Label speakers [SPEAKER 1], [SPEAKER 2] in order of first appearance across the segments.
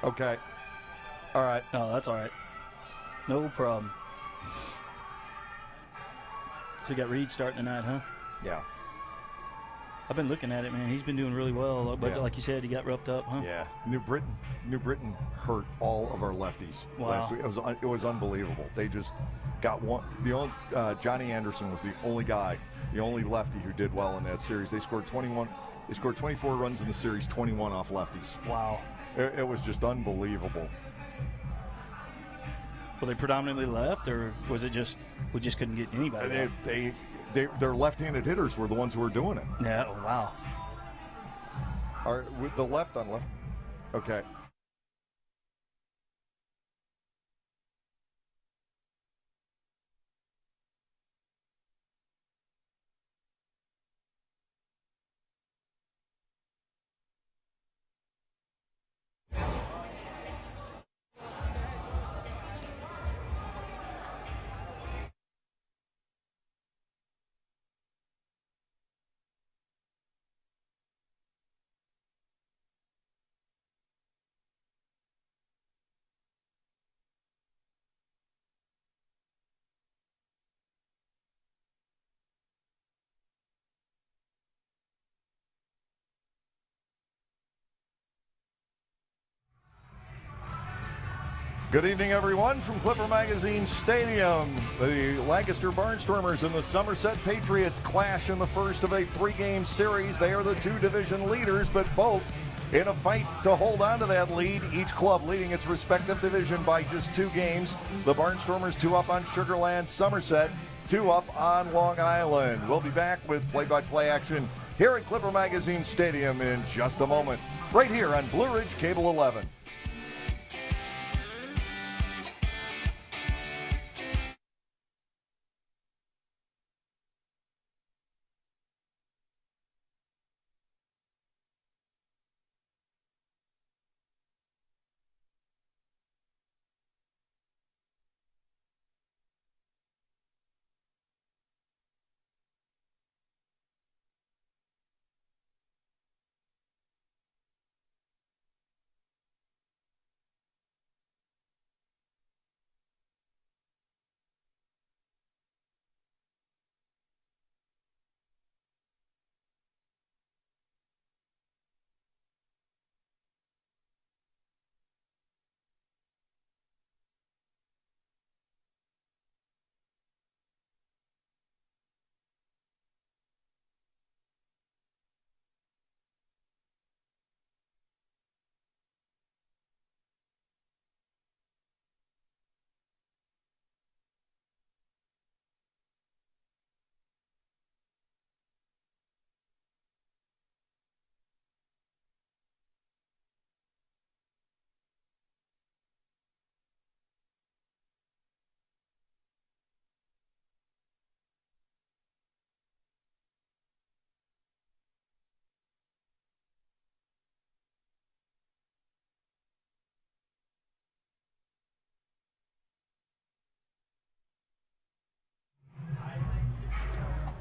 [SPEAKER 1] Okay. All right.
[SPEAKER 2] No, that's all right. No problem. So you got Reed starting tonight, huh?
[SPEAKER 1] Yeah.
[SPEAKER 2] I've been looking at it, man. He's been doing really well, but
[SPEAKER 1] Yeah.
[SPEAKER 2] like you said, he got roughed up, huh?
[SPEAKER 1] Yeah. New Britain hurt all of our lefties last week. It was unbelievable. They just got one. The only Johnny Anderson was the only guy, the only lefty who did well in that series. They scored 21. They scored 24 runs in the series, 21 off lefties.
[SPEAKER 2] Wow.
[SPEAKER 1] It was just unbelievable.
[SPEAKER 2] Were they predominantly left, or was it just we just couldn't get anybody out?
[SPEAKER 1] Their left-handed hitters were the ones who were doing it.
[SPEAKER 2] Yeah. Oh, wow.
[SPEAKER 1] All right, with the left on left. Okay. Good evening, everyone, from Clipper Magazine Stadium. The Lancaster Barnstormers and the Somerset Patriots clash in the first of a three-game series. They are the two division leaders, but both in a fight to hold on to that lead. Each club leading its respective division by just 2 games. The Barnstormers 2 up on Sugar Land, Somerset 2 up on Long Island. We'll be back with play-by-play action here at Clipper Magazine Stadium in just a moment, right here on Blue Ridge Cable 11.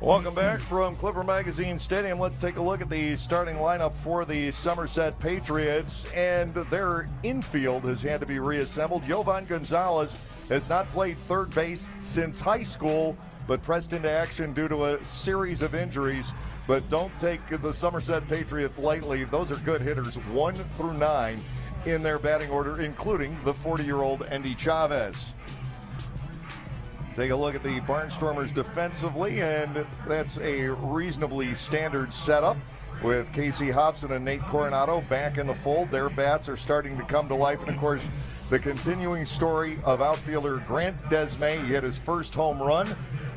[SPEAKER 1] Welcome back from Clipper Magazine Stadium. Let's take a look at the starting lineup for the Somerset Patriots, and their infield has had to be reassembled. Jovan Gonzalez has not played third base since high school, but pressed into action due to a series of injuries. But don't take the Somerset Patriots lightly. Those are good hitters, 1 through 9 in their batting order, including the 40-year-old Andy Chavez. Take a look at the Barnstormers defensively, and that's a reasonably standard setup with Casey Hobson and Nate Coronado back in the fold. Their bats are starting to come to life, and of course, the continuing story of outfielder Grant Desmay. He hit his first home run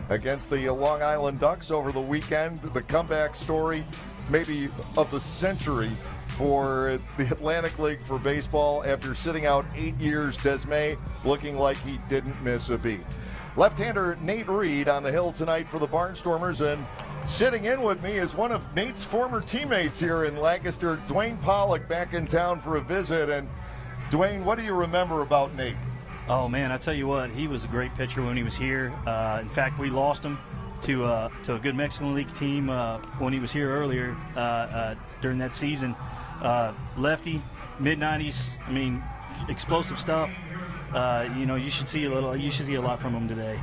[SPEAKER 1] against the Long Island Ducks over the weekend. The comeback story, maybe of the century for the Atlantic League for baseball. After sitting out 8 years, Desmay looking like he didn't miss a beat. Left-hander Nate Reed on the hill tonight for the Barnstormers, and sitting in with me is one of Nate's former teammates here in Lancaster, Dwayne Pollock, back in town for a visit. And Dwayne, what do you remember about Nate?
[SPEAKER 2] Oh man, I tell you what, he was a great pitcher when he was here. In fact, we lost him to a good Mexican League team when he was here earlier during that season. Lefty, mid-90s. I mean, explosive stuff. You should see a lot from him today.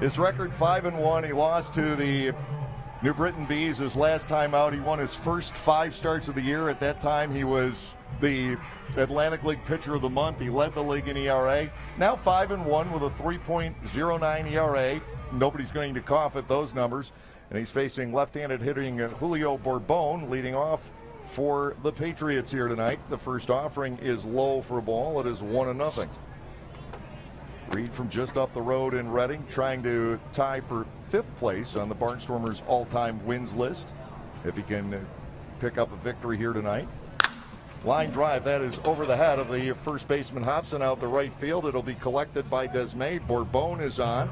[SPEAKER 1] His record 5-1. He lost to the New Britain Bees his last time out. He won his first 5 starts of the year. At that time, he was the Atlantic League Pitcher of the Month. He led the league in ERA. Now 5-1 with a 3.09 ERA. Nobody's going to cough at those numbers. And he's facing left-handed hitting Julio Borbon, leading off for the Patriots here tonight. The first offering is low for a ball. It is 1-0. Reed from just up the road in Reading, trying to tie for 5th place on the Barnstormers all-time wins list. If he can pick up a victory here tonight. Line drive, that is over the head of the first baseman Hobson out the right field. It'll be collected by Desmaid. Bourbon is on.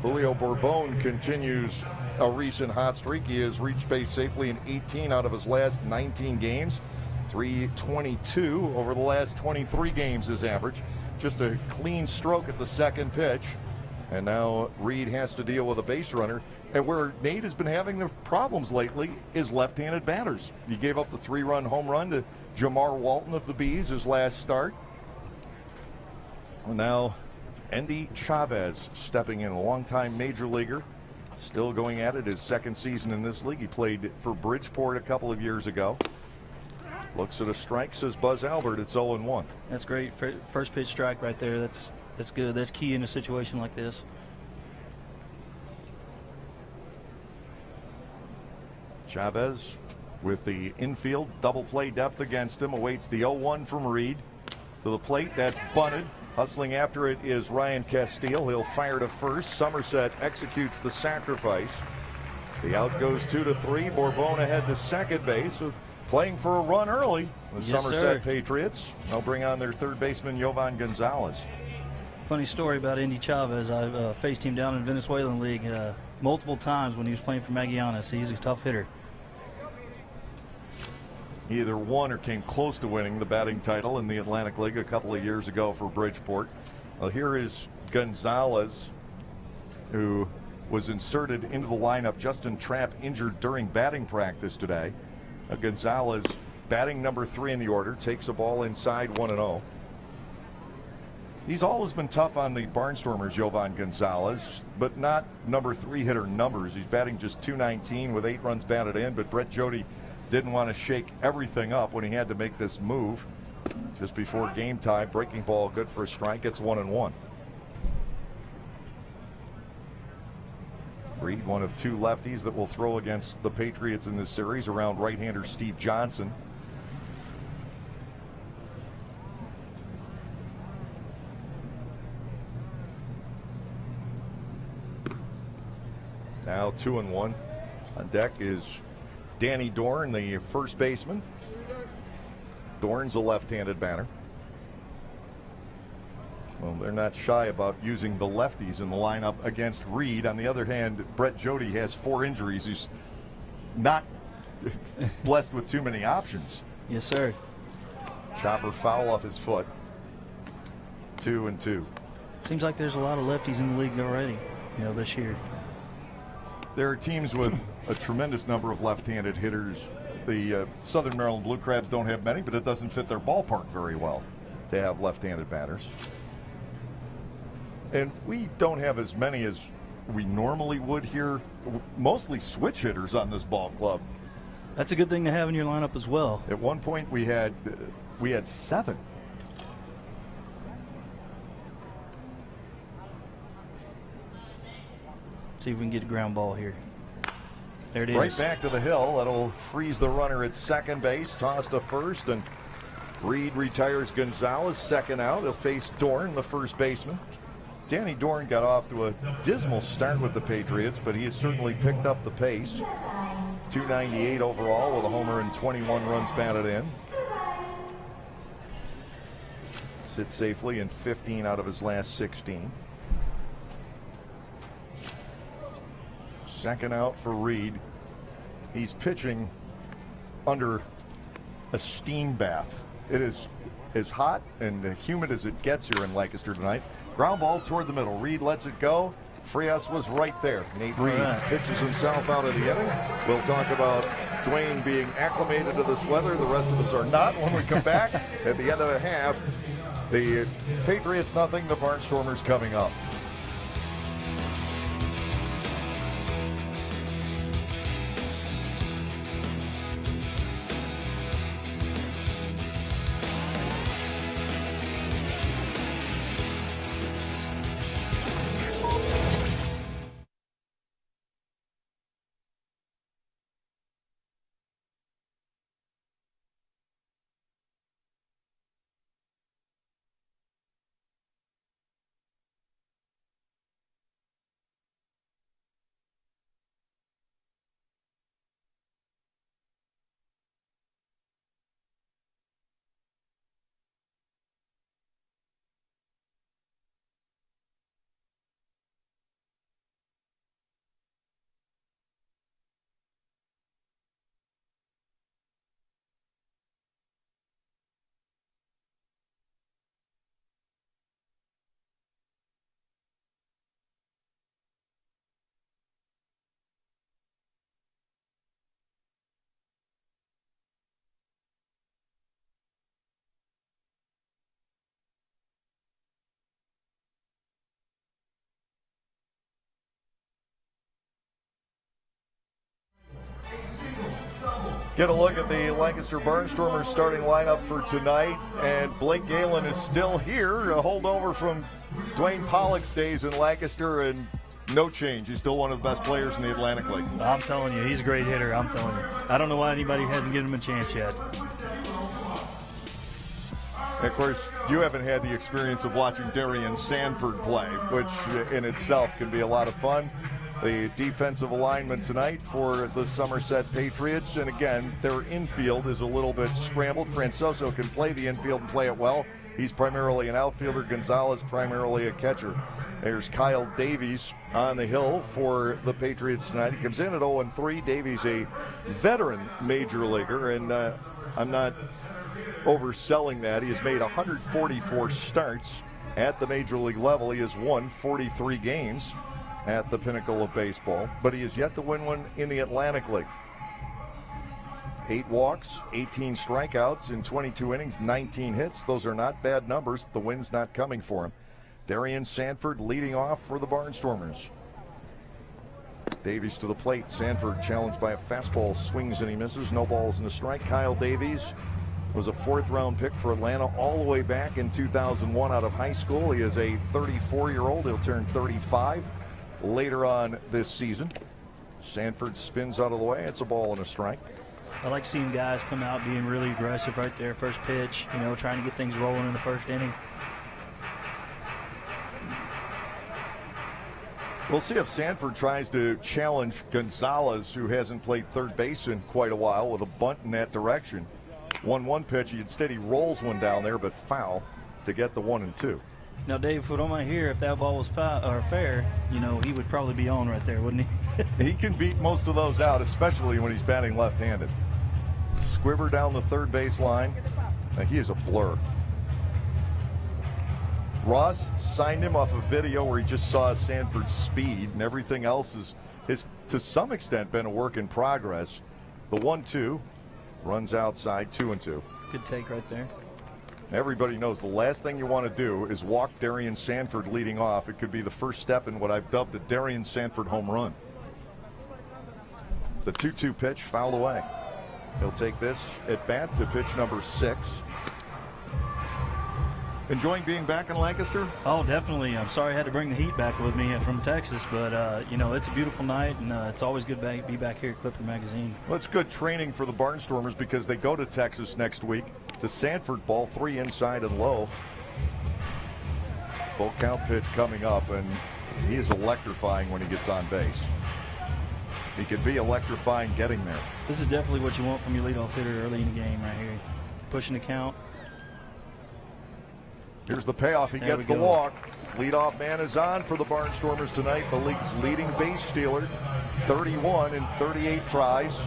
[SPEAKER 1] Julio Bourbon continues a recent hot streak. He has reached base safely in 18 out of his last 19 games. 322 over the last 23 games his average. Just a clean stroke at the second pitch. And now Reed has to deal with a base runner. And where Nate has been having the problems lately is left-handed batters. He gave up the 3-run home run to Jamar Walton of the Bees his last start. And now Endy Chavez stepping in, a longtime major leaguer. Still going at it, his second season in this league. He played for Bridgeport a couple of years ago. Looks at a strike, says Buzz Albert. It's 0-1.
[SPEAKER 2] That's great. First pitch strike right there. That's good. That's key in a situation like this.
[SPEAKER 1] Chavez with the infield double play depth against him, awaits the 0-1 from Reed. To the plate, that's bunted. Hustling after it is Ryan Castile. He'll fire to first. Somerset executes the sacrifice. The out goes 2-3. Bourbon ahead to second base. So playing for a run early, the Somerset Patriots. They'll bring on their third baseman, Jovan Gonzalez.
[SPEAKER 2] Funny story about Endy Chavez. I faced him down in Venezuelan League multiple times when he was playing for Magallanes. He's a tough hitter.
[SPEAKER 1] He either won or came close to winning the batting title in the Atlantic League a couple of years ago for Bridgeport. Well, here is Gonzalez, who was inserted into the lineup. Justin Trapp injured during batting practice today. Gonzalez, batting number 3 in the order, takes a ball inside 1-0. He's always been tough on the Barnstormers, Jovan Gonzalez, but not number 3 hitter numbers. He's batting just .219 with 8 runs batted in, but Brett Jody didn't want to shake everything up when he had to make this move just before game time. Breaking ball good for a strike. It's 1-1. Reed, one of 2 lefties that will throw against the Patriots in this series, around right-hander Steve Johnson. Now 2-1. On deck is Danny Dorn, the first baseman. Dorn's a left-handed batter. Well, they're not shy about using the lefties in the lineup against Reed. On the other hand, Brett Jody has 4 injuries. He's not blessed with too many options.
[SPEAKER 2] Yes, sir.
[SPEAKER 1] Chopper foul off his foot. 2-2.
[SPEAKER 2] Seems like there's a lot of lefties in the league already, this year.
[SPEAKER 1] There are teams with a tremendous number of left-handed hitters. The Southern Maryland Blue Crabs don't have many, but it doesn't fit their ballpark very well to have left-handed batters. And we don't have as many as we normally would here. Mostly switch hitters on this ball club.
[SPEAKER 2] That's a good thing to have in your lineup as well.
[SPEAKER 1] At one point we had 7.
[SPEAKER 2] See if we can get a ground ball here. There it is.
[SPEAKER 1] Right back to the hill. That'll freeze the runner at second base. Toss to first, and Reed retires Gonzalez. Second out. He'll face Dorn, the first baseman. Danny Dorn got off to a dismal start with the Patriots, but he has certainly picked up the pace. 298 overall with a homer and 21 runs batted in. Sits safely in 15 out of his last 16. Second out for Reed. He's pitching under a steam bath. It is as hot and humid as it gets here in Lancaster tonight. Ground ball toward the middle. Reed lets it go. Frias was right there. Nate Reed pitches himself out of the inning. We'll talk about Dwayne being acclimated to this weather. The rest of us are not when we come back at the end of the half The Patriots nothing, the Barnstormers coming up. Get a look at the Lancaster Barnstormers starting lineup for tonight, and Blake Galen is still here, a holdover from Dwayne Pollock's days in Lancaster, and no change. He's still one of the best players in the Atlantic League.
[SPEAKER 2] I'm telling you, he's a great hitter. I'm telling you. I don't know why anybody hasn't given him a chance yet.
[SPEAKER 1] And of course, you haven't had the experience of watching Darian Sanford play, which in itself can be a lot of fun. The defensive alignment tonight for the Somerset Patriots, and again, their infield is a little bit scrambled. Francoso can play the infield and play it well. He's primarily an outfielder. Gonzalez primarily a catcher. There's Kyle Davies on the hill for the Patriots tonight. He comes in at 0-3. Davies, a veteran major leaguer, and I'm not overselling that. He has made 144 starts at the major league level. He has won 43 games at the pinnacle of baseball, but he has yet to win one in the Atlantic League. 8 walks, 18 strikeouts in 22 innings, 19 hits. Those are not bad numbers. The win's not coming for him. Darian Sanford leading off for the Barnstormers. Davies to the plate. Sanford challenged by a fastball, swings and he misses. No balls and a strike. Kyle Davies was a 4th-round pick for Atlanta all the way back in 2001 out of high school. He is a 34-year-old. He'll turn 35 later on this season. Sanford spins out of the way. It's a ball and a strike.
[SPEAKER 2] I like seeing guys come out being really aggressive right there, first pitch, trying to get things rolling in the first inning.
[SPEAKER 1] We'll see if Sanford tries to challenge Gonzalez, who hasn't played third base in quite a while, with a bunt in that direction. 1-1 pitch. Instead, he rolls one down there, but foul to get the 1-2.
[SPEAKER 2] Now, Dave, if we don't mind here, if that ball was fair, he would probably be on right there, wouldn't he?
[SPEAKER 1] He can beat most of those out, especially when he's batting left-handed. Squibber down the third base line. Now, he is a blur. Ross signed him off a video where he just saw Sanford's speed, and everything else has to some extent been a work in progress. The 1-2 runs outside, 2-2.
[SPEAKER 2] Good take right there.
[SPEAKER 1] Everybody knows the last thing you want to do is walk Darian Sanford leading off. It could be the first step in what I've dubbed the Darian Sanford home run. The 2-2 pitch fouled away. He'll take this at bat to pitch number 6. Enjoying being back in Lancaster?
[SPEAKER 2] Oh, definitely. I'm sorry I had to bring the heat back with me from Texas, but, it's a beautiful night, and it's always good to be back here at Clipper Magazine.
[SPEAKER 1] Well, it's good training for the Barnstormers because they go to Texas next week. To Sanford, ball 3 inside and low. Full count pitch coming up, and he is electrifying when he gets on base. He could be electrifying getting there.
[SPEAKER 2] This is definitely what you want from your leadoff hitter early in the game right here. Pushing the count.
[SPEAKER 1] Here's the payoff. He gets the walk. Leadoff man is on for the Barnstormers tonight. The league's leading base stealer, 31 in 38 tries.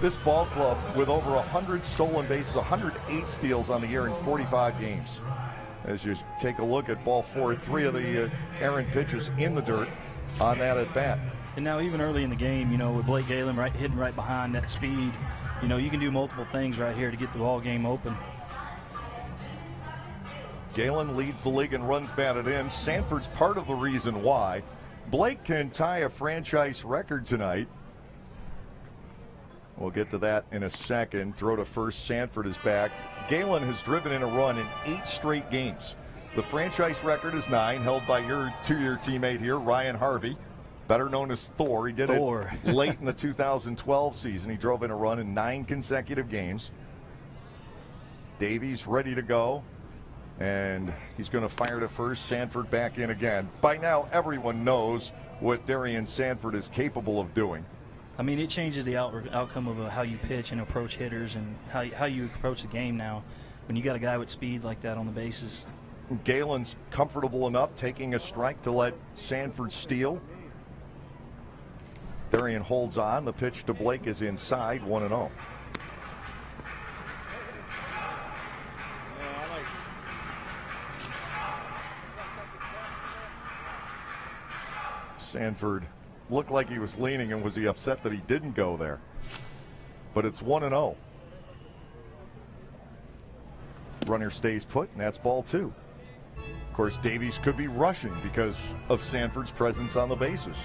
[SPEAKER 1] This ball club with over 100 stolen bases, 108 steals on the year in 45 games. As you take a look at ball 4, 3 of the errant pitches in the dirt on that at bat.
[SPEAKER 2] And now even early in the game, with Blake Galen hitting right behind that speed, you can do multiple things right here to get the ball game open.
[SPEAKER 1] Galen leads the league in runs batted in. Sanford's part of the reason why. Blake can tie a franchise record tonight. We'll get to that in a second. Throw to first. Sanford is back. Galen has driven in a run in 8 straight games. The franchise record is 9, held by your 2-year teammate here, Ryan Harvey, better known as Thor. He did it late in the 2012 season. He drove in a run in 9 consecutive games. Davies ready to go, and he's going to fire to first. Sanford back in again. By now, everyone knows what Darian Sanford is capable of doing.
[SPEAKER 2] I mean, it changes the outcome of how you pitch and approach hitters and how you approach the game now when you got a guy with speed like that on the bases.
[SPEAKER 1] Galen's comfortable enough taking a strike to let Sanford steal. Darian holds on. The pitch to Blake is inside, 1-0. Sanford looked like he was leaning, and was he upset that he didn't go there? But it's 1-0. Runner stays put, and that's ball 2. Of course, Davies could be rushing because of Sanford's presence on the bases.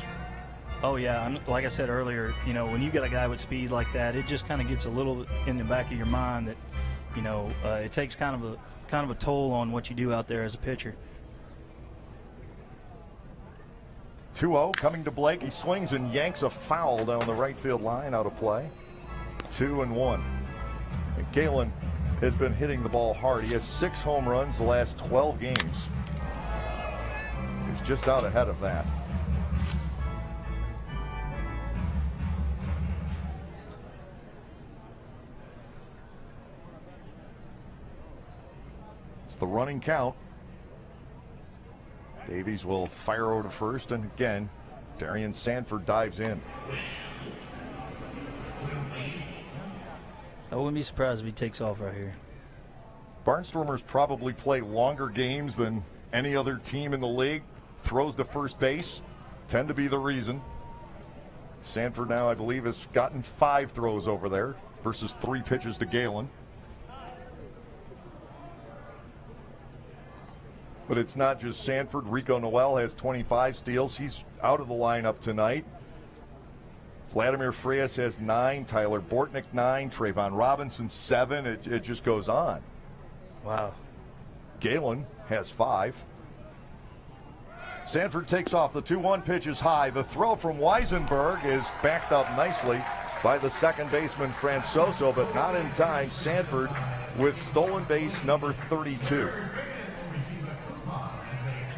[SPEAKER 2] Oh, yeah. Like I said earlier, you know, when you got a guy with speed like that, it just kind of gets a little in the back of your mind that, you know, it takes kind of a toll on what you do out there as a pitcher.
[SPEAKER 1] 2-0 coming to Blake. He swings and yanks a foul down the right field line, out of play. 2-1. And Galen has been hitting the ball hard. He has 6 home runs the last 12 games. He's just out ahead of that. It's the running count. Davies will fire over to first, and again, Darian Sanford dives in.
[SPEAKER 2] I wouldn't be surprised if he takes off right here.
[SPEAKER 1] Barnstormers probably play longer games than any other team in the league. Throws to first base tend to be the reason. Sanford now, I believe, has gotten 5 throws over there versus 3 pitches to Galen. But it's not just Sanford. Rico Noel has 25 steals. He's out of the lineup tonight. Vladimir Frias has 9. Tyler Bortnick 9. Trayvon Robinson 7. It just goes on.
[SPEAKER 2] Wow.
[SPEAKER 1] Galen has 5. Sanford takes off. The 2-1 pitch is high. The throw from Weisenberg is backed up nicely by the second baseman Francoso, but not in time. Sanford with stolen base number 32.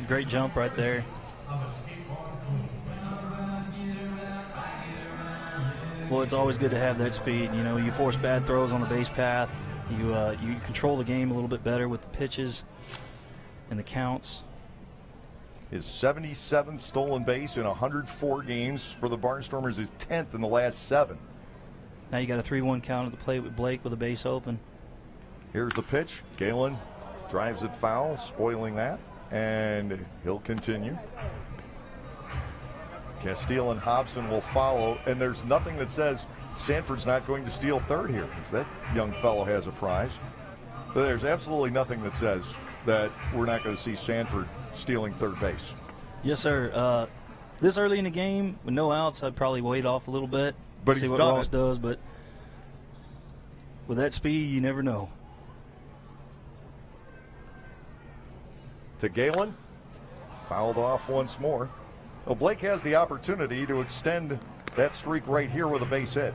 [SPEAKER 2] Great jump right there. Well, it's always good to have that speed. You know, you force bad throws on the base path. You control the game a little bit better with the pitches and the counts.
[SPEAKER 1] His 77th stolen base in 104 games for the Barnstormers, is 10th in the last 7.
[SPEAKER 2] Now you got a 3-1 count at the plate with Blake with a base open.
[SPEAKER 1] Here's the pitch. Galen drives it foul, spoiling that. And he'll continue. Castile and Hobson will follow, and there's nothing that says Sanford's not going to steal third here. That young fellow has a prize. But there's absolutely nothing that says that we're not going to see Sanford stealing third base.
[SPEAKER 2] Yes, sir. This early in the game, with no outs, I'd probably wait off a little bit,
[SPEAKER 1] but
[SPEAKER 2] see what Ross does. But with that speed, you never know.
[SPEAKER 1] To Galen, fouled off once more. Well, Blake has the opportunity to extend that streak right here with a base hit.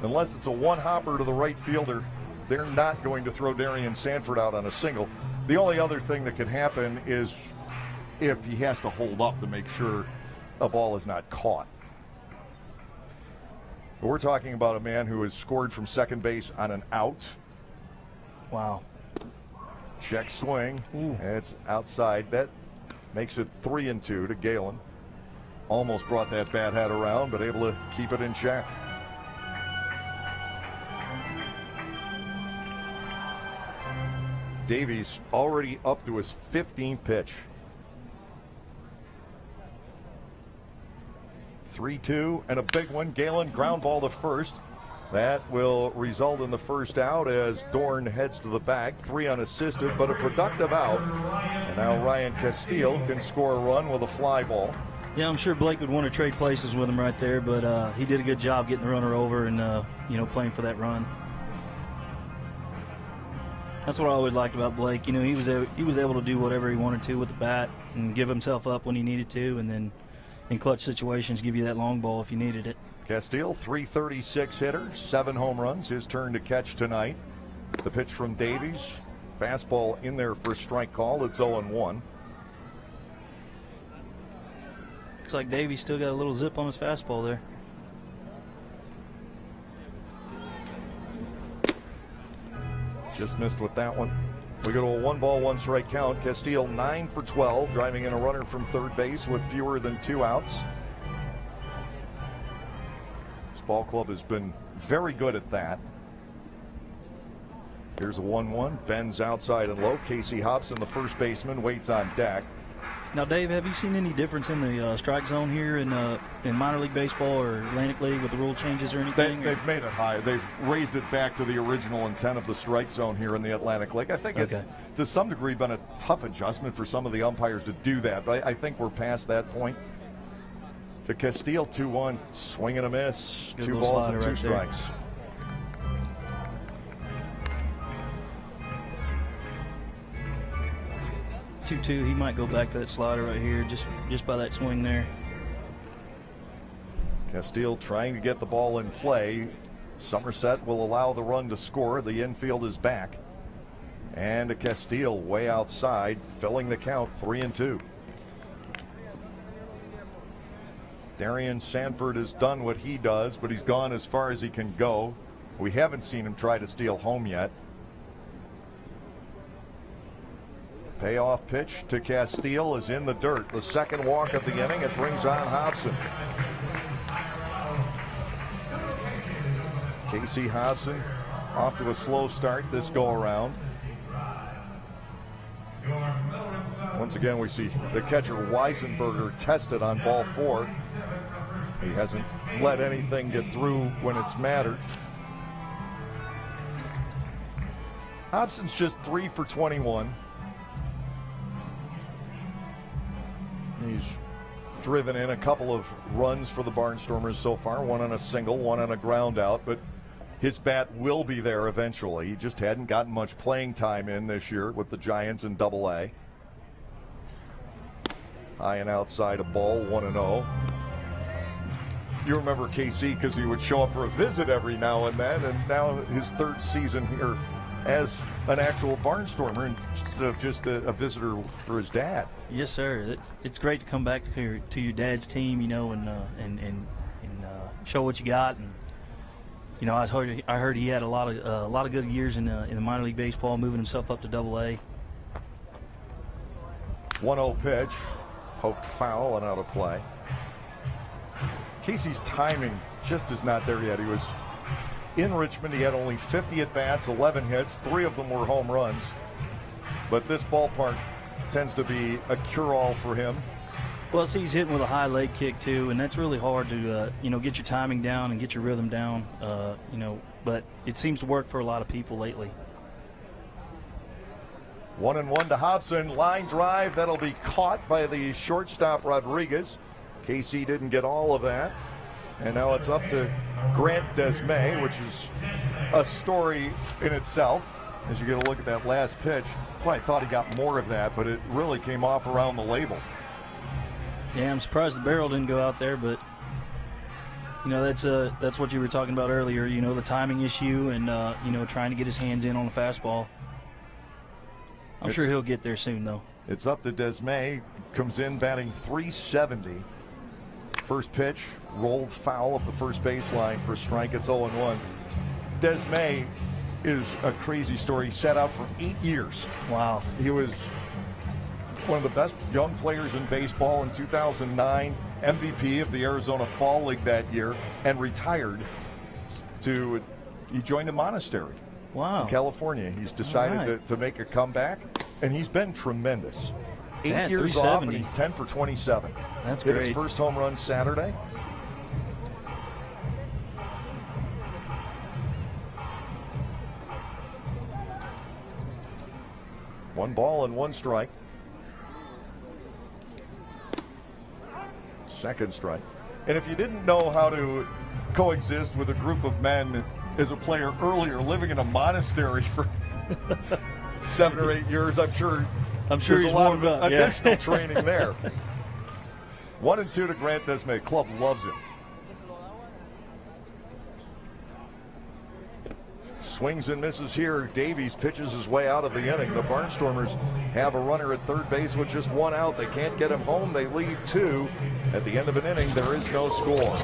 [SPEAKER 1] Unless it's a one-hopper to the right fielder, they're not going to throw Darian Sanford out on a single. The only other thing that could happen is if he has to hold up to make sure a ball is not caught. But we're talking about a man who has scored from second base on an out.
[SPEAKER 2] Wow.
[SPEAKER 1] Check swing.
[SPEAKER 2] Ooh.
[SPEAKER 1] It's outside. That makes it 3-2 to Galen. Almost brought that bat head around, but able to keep it in check. Davies already up to his 15th pitch. 3-2 and a big one. Galen ground ball to first. That will result in the first out as Dorn heads to the bag. 3 unassisted, but a productive out. And now Ryan Castile can score a run with a fly ball.
[SPEAKER 2] Yeah, I'm sure Blake would want to trade places with him right there, but he did a good job getting the runner over and, playing for that run. That's what I always liked about Blake. He was able to do whatever he wanted to with the bat and give himself up when he needed to, and then in clutch situations give you that long ball if you needed it.
[SPEAKER 1] Castile, 336 hitter, 7 home runs. His turn to catch tonight. The pitch from Davies. Fastball in there for a strike call. It's 0-1.
[SPEAKER 2] Looks like Davies still got a little zip on his fastball there.
[SPEAKER 1] Just missed with that one. We go to a 1-ball, 1-strike count. Castile 9 for 12, driving in a runner from third base with fewer than 2 outs. This ball club has been very good at that. Here's a 1-1. Bends outside and low. Casey Hobson, the first baseman, waits on deck.
[SPEAKER 2] Now, Dave, have you seen any difference in the strike zone here in minor league baseball or Atlantic League with the rule changes or anything?
[SPEAKER 1] They've made it high. They've raised it back to the original intent of the strike zone here in the Atlantic League. I think it's, to some degree, been a tough adjustment for some of the umpires to do that, but I think we're past that point. To Castile, 2-1. Swing and a miss.
[SPEAKER 2] Good
[SPEAKER 1] 2 balls and 2
[SPEAKER 2] right
[SPEAKER 1] strikes.
[SPEAKER 2] There. 2-2, he might go back to that slider right here, just by that swing there.
[SPEAKER 1] Castile trying to get the ball in play. Somerset will allow the run to score. The infield is back. And a Castile way outside, filling the count, 3-2. Darian Sanford has done what he does, but he's gone as far as he can go. We haven't seen him try to steal home yet. Payoff pitch to Castile is in the dirt. The second walk of the inning. It brings on Hobson. Casey Hobson off to a slow start this go around. Once again, we see the catcher Weisenberger tested on ball 4. He hasn't let anything get through when it's mattered. Hobson's just 3 for 21. He's driven in a couple of runs for the Barnstormers so far, 1 on a single, 1 on a ground out, but his bat will be there eventually. He just hadn't gotten much playing time in this year with the Giants in Double-A. High and outside a ball, 1-0. You remember KC because he would show up for a visit every now and then, and now his 3rd season here as an actual Barnstormer instead of just a visitor for his dad.
[SPEAKER 2] Yes, sir. It's great to come back to your dad's team, and show what you got. And I heard he had a lot of good years in the minor league baseball, moving himself up to Double-A.
[SPEAKER 1] 1-0 pitch, poked foul and out of play. Casey's timing just is not there yet. He was in Richmond. He had only 50 at-bats, 11 hits, 3 of them were home runs. But this ballpark tends to be a cure-all for him.
[SPEAKER 2] Well, see, he's hitting with a high leg kick, too, and that's really hard to, get your timing down and get your rhythm down, but it seems to work for a lot of people lately.
[SPEAKER 1] 1-1 to Hobson. Line drive. That'll be caught by the shortstop, Rodriguez. KC didn't get all of that. And now it's up to Grant Desmay, which is a story in itself. As you get a look at that last pitch, I thought he got more of that, but it really came off around the label.
[SPEAKER 2] Yeah, I'm surprised the barrel didn't go out there, but that's what you were talking about earlier. The timing issue and trying to get his hands in on the fastball. I'm sure he'll get there soon, though.
[SPEAKER 1] It's up to Desmay. Comes in batting .370. First pitch, rolled foul of the first baseline for a strike. It's 0-1. Desmay is a crazy story. He sat out for 8 years.
[SPEAKER 2] Wow.
[SPEAKER 1] He was one of the best young players in baseball in 2009, MVP of the Arizona Fall League that year, and retired he joined a monastery.
[SPEAKER 2] Wow.
[SPEAKER 1] In California. He's decided to make a comeback, and he's been tremendous. 8 years off, and he's 10 for 27.
[SPEAKER 2] That's
[SPEAKER 1] Hit
[SPEAKER 2] great.
[SPEAKER 1] His first home run Saturday. 1 ball and 1 strike. Second strike. And if you didn't know how to coexist with a group of men as a player earlier, living in a monastery for 7 or 8 years, I'm sure
[SPEAKER 2] he's
[SPEAKER 1] there's a lot of
[SPEAKER 2] up,
[SPEAKER 1] additional training there. 1-2 to Grant Desmay. Club loves him. Swings and misses here. Davies pitches his way out of the inning. The Barnstormers have a runner at third base with just 1 out. They can't get him home. They leave 2. At the end of an inning, there is no score.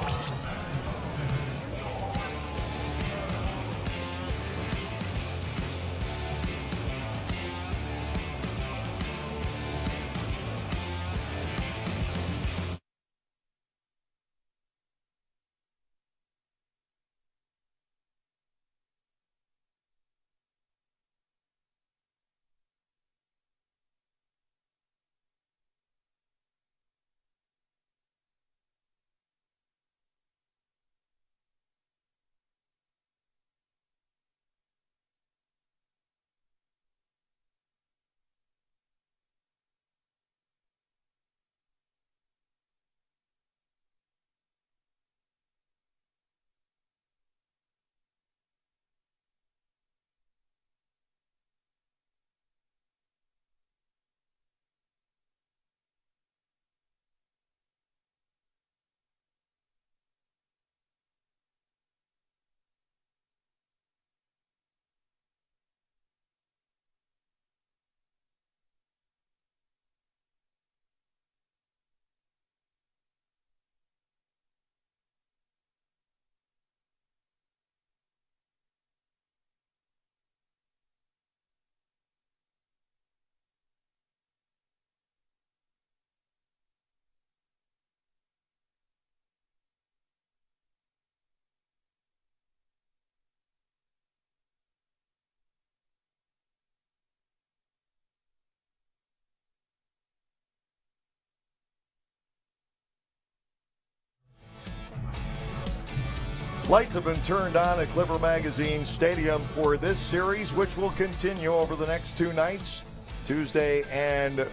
[SPEAKER 1] Lights have been turned on at Clipper Magazine Stadium for this series, which will continue over the next 2 nights, Tuesday and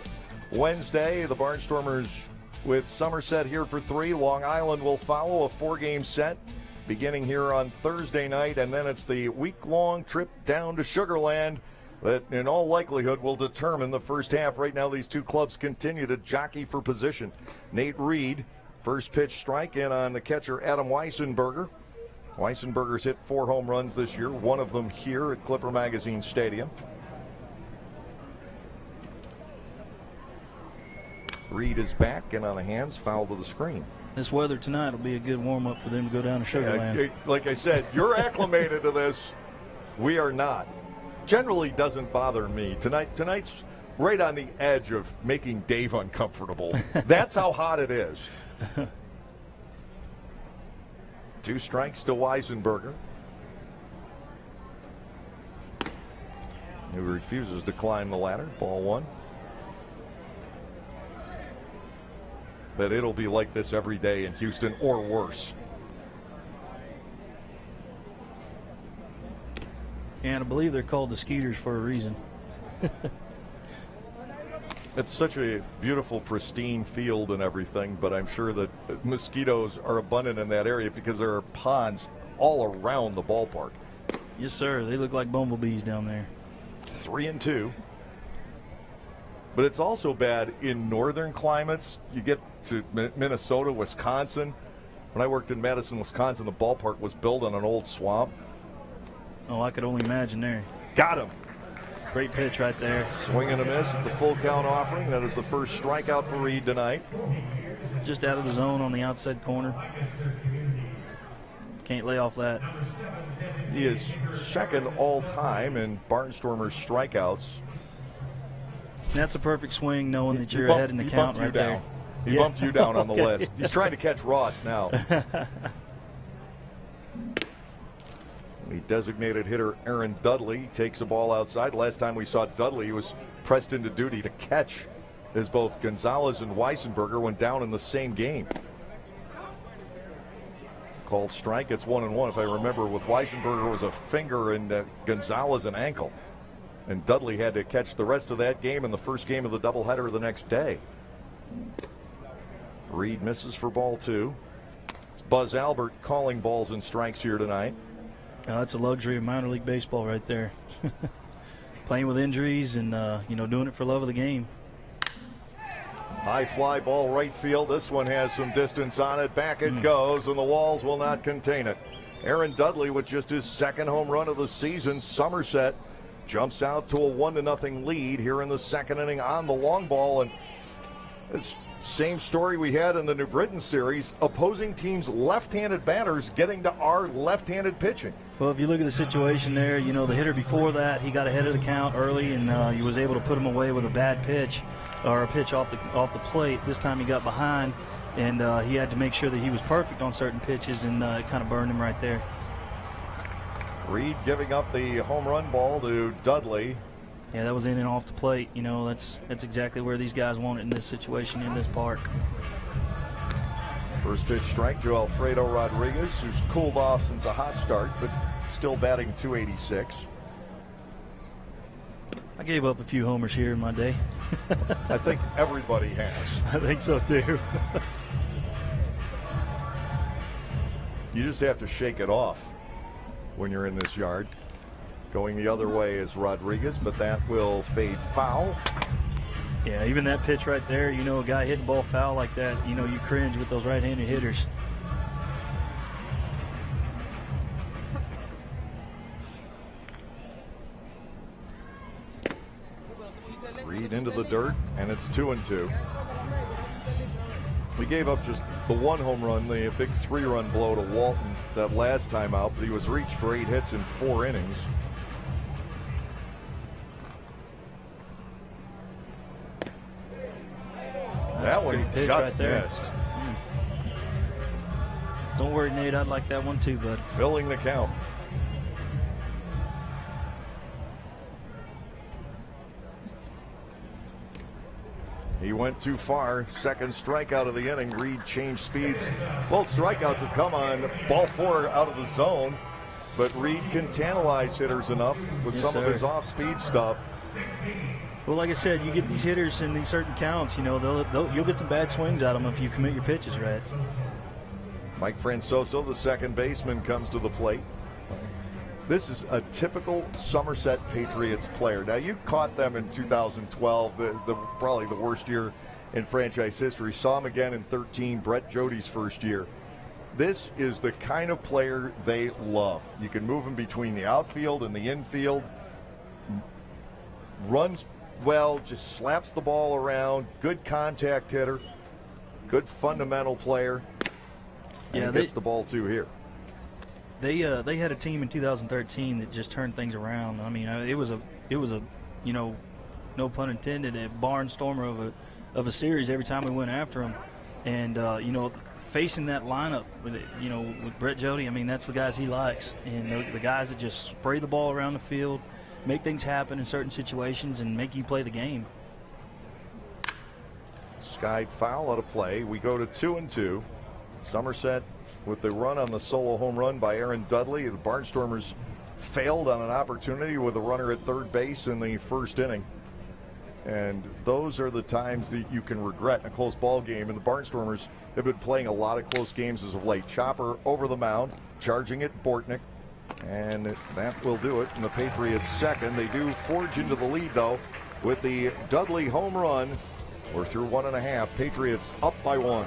[SPEAKER 1] Wednesday. The Barnstormers with Somerset here for 3. Long Island will follow a 4-game set beginning here on Thursday night, and then it's the week-long trip down to Sugar Land that in all likelihood will determine the first half. Right now, these 2 clubs continue to jockey for position. Nate Reed, first pitch strike in on the catcher Adam Weissenberger. Weissenberger's hit 4 home runs this year, 1 of them here at Clipper Magazine Stadium. Reed is back and on the hands, foul to the screen.
[SPEAKER 2] This weather tonight will be a good warm-up for them to go down to Sugar Land.
[SPEAKER 1] Like I said, you're acclimated to this. We are not. Generally doesn't bother me. Tonight's right on the edge of making Dave uncomfortable. That's how hot it is. 2 strikes to Weissenberger. He refuses to climb the ladder. Ball 1. But it'll be like this every day in Houston or worse.
[SPEAKER 2] And I believe they're called the Skeeters for a reason.
[SPEAKER 1] It's such a beautiful, pristine field and everything, but I'm sure that mosquitoes are abundant in that area because there are ponds all around the ballpark.
[SPEAKER 2] Yes, sir. They look like bumblebees down there.
[SPEAKER 1] 3-2. But it's also bad in northern climates. You get to Minnesota, Wisconsin. When I worked in Madison, Wisconsin, the ballpark was built on an old swamp.
[SPEAKER 2] Oh, I could only imagine there.
[SPEAKER 1] Got him.
[SPEAKER 2] Great pitch right there.
[SPEAKER 1] Swing and a miss at the full count offering. That is the first strikeout for Reed tonight.
[SPEAKER 2] Just out of the zone on the outside corner. Can't lay off that.
[SPEAKER 1] He is second all time in Barnstormers strikeouts.
[SPEAKER 2] That's a perfect swing, knowing that you're ahead in the count right there.
[SPEAKER 1] He bumped you down on the list. He's trying to catch Ross now. The designated hitter Aaron Dudley takes a ball outside. Last time we saw Dudley, he was pressed into duty to catch as both Gonzalez and Weissenberger went down in the same game. Called strike. It's 1-1. If I remember, with Weissenberger was a finger and Gonzalez an ankle. And Dudley had to catch the rest of that game in the first game of the doubleheader the next day. Reed misses for ball 2. It's Buzz Albert calling balls and strikes here tonight.
[SPEAKER 2] That's a luxury of minor league baseball right there. Playing with injuries and, doing it for love of the game.
[SPEAKER 1] High fly ball right field. This one has some distance on it. Back it goes, and the walls will not contain it. Aaron Dudley with just his second home run of the season. Somerset jumps out to a 1-0 lead here in the second inning on the long ball. And it's same story we had in the New Britain series. Opposing teams' left-handed batters getting to our left-handed pitching.
[SPEAKER 2] Well, if you look at the situation there, the hitter before that, he got ahead of the count early, and he was able to put him away with a bad pitch or a pitch off the plate. This time he got behind, and he had to make sure that he was perfect on certain pitches, and it kind of burned him right there.
[SPEAKER 1] Reed giving up the home run ball to Dudley.
[SPEAKER 2] Yeah, that was in and off the plate. That's exactly where these guys want it in this situation in this park.
[SPEAKER 1] First pitch strike to Alfredo Rodriguez, who's cooled off since a hot start, but still batting .286.
[SPEAKER 2] I gave up a few homers here in my day.
[SPEAKER 1] I think everybody has.
[SPEAKER 2] I think so too.
[SPEAKER 1] You just have to shake it off when you're in this yard. Going the other way is Rodriguez, but that will fade foul.
[SPEAKER 2] Yeah, even that pitch right there, a guy hit the ball foul like that, you cringe with those right-handed hitters.
[SPEAKER 1] Reed into the dirt, and it's 2-2. We gave up just the one home run, the big 3-run blow to Walton that last time out, but he was reached for 8 hits in 4 innings. That one just
[SPEAKER 2] right there.
[SPEAKER 1] missed.
[SPEAKER 2] Don't worry, Nate. I'd like that one too, bud.
[SPEAKER 1] Filling the count. He went too far. Second strikeout of the inning. Reed changed speeds. Both strikeouts have come on ball 4 out of the zone, but Reed can tantalize hitters enough with some of his off-speed stuff.
[SPEAKER 2] Well, like I said, you get these hitters in these certain counts, you'll get some bad swings out of them if you commit your pitches right.
[SPEAKER 1] Mike Francoso, the second baseman, comes to the plate. This is a typical Somerset Patriots player. Now, you caught them in 2012, probably the worst year in franchise history. Saw him again in 13, Brett Jody's first year. This is the kind of player they love. You can move him between the outfield and the infield. Runs well, just slaps the ball around. Good contact hitter. Good fundamental player. And he gets the ball too here.
[SPEAKER 2] They had a team in 2013 that just turned things around. I mean, it was a no pun intended, a barnstormer of a series every time we went after them. And facing that lineup with Brett Jody, I mean, that's the guys he likes, and the guys that just spray the ball around the field, make things happen in certain situations, and make you play the game.
[SPEAKER 1] Skied foul out of play. We go to 2-2. Somerset with the run on the solo home run by Aaron Dudley. The Barnstormers failed on an opportunity with a runner at third base in the first inning. And those are the times that you can regret in a close ball game. And the Barnstormers have been playing a lot of close games as of late. Chopper over the mound, charging at Bortnick. And that will do it. And the Patriots second. They do forge into the lead, though, with the Dudley home run. We're through 1.5. Patriots up by 1.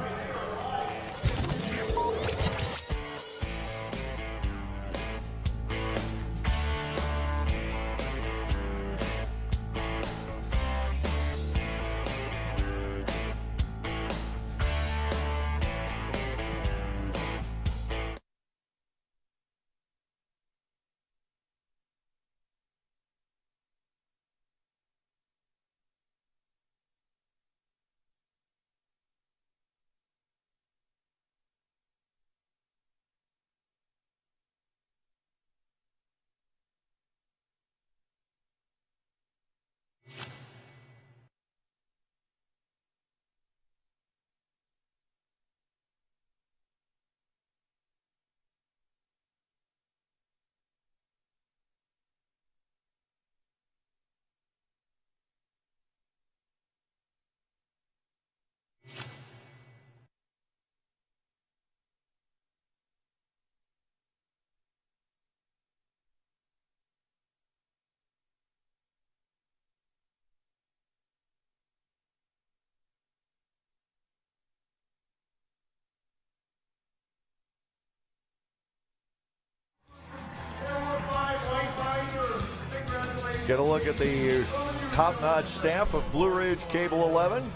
[SPEAKER 1] Get a look at the top-notch staff of Blue Ridge Cable 11,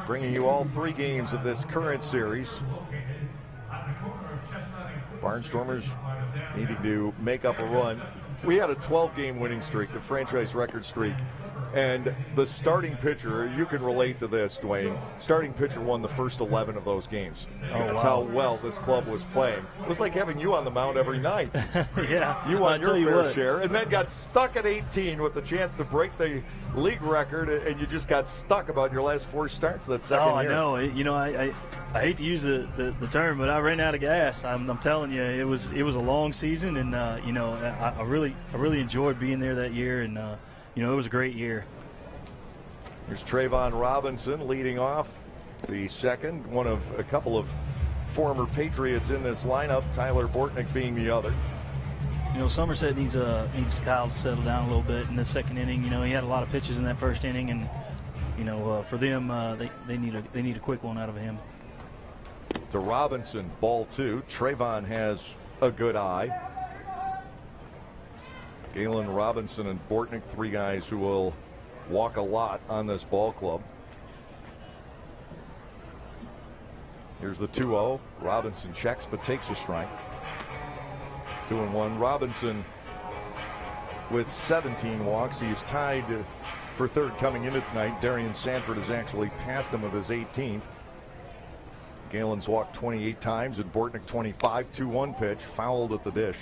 [SPEAKER 1] bringing you all 3 games of this current series. Barnstormers needing to make up a run. We had a 12-game winning streak, the franchise record streak, and the starting pitcher, you can relate to this, Dwayne, starting pitcher won the first 11 of those games. That's how well this club was playing. It was like having you on the mound every night.
[SPEAKER 2] Yeah.
[SPEAKER 1] You won your fair share, and then got stuck at 18 with the chance to break the league record, and you just got stuck about your last 4 starts that second year.
[SPEAKER 2] I know. You know, I hate to use the term, but I ran out of gas. I'm telling you, it was a long season, and you know, I really enjoyed being there that year, and you know, it was a great year.
[SPEAKER 1] Here's Trayvon Robinson leading off the second, one of a couple of former Patriots in this lineup, Tyler Bortnick being the other.
[SPEAKER 2] You know, Somerset needs Kyle to settle down a little bit in the second inning. You know, he had a lot of pitches in that first inning, and you know, for them, they need a quick one out of him.
[SPEAKER 1] To Robinson, ball 2. Trayvon has a good eye. Galen Robinson and Bortnick, 3 guys who will walk a lot on this ball club. Here's the 2-0. Robinson checks but takes a strike. 2-1. Robinson with 17 walks. He's tied for third coming into tonight. Darian Sanford has actually passed him with his 18th. Galen's walked 28 times and Bortnick 25. 2-1 pitch fouled at the dish.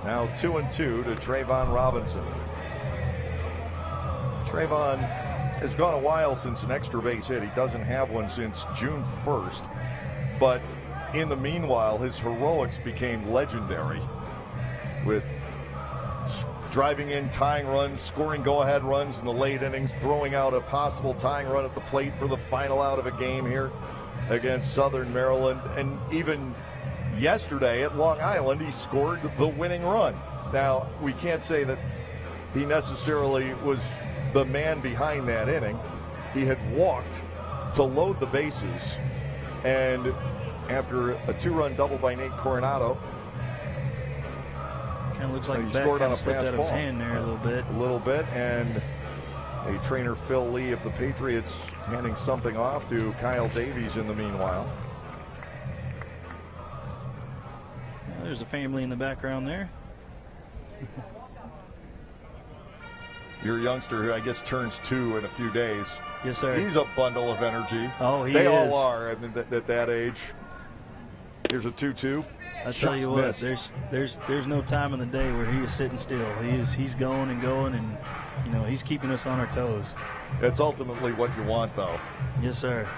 [SPEAKER 1] Now 2-2 to Trayvon Robinson. Trayvon has gone a while since an extra base hit. He doesn't have one since June 1st. But in the meanwhile, his heroics became legendary with driving in tying runs, scoring go-ahead runs in the late innings, throwing out a possible tying run at the plate for the final out of a game here against Southern Maryland. And even yesterday at Long Island, he scored the winning run. Now, we can't say that he necessarily was the man behind that inning. He had walked to load the bases, and after a 2-run double by Nate Coronado,
[SPEAKER 2] kind of looks like
[SPEAKER 1] he scored on a
[SPEAKER 2] slipped
[SPEAKER 1] pass
[SPEAKER 2] out of his hand there a little bit. And a trainer, Phil Lee of the Patriots, handing something off to Kyle Davies in the meanwhile. There's a family in the background there.
[SPEAKER 1] Your youngster, who I guess turns 2 in a few days.
[SPEAKER 2] Yes, sir.
[SPEAKER 1] He's a bundle of energy.
[SPEAKER 2] Oh, he is.
[SPEAKER 1] They all are. I mean, at that age. Here's a 2-2.
[SPEAKER 2] I tell you what, there's no time in the day where he is sitting still. He's going and going, and you know, he's keeping us on our toes.
[SPEAKER 1] That's ultimately what you want, though.
[SPEAKER 2] Yes, sir.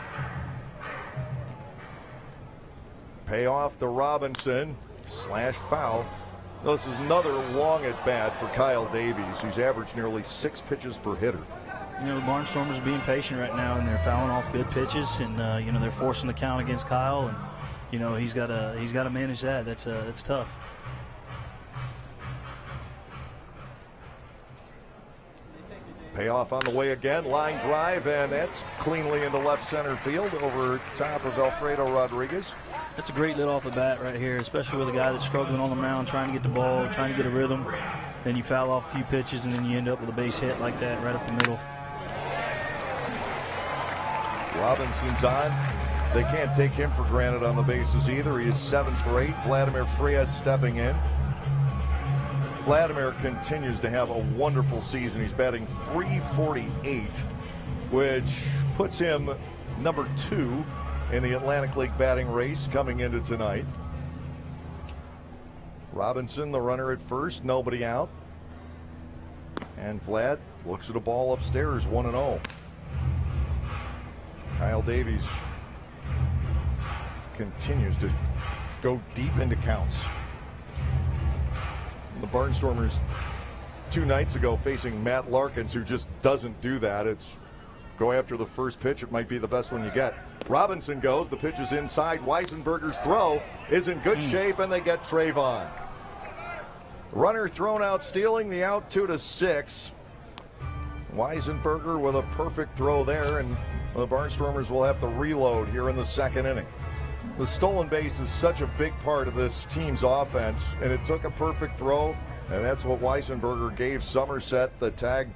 [SPEAKER 1] Payoff to Robinson. Slashed foul. This is another long at bat for Kyle Davies, who's averaged nearly 6 pitches per hitter.
[SPEAKER 2] You know, the Barnstormers are being patient right now, and they're fouling off good pitches, and you know, they're forcing the count against Kyle, and you know, he's got to manage that. That's tough.
[SPEAKER 1] Payoff on the way again, line drive, and that's cleanly into left center field over top of Alfredo Rodriguez.
[SPEAKER 2] That's a great lit off the bat right here, especially with a guy that's struggling on the mound, trying to get the ball, trying to get a rhythm. Then you foul off a few pitches, and then you end up with a base hit like that right up the middle.
[SPEAKER 1] Robinson's on. They can't take him for granted on the bases either. He is 7 for 8. Vladimir Frias stepping in. Vladimir continues to have a wonderful season. He's batting .348, which puts him number 2 in the Atlantic League batting race coming into tonight. Robinson, the runner at first, nobody out. And Vlad looks at a ball upstairs, 1-0. Kyle Davies continues to go deep into counts. The Barnstormers 2 nights ago facing Matt Larkins, who just doesn't do that. It's go after the first pitch. It might be the best one you get. Robinson goes. The pitch is inside. Weisenberger's throw is in good shape, and they get Trayvon. Runner thrown out, stealing the out, 2-6. Weisenberger with a perfect throw there, and the Barnstormers will have to reload here in the second inning. The stolen base is such a big part of this team's offense, and it took a perfect throw And that's what Weisenberger gave Somerset, the tag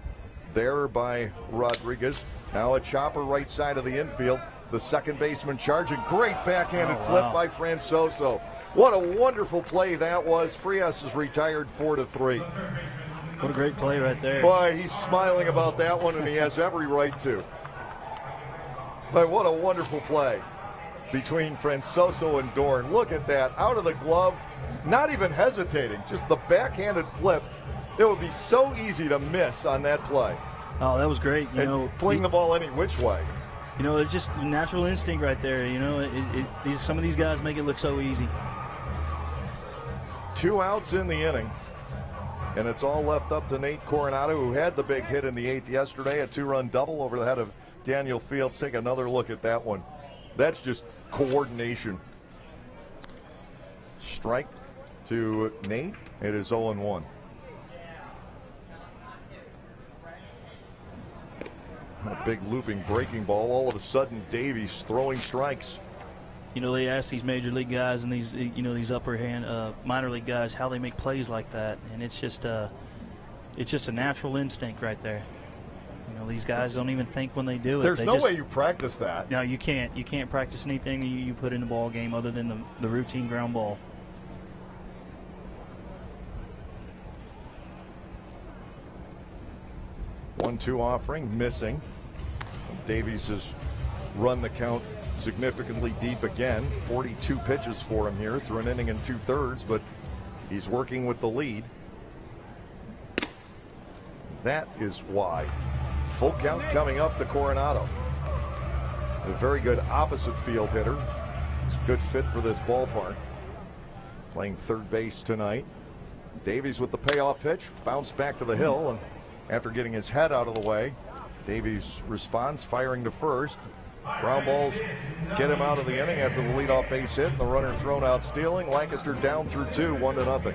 [SPEAKER 1] there by Rodriguez. Now a chopper right side of the infield. The second baseman charging. Great backhanded flip by Francoso. What a wonderful play that was. Frias is retired 4-3.
[SPEAKER 2] What a great play right there.
[SPEAKER 1] Boy, he's smiling about that one, and he has every right to. But what a wonderful play between Francoso and Dorn. Look at that. Out of the glove. Not even hesitating. Just the backhanded flip. It would be so easy to miss on that play.
[SPEAKER 2] Oh, that was great. You know,
[SPEAKER 1] fling the ball any which way.
[SPEAKER 2] You know, it's just natural instinct right there. You know, some of these guys make it look so easy.
[SPEAKER 1] 2 outs in the inning. And it's all left up to Nate Coronado, who had the big hit in the 8th yesterday, a 2-run double over the head of Daniel Fields. Take another look at that one. That's just coordination. Strike to Nate. It is 0-1. A big looping breaking ball. All of a sudden, Davies throwing strikes.
[SPEAKER 2] You know, they ask these major league guys and these, you know, these upper hand minor league guys how they make plays like that, and it's just a natural instinct right there. You know, these guys don't even think when they do it.
[SPEAKER 1] There's no way you practice that.
[SPEAKER 2] No, you can't. You can't practice anything you put in the ball game other than the routine ground ball.
[SPEAKER 1] One-two offering, missing. Davies has run the count significantly deep again. 42 pitches for him here through an inning and 2/3, but he's working with the lead. That is why. Full count coming up to Coronado. A very good opposite field hitter. He's a good fit for this ballpark. Playing third base tonight. Davies with the payoff pitch, bounced back to the hill, and after getting his head out of the way, Davies responds, firing to first. Ground balls get him out of the inning after the leadoff base hit and the runner thrown out stealing. Lancaster down through 2, 1-0.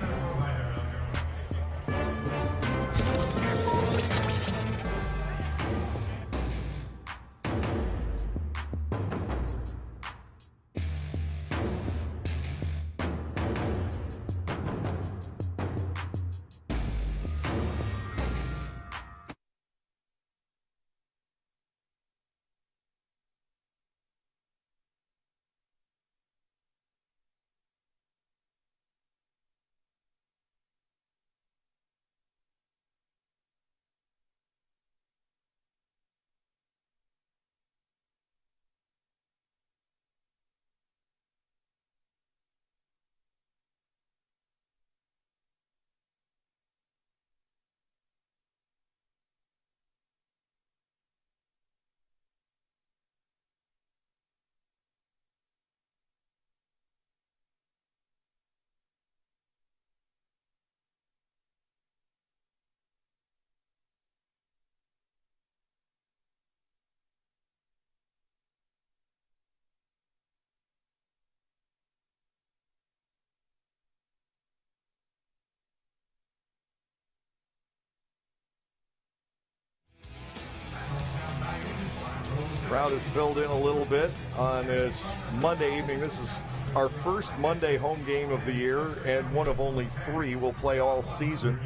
[SPEAKER 1] Crowd is filled in a little bit on this Monday evening. This is our first Monday home game of the year and one of only 3 we'll play all season.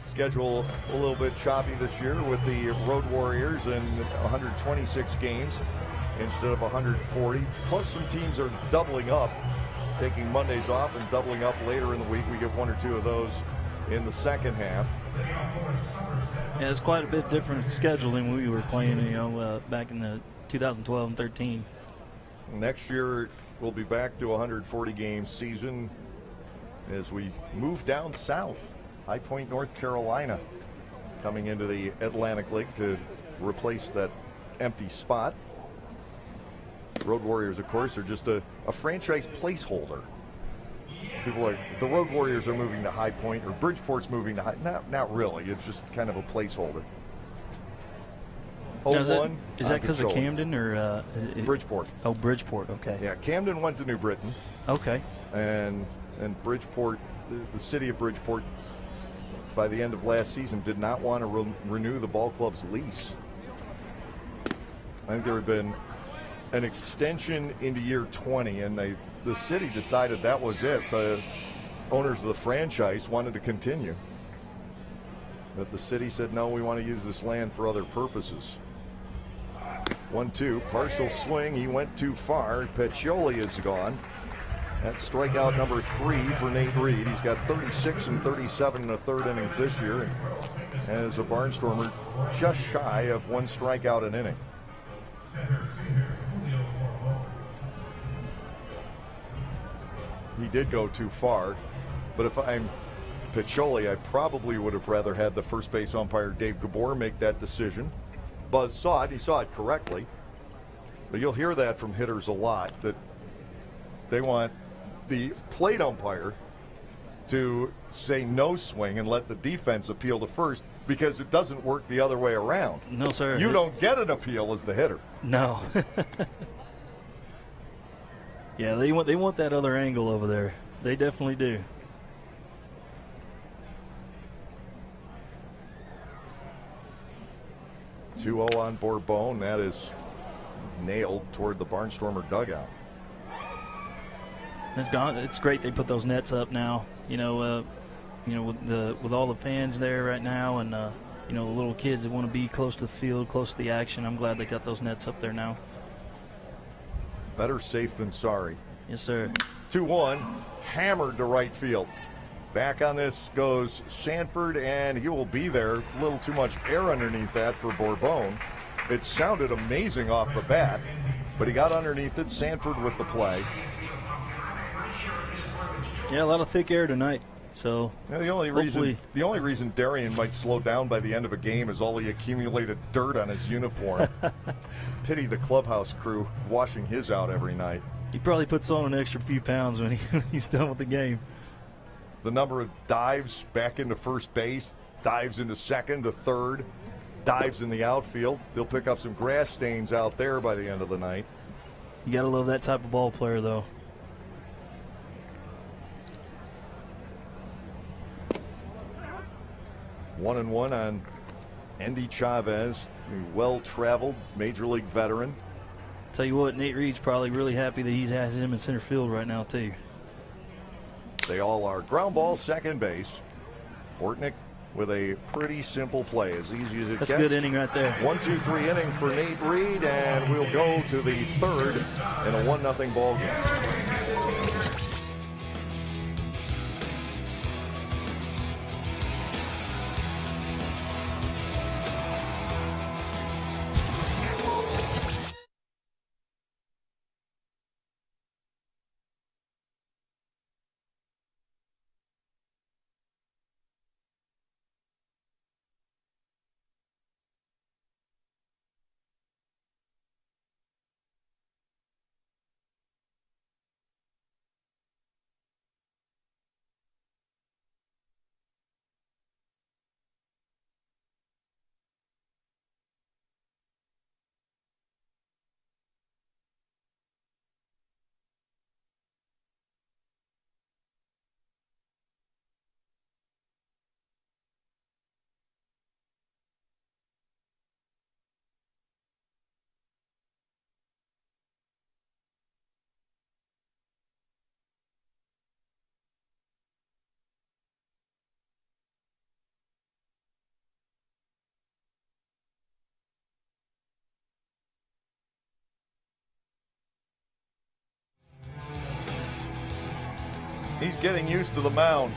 [SPEAKER 1] Schedule a little bit choppy this year with the Road Warriors and 126 games instead of 140. Plus some teams are doubling up, taking Mondays off and doubling up later in the week. We get 1 or 2 of those in the second half.
[SPEAKER 2] Yeah, it's quite a bit different schedule than we were playing, you know, back in the 2012 and 13.
[SPEAKER 1] Next year we'll be back to 140 game season as we move down south. High Point, North Carolina coming into the Atlantic League to replace that empty spot. Road Warriors, of course, are just a franchise placeholder. People are, the Road Warriors are moving to High Point, or Bridgeport's moving to High. Not really. It's just kind of a placeholder.
[SPEAKER 2] Is that because of Camden or
[SPEAKER 1] Bridgeport?
[SPEAKER 2] Oh, Bridgeport. Okay.
[SPEAKER 1] Yeah, Camden went to New Britain.
[SPEAKER 2] Okay.
[SPEAKER 1] And Bridgeport, the city of Bridgeport, by the end of last season, did not want to renew the ball club's lease. I think there had been an extension into year 20, and the city decided that was it. The owners of the franchise wanted to continue. But the city said, no, we want to use this land for other purposes. 1-2, partial swing. He went too far. Piccioli is gone. That's strikeout number 3 for Nate Reed. He's got 36 and 37 in the third innings this year. And as a Barnstormer, just shy of 1 strikeout an inning. He did go too far, but if I'm Piccioli, I probably would have rather had the first base umpire, Dave Gabor, make that decision. Buzz saw it. He saw it correctly. But you'll hear that from hitters a lot, that they want the plate umpire to say no swing and let the defense appeal to first, because it doesn't work the other way around.
[SPEAKER 2] No, sir.
[SPEAKER 1] You don't get an appeal as the hitter.
[SPEAKER 2] No. Yeah, they want that other angle over there. They definitely do.
[SPEAKER 1] (2-0) on Bourbon. That is nailed toward the Barnstormer dugout.
[SPEAKER 2] It's gone. It's great they put those nets up now. With all the fans there right now, and the little kids that want to be close to the field, close to the action. I'm glad they got those nets up there now.
[SPEAKER 1] Better safe than sorry.
[SPEAKER 2] Yes, sir.
[SPEAKER 1] 2-1, hammered to right field. Back on this goes Sanford, and he will be there. A little too much air underneath that for Bourbon. It sounded amazing off the bat, but he got underneath it. Sanford with the play.
[SPEAKER 2] Yeah, a lot of thick air tonight. So
[SPEAKER 1] yeah, the only reason Darian might slow down by the end of a game is all the accumulated dirt on his uniform. Pity the clubhouse crew washing his out every night.
[SPEAKER 2] He probably puts on an extra few pounds when he's done with the game.
[SPEAKER 1] The number of dives back into first base, dives into second to third, dives in the outfield. They'll pick up some grass stains out there by the end of the night.
[SPEAKER 2] You got to love that type of ball player, though.
[SPEAKER 1] One and one on Endy Chavez, a well-traveled major league veteran.
[SPEAKER 2] Tell you what, Nate Reed's probably really happy that he has him in center field right now, too.
[SPEAKER 1] They all are. Ground ball, second base. Bortnick with a pretty simple play, as easy as it gets.
[SPEAKER 2] That's a good inning right there.
[SPEAKER 1] 1-2-3 inning for Nate Reed, and we'll go to the third in a 1-0 ball game. He's getting used to the mound,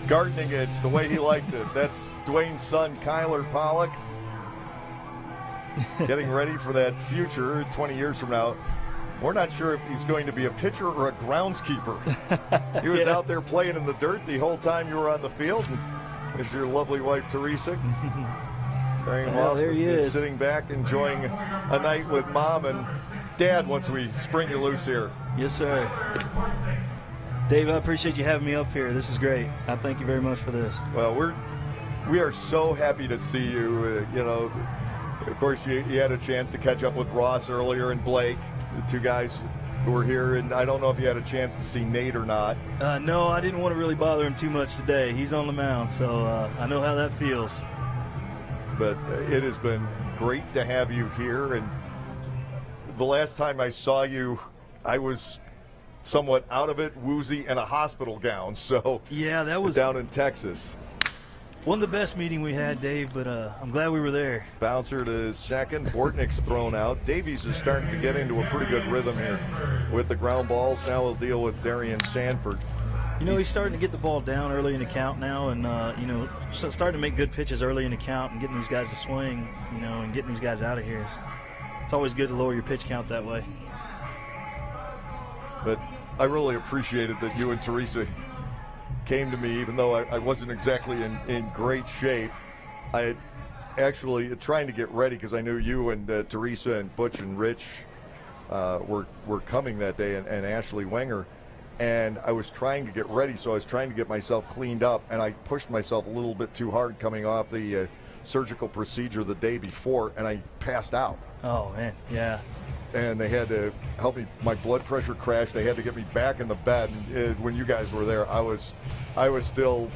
[SPEAKER 1] gardening it the way he likes it. That's Dwayne's son, Kyler Pollock, getting ready for that future 20 years from now. We're not sure if he's going to be a pitcher or a groundskeeper. He was out there playing in the dirt the whole time you were on the field. Is your lovely wife, Teresa, carrying him off?
[SPEAKER 2] There he is.
[SPEAKER 1] Sitting back, enjoying a night with Mom and Dad once we spring you loose here.
[SPEAKER 2] Yes, sir. Dave, I appreciate you having me up here. This is great. I thank you very much for this.
[SPEAKER 1] Well, we are so happy to see you. Of course, you had a chance to catch up with Ross earlier and Blake, the two guys who were here. And I don't know if you had a chance to see Nate or not.
[SPEAKER 2] No, I didn't want to really bother him too much today. He's on the mound, so I know how that feels.
[SPEAKER 1] But it has been great to have you here. And the last time I saw you, I was somewhat out of it, woozy, and a hospital gown. So
[SPEAKER 2] yeah, that was
[SPEAKER 1] down in Texas.
[SPEAKER 2] Wasn't the best meeting we had, Dave, but I'm glad we were there.
[SPEAKER 1] Bouncer to second. Bortnick's thrown out. Davies is starting to get into a pretty good rhythm here with the ground balls. Now we'll deal with Darian Sanford.
[SPEAKER 2] You know, he's starting to get the ball down early in the count now, and, you know, starting to make good pitches early in the count and getting these guys to swing, you know, and getting these guys out of here. It's always good to lower your pitch count that way.
[SPEAKER 1] But I really appreciated that you and Teresa came to me, even though I wasn't exactly in great shape. I had actually trying to get ready because I knew you and Teresa and Butch and Rich were coming that day, and Ashley Wenger. And I was trying to get ready, so I was trying to get myself cleaned up, and I pushed myself a little bit too hard coming off the surgical procedure the day before, and I passed out.
[SPEAKER 2] Oh, man, yeah.
[SPEAKER 1] And they had to help me. My blood pressure crashed. They had to get me back in the bed. And when you guys were there, I was still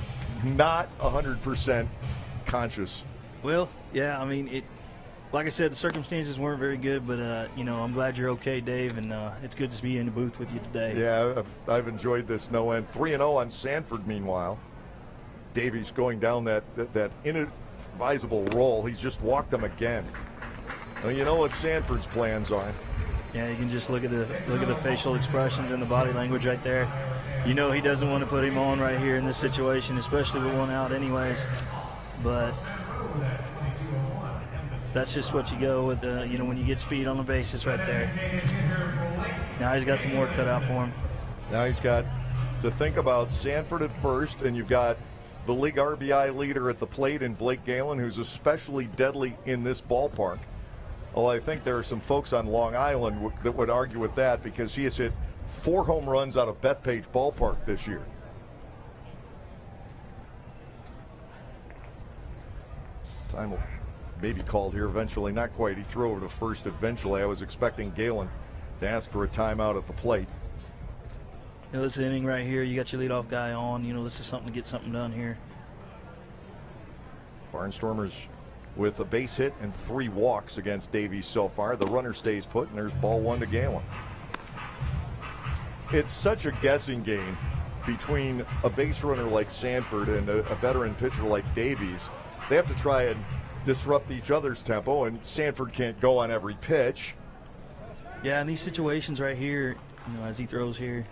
[SPEAKER 1] not 100% conscious.
[SPEAKER 2] Well, yeah, I mean, like I said, the circumstances weren't very good, but, you know, I'm glad you're okay, Dave, and it's good to be in the booth with you today.
[SPEAKER 1] Yeah, I've enjoyed this no end. 3-0 on Sanford, meanwhile. Davies going down that inadvisable roll. He's just walked them again. Well, you know what Sanford's plans are.
[SPEAKER 2] Yeah, you can just look at the facial expressions and the body language right there. You know he doesn't want to put him on right here in this situation, especially with one out anyways. But that's just what you go with, you know, when you get speed on the bases right there. Now he's got some work cut out for him.
[SPEAKER 1] Now he's got to think about Sanford at first, and you've got the league RBI leader at the plate in Blake Galen, who's especially deadly in this ballpark. Well, I think there are some folks on Long Island that would argue with that because he has hit 4 home runs out of Bethpage Ballpark this year. Time will maybe called here eventually. Not quite. He threw over to first eventually. I was expecting Galen to ask for a timeout at the plate.
[SPEAKER 2] You know, this inning right here, you got your leadoff guy on. You know, this is something to get something done here.
[SPEAKER 1] Barnstormers with a base hit and 3 walks against Davies so far. The runner stays put, and there's ball 1 to Galen. It's such a guessing game between a base runner like Sanford and a veteran pitcher like Davies. They have to try and disrupt each other's tempo, and Sanford can't go on every pitch.
[SPEAKER 2] Yeah, in these situations right here, you know, as he throws here.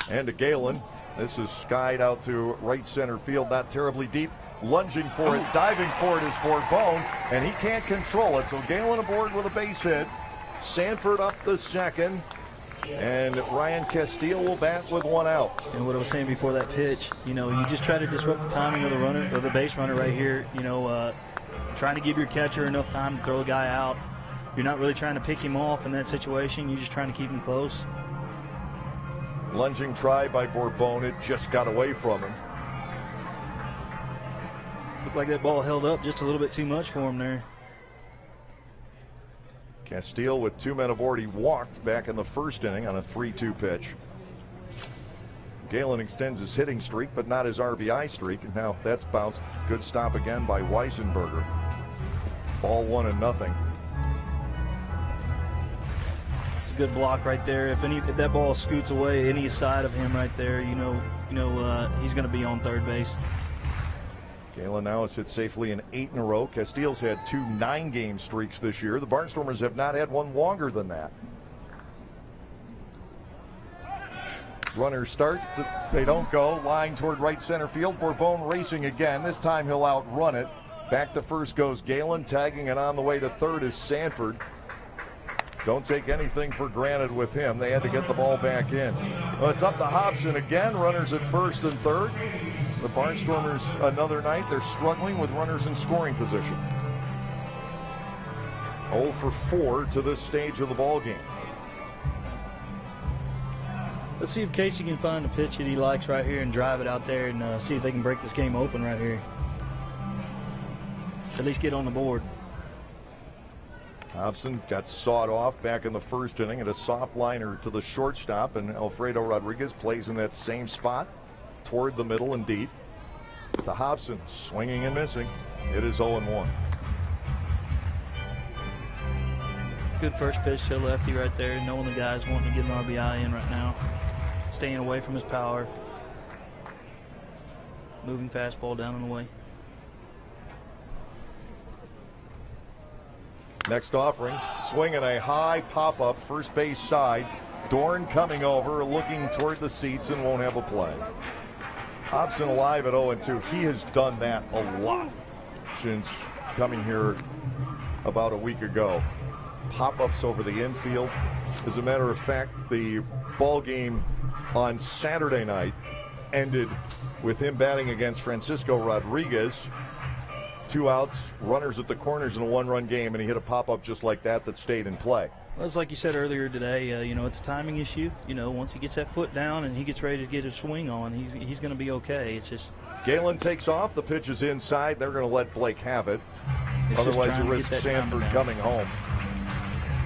[SPEAKER 1] And to Galen. This is skied out to right center field, not terribly deep. Lunging for it, diving for it is Bourbon, and he can't control it. So Galen aboard with a base hit. Sanford up the second, and Ryan Castile will bat with 1 out.
[SPEAKER 2] And what I was saying before that pitch, you know, you just try to disrupt the timing of the runner, or the base runner right here. You know, trying to give your catcher enough time to throw a guy out. You're not really trying to pick him off in that situation. You're just trying to keep him close.
[SPEAKER 1] Lunging try by Bourbon. It just got away from him.
[SPEAKER 2] Looked like that ball held up just a little bit too much for him there.
[SPEAKER 1] Castile with 2 men aboard. He walked back in the first inning on a 3-2 pitch. Galen extends his hitting streak, but not his RBI streak. And now that's bounced. Good stop again by Weisenberger. Ball 1-0.
[SPEAKER 2] It's a good block right there. If that ball scoots away any side of him right there, you know he's going to be on third base.
[SPEAKER 1] Galen now has hit safely in 8 in a row. Castile's had 2 9-game streaks this year. The Barnstormers have not had one longer than that. Runners start. They don't go. Lying toward right center field. Bourbon racing again. This time he'll outrun it. Back to first goes Galen. Tagging it on the way to third is Sanford. Don't take anything for granted with him. They had to get the ball back in. Well, it's up to Hobson again. Runners at first and third. The Barnstormers, another night, they're struggling with runners in scoring position. 0 for 4 to this stage of the ball game.
[SPEAKER 2] Let's see if Casey can find a pitch that he likes right here and drive it out there and see if they can break this game open right here. At least get on the board.
[SPEAKER 1] Hobson got sawed off back in the first inning at a soft liner to the shortstop, and Alfredo Rodriguez plays in that same spot toward the middle and deep. To Hobson, swinging and missing. It is 0-1.
[SPEAKER 2] Good first pitch to a lefty right there, knowing the guy's wanting to get an RBI in right now. Staying away from his power. moving fastball down and away.
[SPEAKER 1] Next offering, swinging a high pop-up first base side. Dorn coming over, looking toward the seats, and won't have a play. Hobson alive at 0-2. He has done that a lot since coming here about a week ago. Pop-ups over the infield. As a matter of fact, the ball game on Saturday night ended with him batting against Francisco Rodriguez. 2 outs, runners at the corners in a 1-run game, and he hit a pop-up just like that stayed in play.
[SPEAKER 2] Well, it's like you said earlier today, you know, it's a timing issue. You know, once he gets that foot down and he gets ready to get his swing on, he's going to be okay. It's just...
[SPEAKER 1] Galen takes off. The pitch is inside. They're going to let Blake have it. Otherwise, you risk Sanford coming home.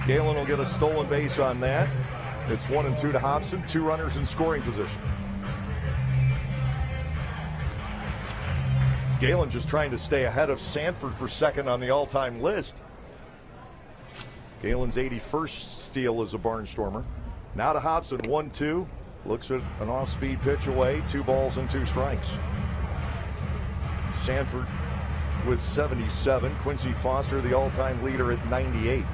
[SPEAKER 1] Galen will get a stolen base on that. It's 1-2 to Hobson. 2 runners in scoring position. Galen just trying to stay ahead of Sanford for second on the all-time list. Galen's 81st steal as a Barnstormer. Now to Hobson, 1-2. Looks at an off-speed pitch away. 2 balls and 2 strikes. Sanford with 77. Quincy Foster, the all-time leader, at 98.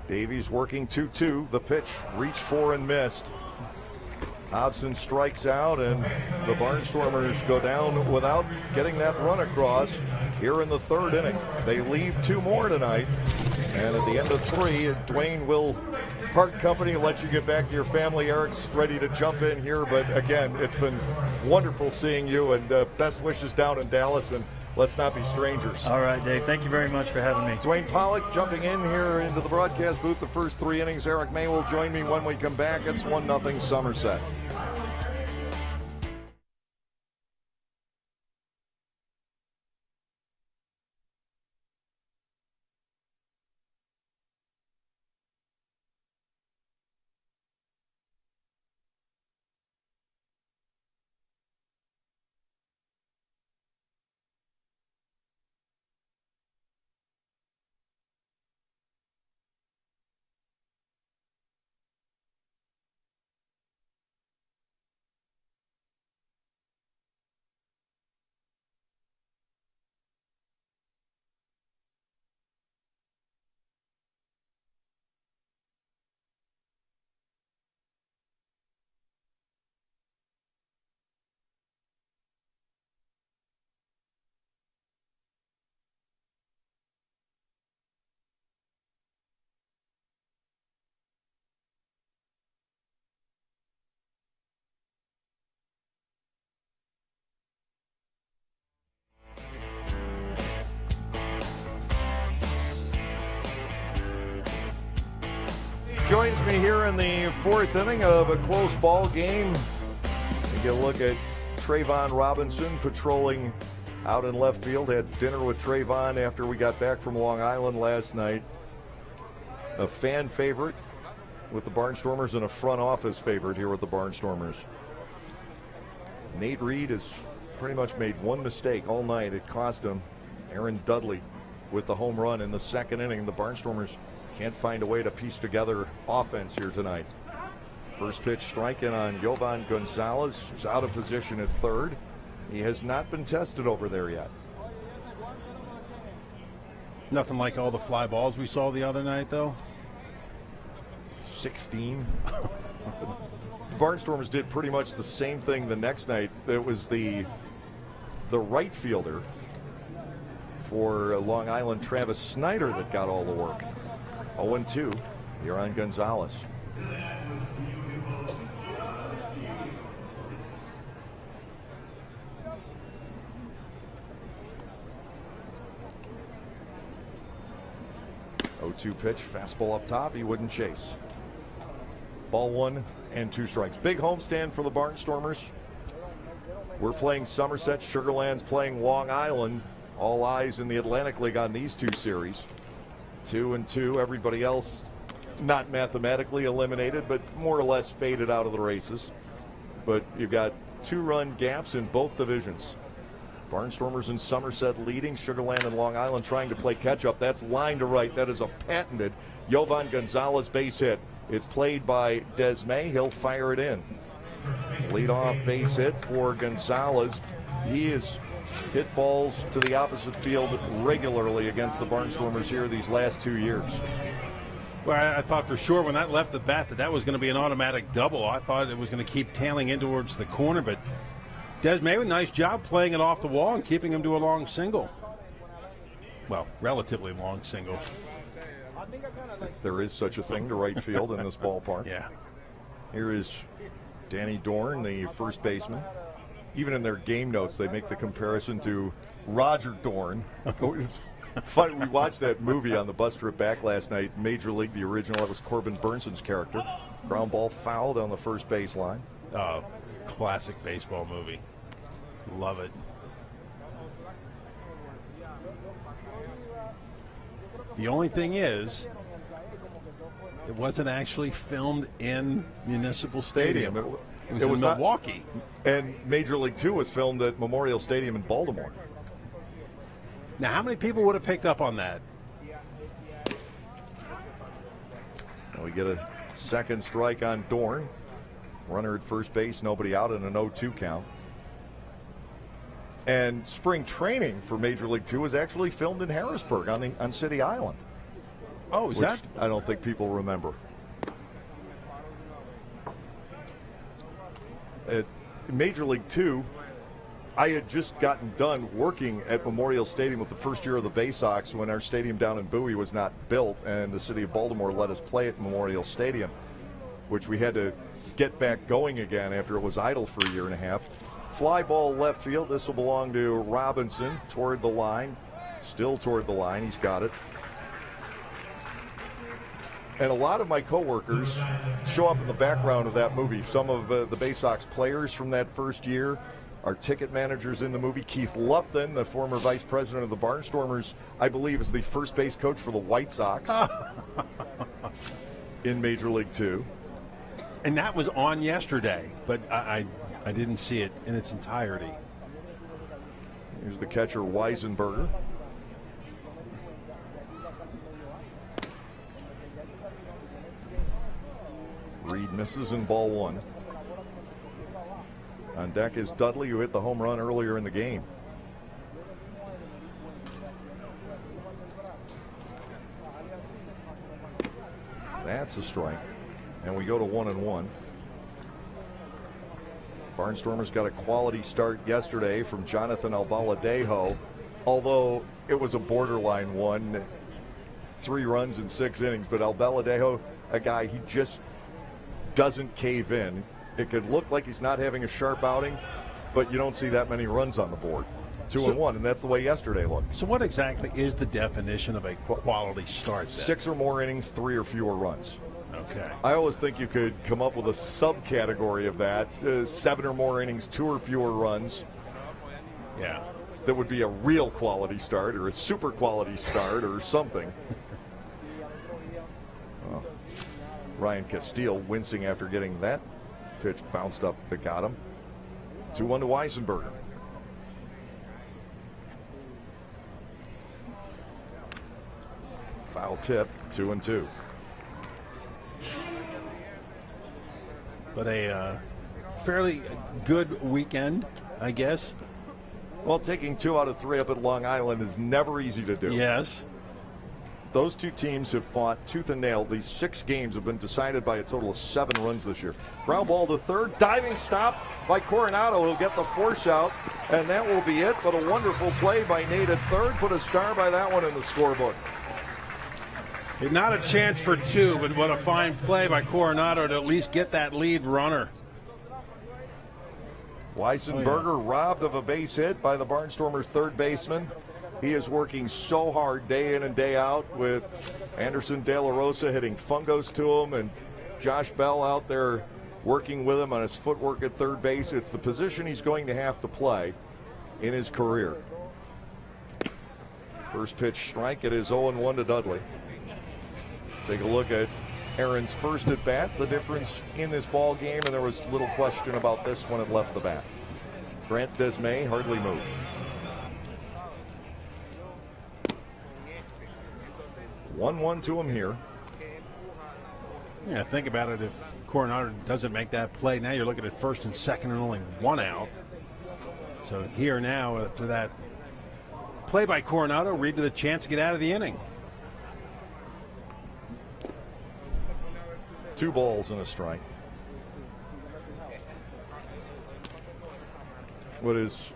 [SPEAKER 1] Davies working 2-2. The pitch reached for and missed. Hobson strikes out, and the Barnstormers go down without getting that run across here in the 3rd inning. They leave 2 more tonight, and at the end of 3, Dwayne will part company, let you get back to your family. Eric's ready to jump in here, but again, it's been wonderful seeing you, and best wishes down in Dallas, and let's not be strangers.
[SPEAKER 2] All right, Dave. Thank you very much for having me.
[SPEAKER 1] Dwayne Pollock jumping in here into the broadcast booth. The first 3 innings. Eric May will join me when we come back. It's 1-0 Somerset. Joins me here in the 4th inning of a close ball game. We get a look at Trayvon Robinson patrolling out in left field. Had dinner with Trayvon after we got back from Long Island last night. A fan favorite with the Barnstormers and a front office favorite here with the Barnstormers. Nate Reed has pretty much made one mistake all night. It cost him. Aaron Dudley with the home run in the 2nd inning. The Barnstormers can't find a way to piece together offense here tonight. First pitch striking on Jovan Gonzalez, who's out of position at 3rd. He has not been tested over there yet.
[SPEAKER 3] Nothing like all the fly balls we saw the other night, though.
[SPEAKER 1] 16. The Barnstormers did pretty much the same thing the next night. It was the right fielder for Long Island, Travis Snyder, that got all the work. 0-2 here on Gonzalez. Pitch, fastball up top. He wouldn't chase. Ball 1 and 2 strikes. Big homestand for the Barnstormers. We're playing Somerset. Sugarland's playing Long Island. All eyes in the Atlantic League on these 2 series. 2-2. Everybody else not mathematically eliminated, but more or less faded out of the races. But you've got 2-run gaps in both divisions. Barnstormers in Somerset leading. Sugarland and Long Island trying to play catch-up. That's line to right. That is a patented Jovan Gonzalez base hit. It's played by Desmay. He'll fire it in. Lead-off base hit for Gonzalez. He has hit balls to the opposite field regularly against the Barnstormers here these last 2 years.
[SPEAKER 3] Well, I thought for sure when that left the bat that was going to be an automatic double. I thought it was going to keep tailing in towards the corner, but Desmay, a nice job playing it off the wall and keeping him to a long single. Well, relatively long single.
[SPEAKER 1] There is such a thing to right field in this ballpark.
[SPEAKER 3] Yeah.
[SPEAKER 1] Here is Danny Dorn, the first baseman. Even in their game notes, they make the comparison to Roger Dorn. Fun. We watched that movie on the bus trip back last night, Major League, the original. That was Corbin Burnsen's character. Ground ball fouled on the first baseline.
[SPEAKER 3] Oh, classic baseball movie. Love it. The only thing is, it wasn't actually filmed in Municipal Stadium. It was in Milwaukee.
[SPEAKER 1] And Major League 2 was filmed at Memorial Stadium in Baltimore.
[SPEAKER 3] Now, how many people would have picked up on that?
[SPEAKER 1] We get a second strike on Dorn. Runner at first base, nobody out, and an 0-2 count. And spring training for Major League 2 was actually filmed in Harrisburg on City Island.
[SPEAKER 3] Oh, is that?
[SPEAKER 1] I don't think people remember. At Major League 2, I had just gotten done working at Memorial Stadium with the first year of the Bay Sox when our stadium down in Bowie was not built, and the city of Baltimore let us play at Memorial Stadium, which we had to get back going again after it was idle for a year and a half. Fly ball left field. This will belong to Robinson toward the line. Still toward the line. He's got it. And a lot of my coworkers show up in the background of that movie. Some of the Bay Sox players from that first year are ticket managers in the movie. Keith Lupton, the former vice president of the Barnstormers, I believe is the first base coach for the White Sox in Major League 2.
[SPEAKER 3] And that was on yesterday, but I didn't see it in its entirety.
[SPEAKER 1] Here's the catcher, Weisenberger. Reed misses in ball one. On deck is Dudley, who hit the home run earlier in the game. That's a strike. And we go to 1-1. Barnstormers got a quality start yesterday from Jonathan Albaladejo, although it was a borderline one. 3 runs in 6 innings, but Albaladejo, a guy, he just doesn't cave in. It could look like he's not having a sharp outing, but you don't see that many runs on the board. 2-1, and that's the way yesterday looked.
[SPEAKER 3] So what exactly is the definition of a quality start then?
[SPEAKER 1] 6 or more innings, 3 or fewer runs.
[SPEAKER 3] Okay.
[SPEAKER 1] I always think you could come up with a subcategory of that. 7 or more innings, 2 or fewer runs.
[SPEAKER 3] Yeah.
[SPEAKER 1] That would be a real quality start or a super quality start or something. Ryan Castile wincing after getting that pitch bounced up that got him. 2-1 to Weisenberger. Foul tip, 2-2.
[SPEAKER 3] But a fairly good weekend, I guess.
[SPEAKER 1] Well, taking 2 out of 3 up at Long Island is never easy to do.
[SPEAKER 3] Yes.
[SPEAKER 1] Those two teams have fought tooth and nail. These 6 games have been decided by a total of 7 runs this year. Ground ball to third. Diving stop by Coronado. He'll get the force out, and that will be it. But a wonderful play by Nate at third. Put a star by that one in the scorebook.
[SPEAKER 3] Not a chance for 2, but what a fine play by Coronado to at least get that lead runner.
[SPEAKER 1] Weisenberger robbed of a base hit by the Barnstormers' third baseman. He is working so hard day in and day out with Anderson De La Rosa hitting fungos to him and Josh Bell out there working with him on his footwork at third base. It's the position he's going to have to play in his career. First pitch strike. It is 0-1 to Dudley. Take a look at Aaron's first at bat, the difference in this ball game, and there was little question about this when it left the bat. Grant Desmay hardly moved. 1-1 to him here.
[SPEAKER 3] Yeah, think about it. If Coronado doesn't make that play, now you're looking at first and second and only one out. So here now, after that play by Coronado, Reed with a chance to get out of the inning.
[SPEAKER 1] 2 balls and a strike. What is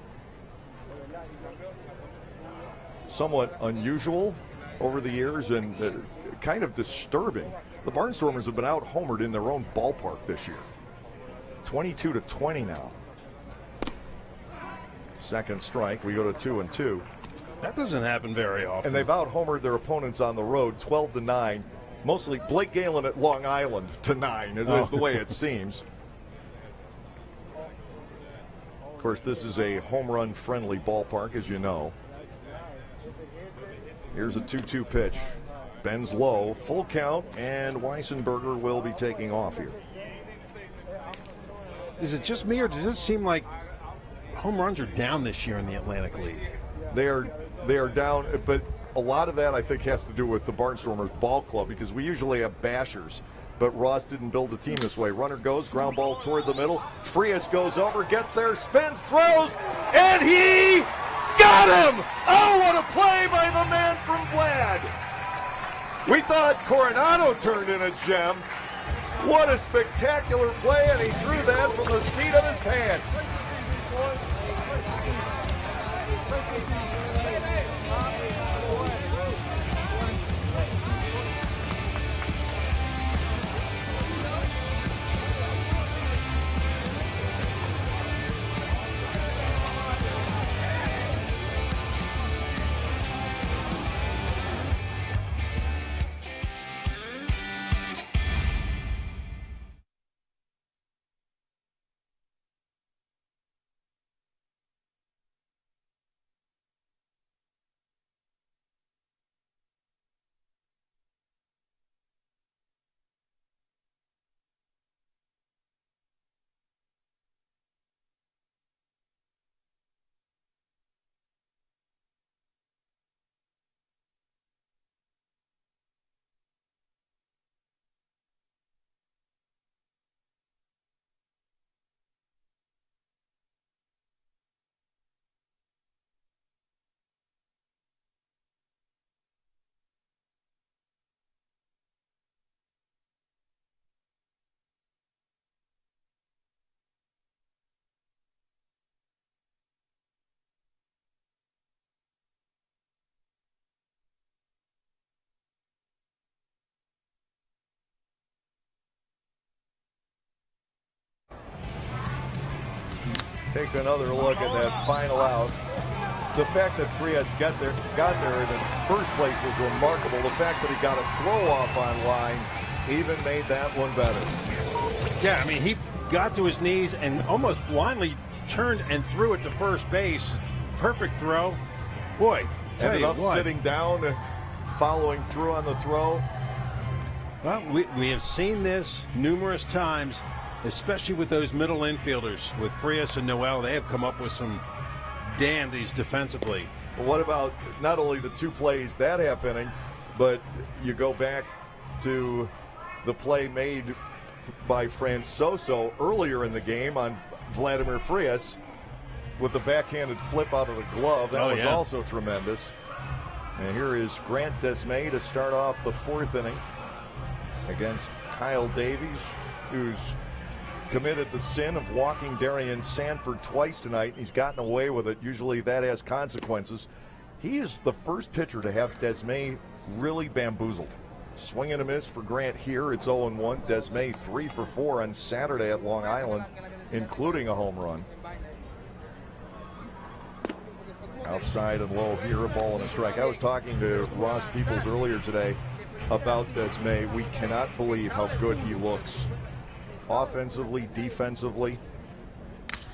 [SPEAKER 1] somewhat unusual over the years and kind of disturbing. The Barnstormers have been out-homered in their own ballpark this year. 22-20 now. Second strike. We go to 2-2.
[SPEAKER 3] That doesn't happen very often.
[SPEAKER 1] And they've out-homered their opponents on the road 12-9. Mostly Blake Galen at Long Island to 9 is the way it seems. Of course, this is a home run friendly ballpark, as you know. Here's a 2-2 pitch. Bends low, full count, and Weissenberger will be taking off here.
[SPEAKER 3] Is it just me, or does it seem like home runs are down this year in the Atlantic League?
[SPEAKER 1] They are down, but a lot of that I think has to do with the Barnstormers ball club, because we usually have bashers. But Ross didn't build the team this way. Runner goes, ground ball toward the middle. Frias goes over, gets there, spins, throws, and he got him! Oh, what a play by the man from Vlad! We thought Coronado turned in a gem. What a spectacular play, and he threw that from the seat of his pants. Take another look at that final out. The fact that Frias got there in the first place was remarkable. The fact that he got a throw off on line even made that one better.
[SPEAKER 3] Yeah, I mean, he got to his knees and almost blindly turned and threw it to first base. Perfect throw. Boy,
[SPEAKER 1] ended up sitting down, following through on the throw.
[SPEAKER 3] Well, we have seen this numerous times, especially with those middle infielders. With Frias and Noel, they have come up with some dandies defensively.
[SPEAKER 1] Well, what about not only the two plays that half inning, but you go back to the play made by Francoso earlier in the game on Vladimir Frias with the backhanded flip out of the glove. That was also tremendous. And here is Grant Desmay to start off the fourth inning against Kyle Davies, who's committed the sin of walking Darian Sanford twice tonight. He's gotten away with it. Usually that has consequences. He is the first pitcher to have Desmay really bamboozled. Swing and a miss for Grant here. It's 0-1. Desmay 3 for 4 on Saturday at Long Island, including a home run. Outside and low here, a ball and a strike. I was talking to Ross Peoples earlier today about Desmay. We cannot believe how good he looks. Offensively, defensively.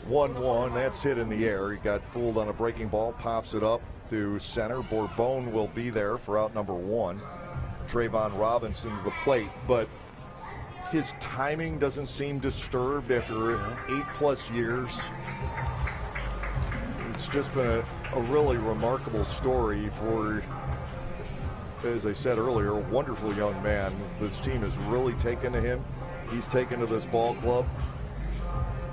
[SPEAKER 1] 1-1, that's hit in the air. He got fooled on a breaking ball, pops it up to center. Bourbon will be there for out number 1. Trayvon Robinson to the plate, but his timing doesn't seem disturbed after 8+ years. It's just been a really remarkable story for as I said earlier, a wonderful young man. This team has really taken to him. He's taken to this ball club.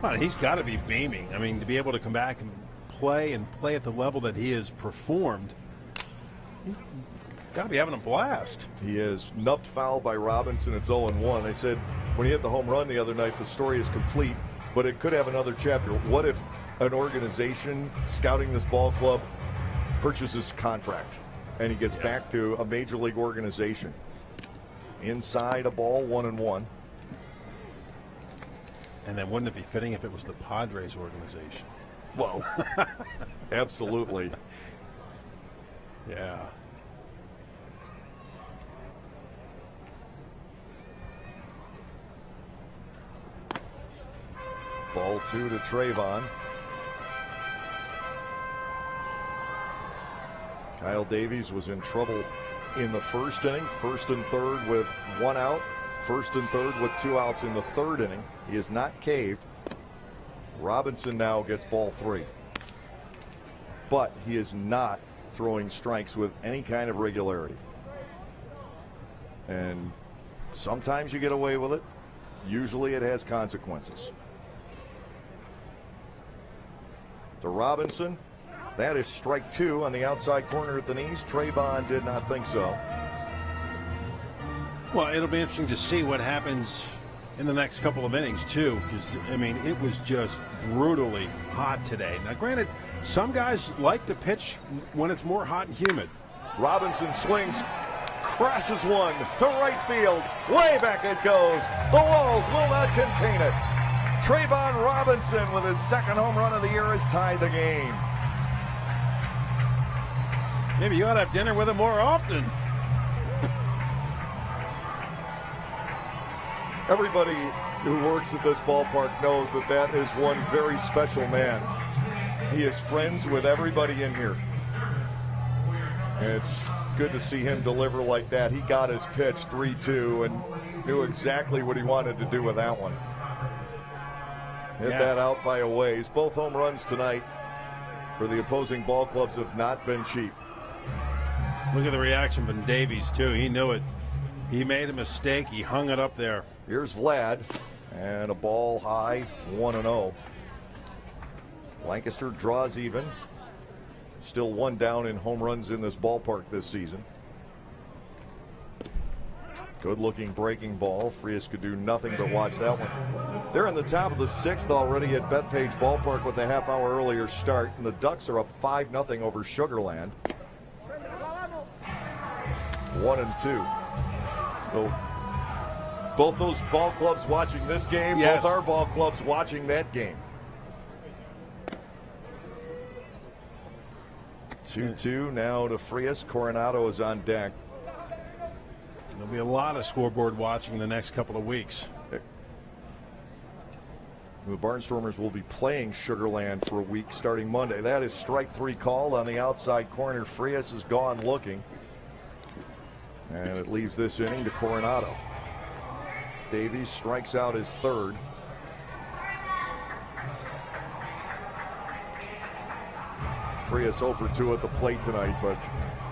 [SPEAKER 3] Well, he's got to be beaming. I mean, to be able to come back and play at the level that he has performed, he's got to be having a blast.
[SPEAKER 1] He is nubbed foul by Robinson. It's 0-1. They said when he hit the home run the other night, the story is complete, but it could have another chapter. What if an organization scouting this ball club purchases contract and he gets back to a major league organization? Inside a ball, 1-1.
[SPEAKER 3] And then wouldn't it be fitting if it was the Padres organization?
[SPEAKER 1] Well, absolutely.
[SPEAKER 3] Yeah.
[SPEAKER 1] Ball 2 to Trayvon. Kyle Davies was in trouble in the first inning, first and third with 1 out, first and third with 2 outs in the third inning. He is not caved. Robinson now gets ball 3. But he is not throwing strikes with any kind of regularity. And sometimes you get away with it. Usually it has consequences. To Robinson. That is strike 2 on the outside corner at the knees. Trayvon did not think so.
[SPEAKER 3] Well, it'll be interesting to see what happens in the next couple of innings, too, because, I mean, it was just brutally hot today. Now, granted, some guys like to pitch when it's more hot and humid.
[SPEAKER 1] Robinson swings, crashes one to right field. Way back it goes. The walls will not contain it. Trayvon Robinson with his second home run of the year has tied the game.
[SPEAKER 3] Maybe you ought to have dinner with him more often.
[SPEAKER 1] Everybody who works at this ballpark knows that that is one very special man. He is friends with everybody in here. And it's good to see him deliver like that. He got his pitch 3-2 and knew exactly what he wanted to do with that one. Hit that out by a ways. Both home runs tonight for the opposing ball clubs have not been cheap.
[SPEAKER 3] Look at the reaction from Davies, too. He knew it. He made a mistake. He hung it up there.
[SPEAKER 1] Here's Vlad, and a ball high, 1-0. Lancaster draws even. Still 1 down in home runs in this ballpark this season. Good-looking breaking ball. Frias could do nothing but watch that one. They're in the top of the 6th already at Bethpage Ballpark with a half-hour earlier start, and the Ducks are up 5-0 over Sugar Land. 1-2. So both those ball clubs watching this game, both our ball clubs watching that game. 2-2 now to Frias. Coronado is on deck.
[SPEAKER 3] There'll be a lot of scoreboard watching in the next couple of weeks.
[SPEAKER 1] The Barnstormers will be playing Sugar Land for a week starting Monday. That is strike 3 called on the outside corner. Frias is gone looking. And it leaves this inning to Coronado. Davies strikes out his 3rd. Frias 0 for 2 at the plate tonight, but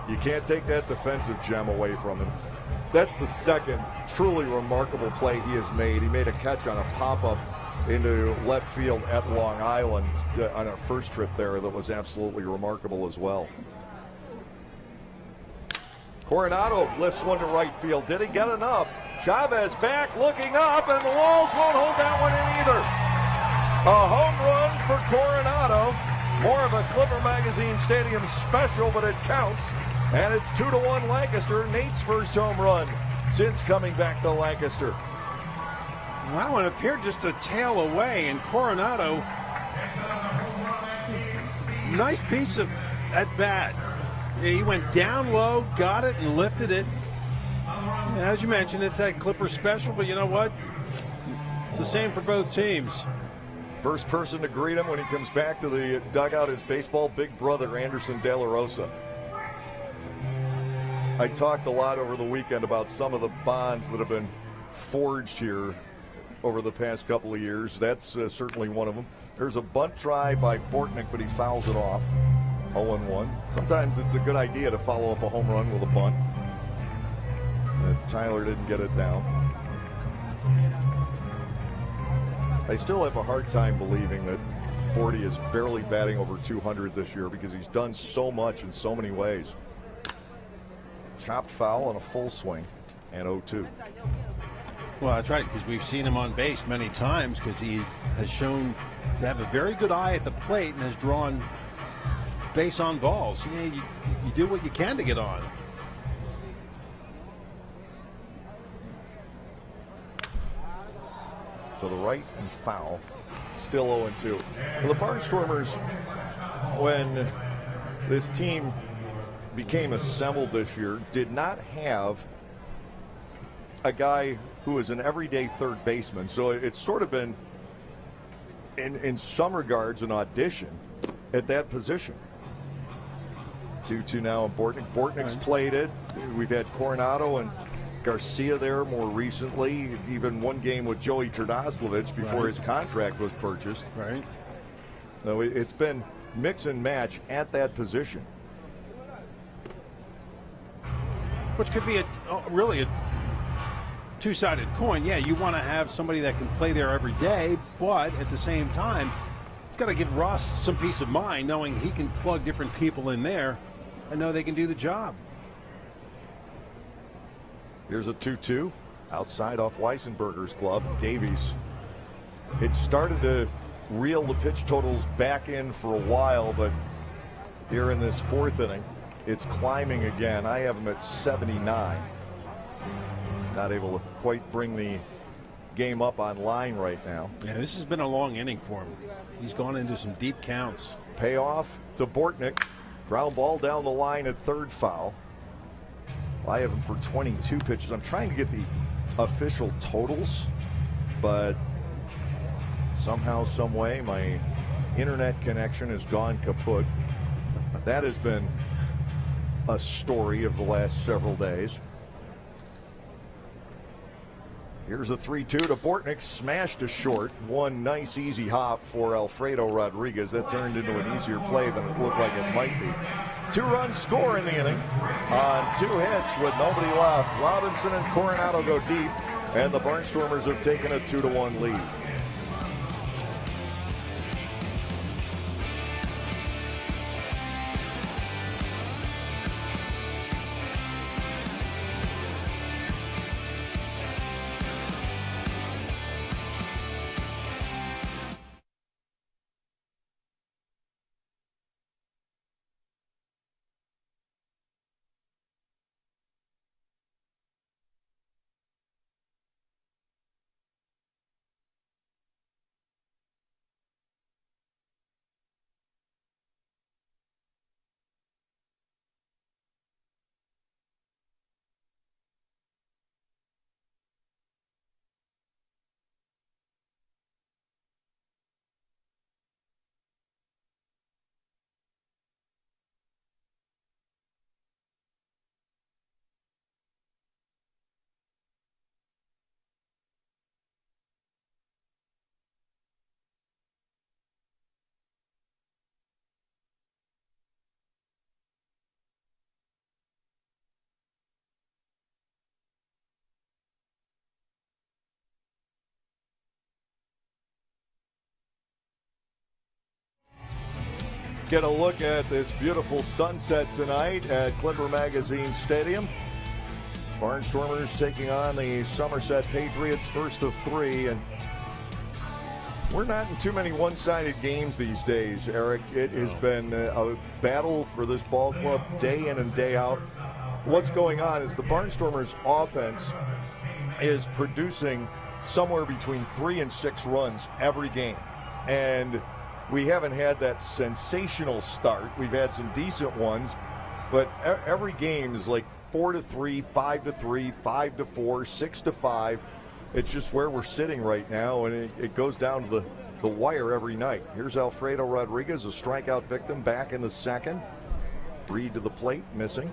[SPEAKER 1] you can't take that defensive gem away from him. That's the second truly remarkable play he has made. He made a catch on a pop-up into left field at Long Island on a first trip there that was absolutely remarkable as well. Coronado lifts one to right field. Did he get enough? Chavez back, looking up, and the walls won't hold that one in either. A home run for Coronado. More of a Clipper Magazine Stadium special, but it counts. And it's 2-1 Lancaster. Nate's first home run since coming back to Lancaster.
[SPEAKER 3] That one appeared just a tail away, and Coronado, nice piece of at bat. He went down low, got it, and lifted it. As you mentioned, it's that Clipper special, but you know what? It's the same for both teams.
[SPEAKER 1] First person to greet him when he comes back to the dugout is baseball big brother Anderson De La Rosa. I talked a lot over the weekend about some of the bonds that have been forged here over the past couple of years. That's certainly one of them. There's a bunt try by Bortnick, but he fouls it off. 0-1. Sometimes it's a good idea to follow up a home run with a bunt. Tyler didn't get it down. I still have a hard time believing that Bordy is barely batting over 200 this year because he's done so much in so many ways. Chopped foul and a full swing, and 0-2.
[SPEAKER 3] Well, that's right, because we've seen him on base many times because he has shown to have a very good eye at the plate and has drawn base on balls. You do what you can to get on.
[SPEAKER 1] To the right and foul. Still 0-2. The Barnstormers, when this team became assembled this year, did not have a guy who is an everyday third baseman. So it's sort of been, in some regards, an audition at that position. 2-2 now, and Bortnick's played it. We've had Coronado and Garcia there more recently, even one game with Joey Terdoslavich before his contract was purchased.
[SPEAKER 3] Right.
[SPEAKER 1] So it's been mix and match at that position.
[SPEAKER 3] Which could be really a two-sided coin. Yeah, you want to have somebody that can play there every day, but at the same time, it's got to give Ross some peace of mind knowing he can plug different people in there and know they can do the job.
[SPEAKER 1] Here's a 2-2 outside off Weissenberger's glove. Davies. It started to reel the pitch totals back in for a while, but here in this fourth inning, it's climbing again. I have him at 79. Not able to quite bring the game up on line right now.
[SPEAKER 3] Yeah, this has been a long inning for him. He's gone into some deep counts.
[SPEAKER 1] Payoff to Bortnick. Ground ball down the line at third, foul. I have him for 22 pitches. I'm trying to get the official totals, but somehow, some way, my internet connection has gone kaput. That has been a story of the last several days. Here's a 3-2 to Bortnick, smashed to short. One nice easy hop for Alfredo Rodriguez. That turned into an easier play than it looked like it might be. 2-run score in the inning on 2 hits with nobody left. Robinson and Coronado go deep, and the Barnstormers have taken a 2-1 lead. Get a look at this beautiful sunset tonight at Clipper Magazine Stadium. Barnstormers taking on the Somerset Patriots, first of 3. And we're not in too many one-sided games these days, Eric. It has been a battle for this ball club day in and day out. What's going on is the Barnstormers offense is producing somewhere between 3 and 6 runs every game. And we haven't had that sensational start. We've had some decent ones, but every game is like 4-3, 5-3, 5-4, 6-5. It's just where we're sitting right now, and it goes down to the wire every night. Here's Alfredo Rodriguez, a strikeout victim, back in the second. Reed to the plate, missing.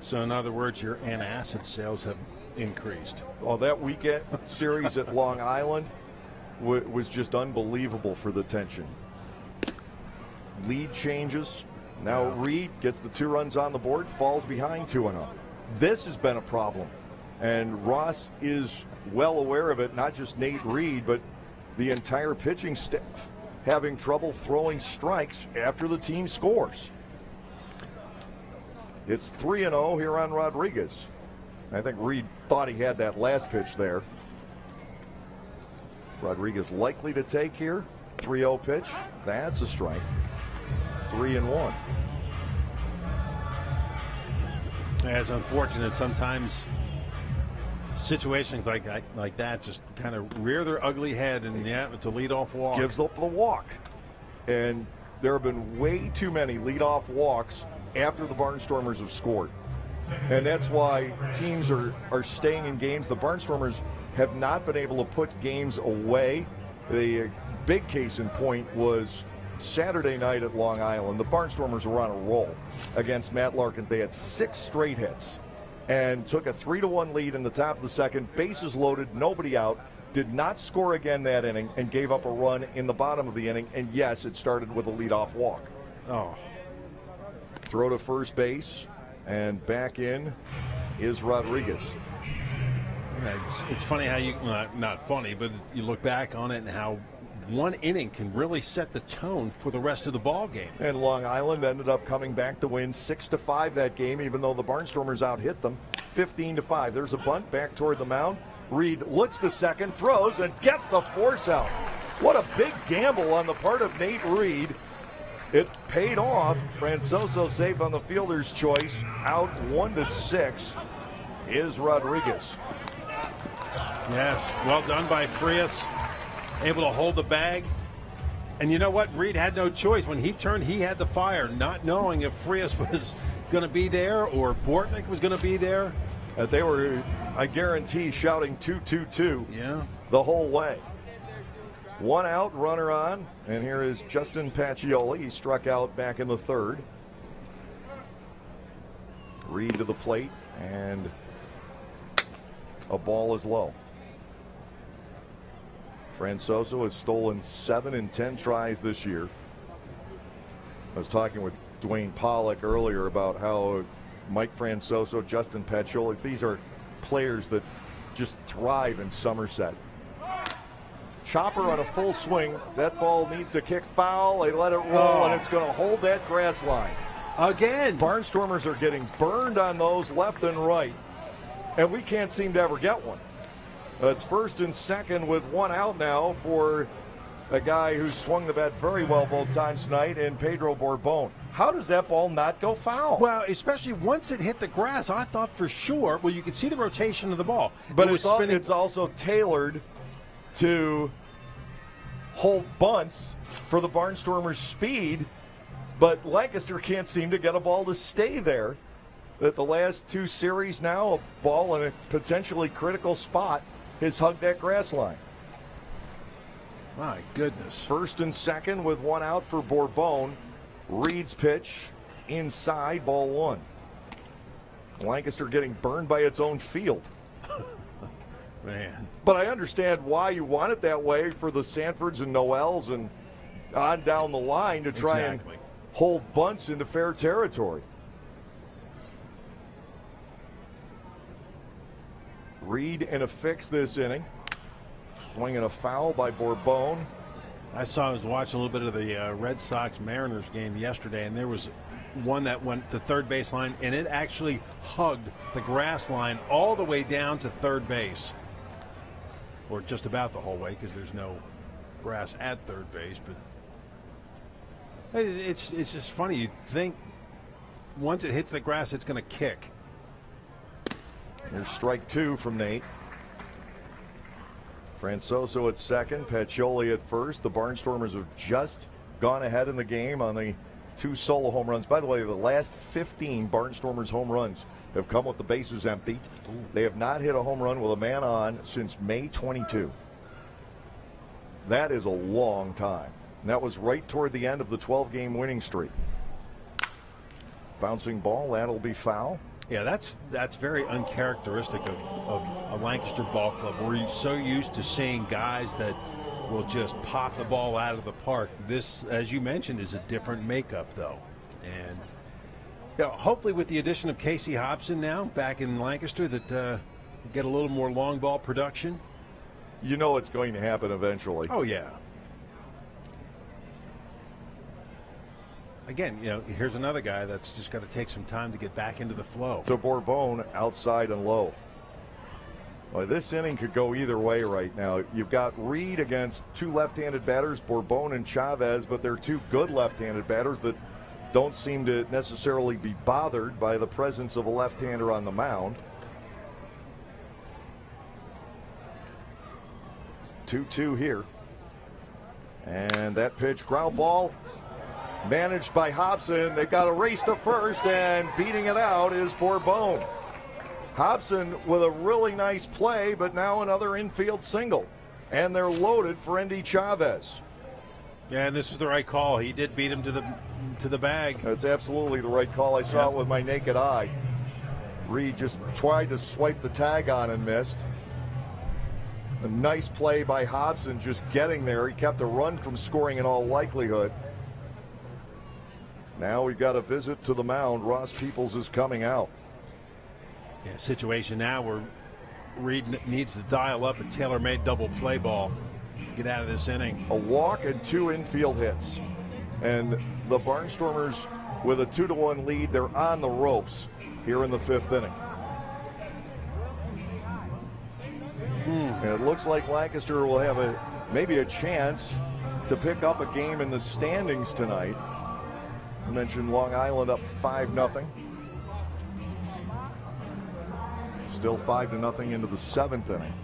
[SPEAKER 3] So in other words, your antacid sales have increased.
[SPEAKER 1] Oh, that weekend series at Long Island was just unbelievable for the tension. Lead changes. Now Reed gets the 2 runs on the board, falls behind 2-0. this has been a problem. And Ross is well aware of it, not just Nate Reed, but the entire pitching staff having trouble throwing strikes after the team scores. It's 3-0 here on Rodriguez. I think Reed thought he had that last pitch there. Rodriguez likely to take here. 3-0 pitch. That's a strike. 3-1.
[SPEAKER 3] It's unfortunate sometimes situations like that just kind of rear their ugly head, and it's a leadoff walk.
[SPEAKER 1] Gives up the walk. And there have been way too many leadoff walks after the Barnstormers have scored. And that's why teams are staying in games. The Barnstormers have not been able to put games away. The big case in point was Saturday night at Long Island. The Barnstormers were on a roll against Matt Larkins. They had 6 straight hits and took a 3-1 lead in the top of the second. Bases loaded, nobody out. Did not score again that inning and gave up a run in the bottom of the inning. And yes, it started with a leadoff walk.
[SPEAKER 3] Oh.
[SPEAKER 1] Throw to first base, and back in is Rodriguez.
[SPEAKER 3] Yeah, it's funny how you, not funny, but you look back on it and how one inning can really set the tone for the rest of the ball game.
[SPEAKER 1] And Long Island ended up coming back to win 6-5 that game, even though the Barnstormers out-hit them 15-5. There's a bunt back toward the mound. Reed looks to second, throws, and gets the force out. What a big gamble on the part of Nate Reed. It paid off. Francoso safe on the fielder's choice. Out 1-6 is Rodriguez.
[SPEAKER 3] Yes, well done by Frias. Able to hold the bag. And you know what? Reed had no choice. When he turned, he had the fire, not knowing if Frias was going to be there or Bortnick was going to be there.
[SPEAKER 1] They were, I guarantee, shouting 2-2-2 the whole way. 1 out, runner on, and here is Justin Pacioli. He struck out back in the third. Reed to the plate, and a ball is low. Francoso has stolen 7 in 10 tries this year. I was talking with Dwayne Pollock earlier about how Mike Francoso, Justin Pacioli, these are players that just thrive in Somerset. Chopper on a full swing. That ball needs to kick foul. They let it roll, and it's going to hold that grass line.
[SPEAKER 3] Again.
[SPEAKER 1] Barnstormers are getting burned on those left and right, and we can't seem to ever get one. It's first and second with 1 out now for a guy who swung the bat very well both times tonight in Pedro Borbon. How does that ball not go foul?
[SPEAKER 3] Well, especially once it hit the grass, I thought for sure, well, you could see the rotation of the ball.
[SPEAKER 1] But it's also tailored to hold bunts for the Barnstormers' speed, but Lancaster can't seem to get a ball to stay there. At the last 2 series now, a ball in a potentially critical spot has hugged that grass line.
[SPEAKER 3] My goodness.
[SPEAKER 1] First and second with 1 out for Borbon. Reed's pitch inside, ball 1. Lancaster getting burned by its own field.
[SPEAKER 3] Man.
[SPEAKER 1] But I understand why you want it that way for the Sanfords and Noels and on down the line to try and hold bunts into fair territory. Reed in a fix this inning. Swinging a foul by Borbon.
[SPEAKER 3] I was watching a little bit of the Red Sox-Mariners game yesterday, and there was one that went to third base line, and it actually hugged the grass line all the way down to third base. Or just about the whole way, because there's no grass at third base. But it's just funny. You think once it hits the grass, it's going to kick.
[SPEAKER 1] Here's strike 2 from Nate. Francoso at second, Pacioli at first. The Barnstormers have just gone ahead in the game on the 2 solo home runs. By the way, the last 15 Barnstormers home runs have come with the bases empty. They have not hit a home run with a man on since May 22. That is a long time. And that was right toward the end of the 12-game winning streak. Bouncing ball, that'll be foul.
[SPEAKER 3] Yeah, that's very uncharacteristic of a Lancaster ball club. We're so used to seeing guys that will just pop the ball out of the park. This, as you mentioned, is a different makeup, though. And Yeah, hopefully with the addition of Casey Hobson now back in Lancaster, that get a little more long ball production.
[SPEAKER 1] You know it's going to happen eventually.
[SPEAKER 3] Oh, yeah. Again, here's another guy that's just got to take some time to get back into the flow.
[SPEAKER 1] So Bourbon outside and low. Well, this inning could go either way right now. You've got Reed against two left-handed batters, Bourbon and Chavez, but they're two good left-handed batters that don't seem to necessarily be bothered by the presence of a left-hander on the mound. 2-2 here. And that pitch, ground ball, managed by Hobson. They've got a race to first, and beating it out is Bourbon. Hobson with a really nice play, but now another infield single. And they're loaded for Endy Chavez.
[SPEAKER 3] Yeah, and this is the right call. He did beat him to the bag.
[SPEAKER 1] That's absolutely the right call. I saw it with my naked eye. Reed just tried to swipe the tag on and missed. A nice play by Hobson just getting there. He kept a run from scoring in all likelihood. Now we've got a visit to the mound. Ross Peoples is coming out.
[SPEAKER 3] Yeah, situation now where Reed needs to dial up a tailor-made double play ball. Get out of this inning.
[SPEAKER 1] A walk and two infield hits. And the Barnstormers with a 2-1 lead. They're on the ropes here in the fifth inning. And it looks like Lancaster will have maybe a chance to pick up a game in the standings tonight. I mentioned Long Island up 5-0. Still 5-0 into the seventh inning.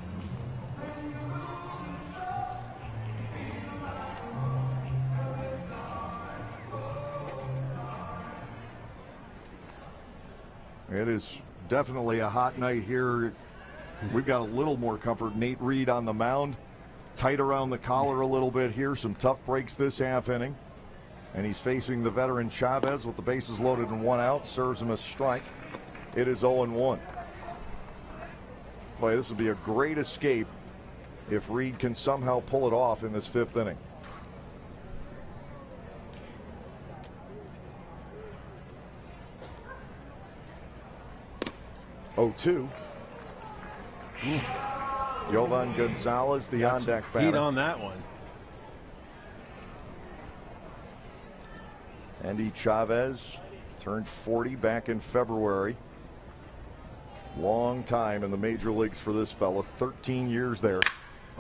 [SPEAKER 1] It is definitely a hot night here. We've got a little more comfort. Nate Reed on the mound. Tight around the collar a little bit here. Some tough breaks this half inning. And he's facing the veteran Chavez with the bases loaded and one out. Serves him a strike. It is 0-1. Boy, this would be a great escape if Reed can somehow pull it off in this fifth inning. Jovan Gonzalez, the on-deck batter.
[SPEAKER 3] Heat on that one.
[SPEAKER 1] Endy Chavez turned 40 back in February. Long time in the major leagues for this fella, 13 years there.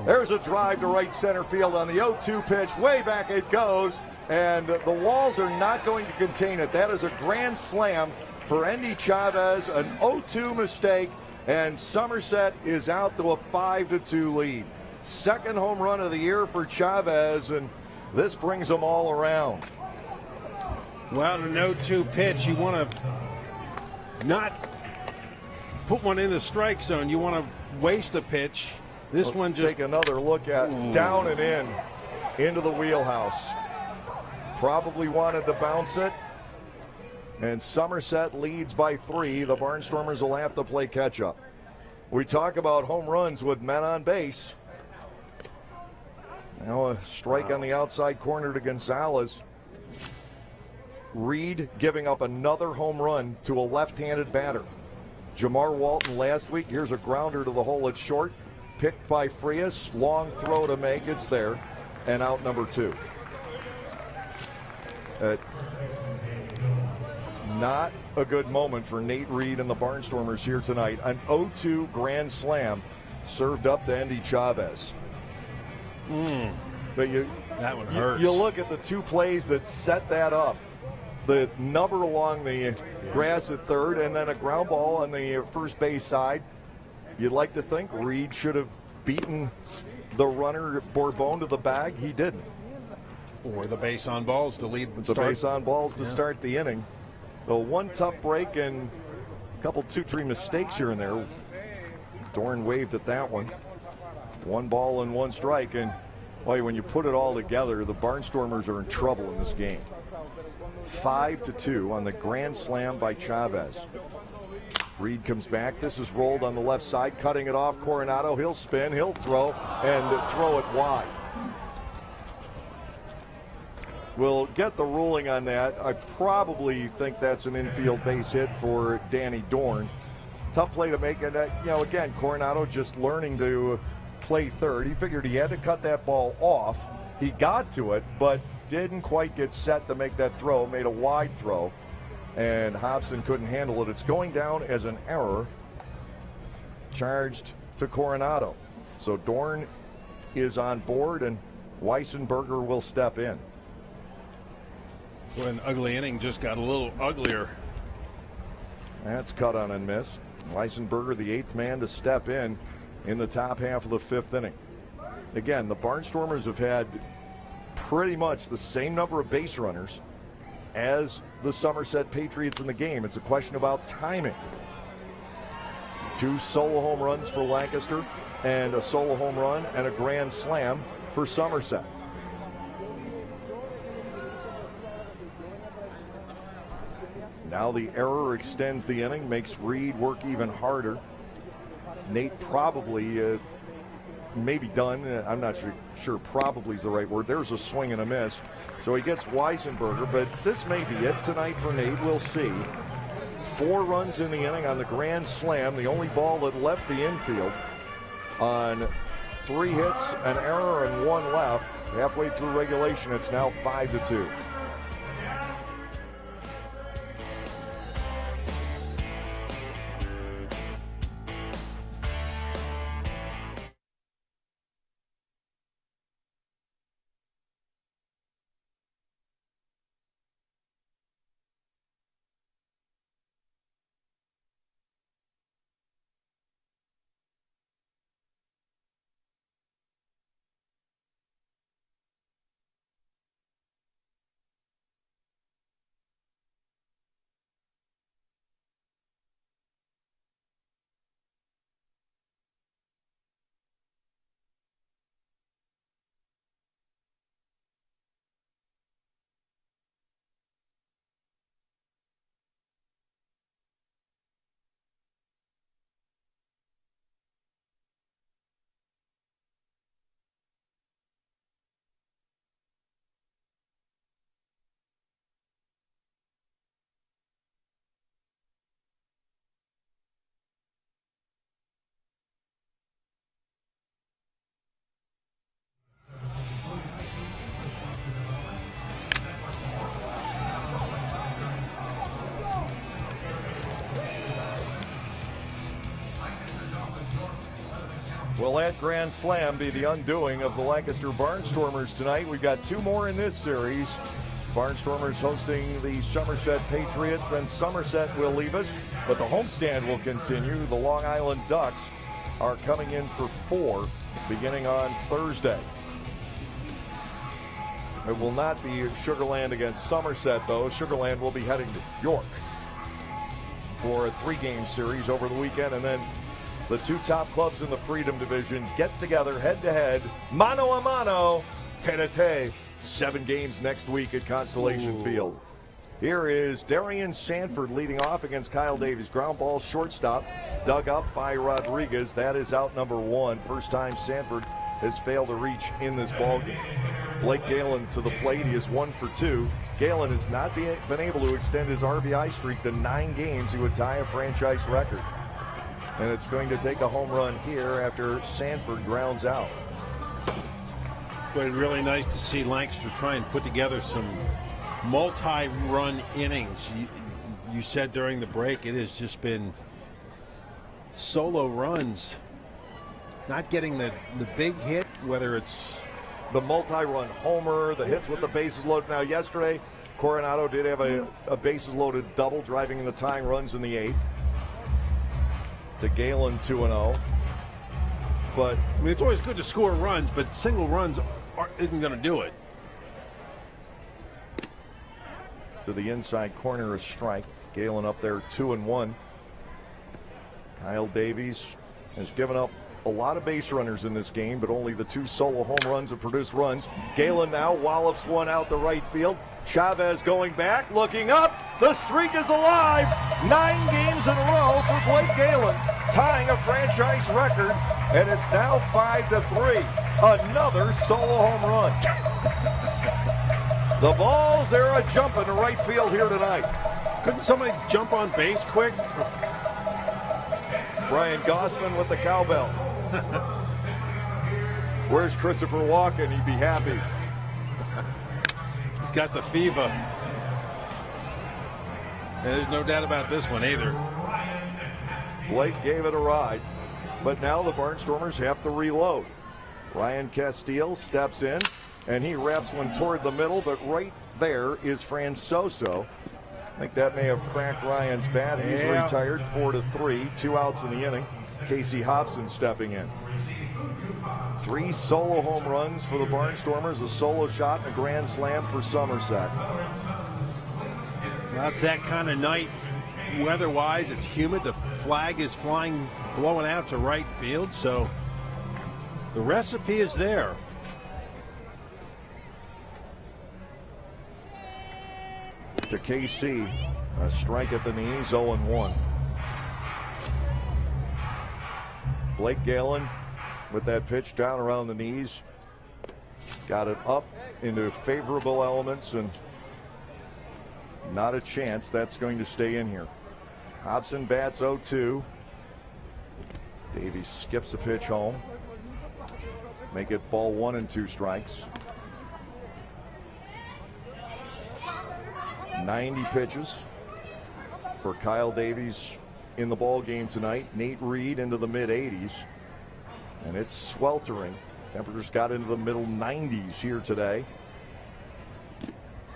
[SPEAKER 1] There's a drive to right center field on the 0-2 pitch. Way back it goes, and the walls are not going to contain it. That is a grand slam for Endy Chavez, an 0-2 mistake, and Somerset is out to a 5-2 lead. Second home run of the year for Chavez, and this brings them all around.
[SPEAKER 3] Well, an 0-2 pitch, you want to not put one in the strike zone. You want to waste a pitch. This one just...
[SPEAKER 1] Take another look at down and into the wheelhouse. Probably wanted to bounce it. And Somerset leads by 3. The Barnstormers will have to play catch-up. We talk about home runs with men on base. Now a strike on the outside corner to Gonzalez. Reed giving up another home run to a left-handed batter. Jamar Walton last week. Here's a grounder to the hole at short. Picked by Frias. Long throw to make. It's there. And out number 2. Not a good moment for Nate Reed and the Barnstormers here tonight. An 0-2 grand slam served up to Endy Chavez. But
[SPEAKER 3] that one hurts.
[SPEAKER 1] You look at the two plays that set that up. The number along the grass at third, and then a ground ball on the first base side. You'd like to think Reed should have beaten the runner Bourbon to the bag. He didn't.
[SPEAKER 3] Or the base on balls to lead the
[SPEAKER 1] base on balls to start the inning. So one tough break and a couple 2-3 mistakes here and there. Dorn waved at that one. 1 ball and 1 strike, and boy, when you put it all together, the Barnstormers are in trouble in this game. 5-2 on the grand slam by Chavez. Reed comes back. This is rolled on the left side, cutting it off. Coronado, he'll spin, he'll throw, and throw it wide. We'll get the ruling on that. I probably think that's an infield base hit for Danny Dorn. Tough play to make, and again, Coronado just learning to play third. He figured he had to cut that ball off. He got to it, but didn't quite get set to make that throw. Made a wide throw, and Hobson couldn't handle it. It's going down as an error, charged to Coronado. So Dorn is on board, and Weissenberger will step in.
[SPEAKER 3] When ugly inning just got a little uglier.
[SPEAKER 1] That's cut on and missed. Weissenberger, the 8th man to step in the top half of the 5th inning. Again, the Barnstormers have had pretty much the same number of base runners as the Somerset Patriots in the game. It's a question about timing. 2 solo home runs for Lancaster, and a solo home run and a grand slam for Somerset. Now the error extends the inning, makes Reed work even harder. Nate probably maybe done. I'm not sure probably is the right word. There's a swing and a miss. So he gets Weissenberger, but this may be it tonight for Nate. We'll see. 4 runs in the inning on the grand slam, the only ball that left the infield on 3 hits, an error, and 1 left. Halfway through regulation, it's now 5-2. Will that grand slam be the undoing of the Lancaster Barnstormers tonight? We've got 2 more in this series. Barnstormers hosting the Somerset Patriots, then Somerset will leave us, but the homestand will continue. The Long Island Ducks are coming in for 4 beginning on Thursday. It will not be Sugarland against Somerset, though. Sugarland will be heading to York for a 3-game series over the weekend, and then the 2 top clubs in the Freedom Division get together head-to-head, mano a mano, tete-a-tete. 7 games next week at Constellation Field. Here is Darian Sanford leading off against Kyle Davies. Ground ball shortstop, dug up by Rodriguez. That is out number 1. First time Sanford has failed to reach in this ballgame. Blake Galen to the plate. He is 1 for 2. Galen has not been able to extend his RBI streak to 9 games. He would tie a franchise record. And it's going to take a home run here after Sanford grounds out.
[SPEAKER 3] But it's really nice to see Lancaster try and put together some multi-run innings. You said during the break it has just been solo runs. Not getting the big hit, whether it's
[SPEAKER 1] the multi-run homer, the hits with the bases loaded. Now yesterday, Coronado did have a bases loaded double, driving in the tying runs in the 8th. To Galen 2-0. But
[SPEAKER 3] I mean, it's always good to score runs, but single runs isn't going to do it.
[SPEAKER 1] To the inside corner, a strike. Galen up there 2-1. Kyle Davies has given up a lot of base runners in this game, but only the 2 solo home runs have produced runs. Galen now wallops one out the right field. Chavez going back, looking up. The streak is alive. 9 games in a row for Blake Galen, tying a franchise record, and it's now 5-3. Another solo home run. The balls, they're a jump in right field here tonight.
[SPEAKER 3] Couldn't somebody jump on base quick?
[SPEAKER 1] Brian Gossman with the cowbell. Where's Christopher Walken? He'd be happy.
[SPEAKER 3] He's got the fever. There's no doubt about this one either.
[SPEAKER 1] Blake gave it a ride, but now the Barnstormers have to reload. Ryan Castile steps in, and he wraps one toward the middle, but right there is Francoso. I think that may have cracked Ryan's bat. He's retired 4-3, 2 outs in the inning. Casey Hobson stepping in. 3 solo home runs for the Barnstormers, a solo shot and a grand slam for Somerset.
[SPEAKER 3] Well, it's that kind of night. Weather-wise, it's humid. The flag is flying, blowing out to right field, so the recipe is there.
[SPEAKER 1] To KC, a strike at the knees, 0-1. Blake Galen with that pitch down around the knees. Got it up into favorable elements, and not a chance that's going to stay in here. Hobson bats 0-2. Davies skips a pitch home. Make it ball 1 and 2 strikes. 90 pitches for Kyle Davies in the ball game tonight. Nate Reed into the mid-80s, and it's sweltering. Temperatures got into the middle 90s here today.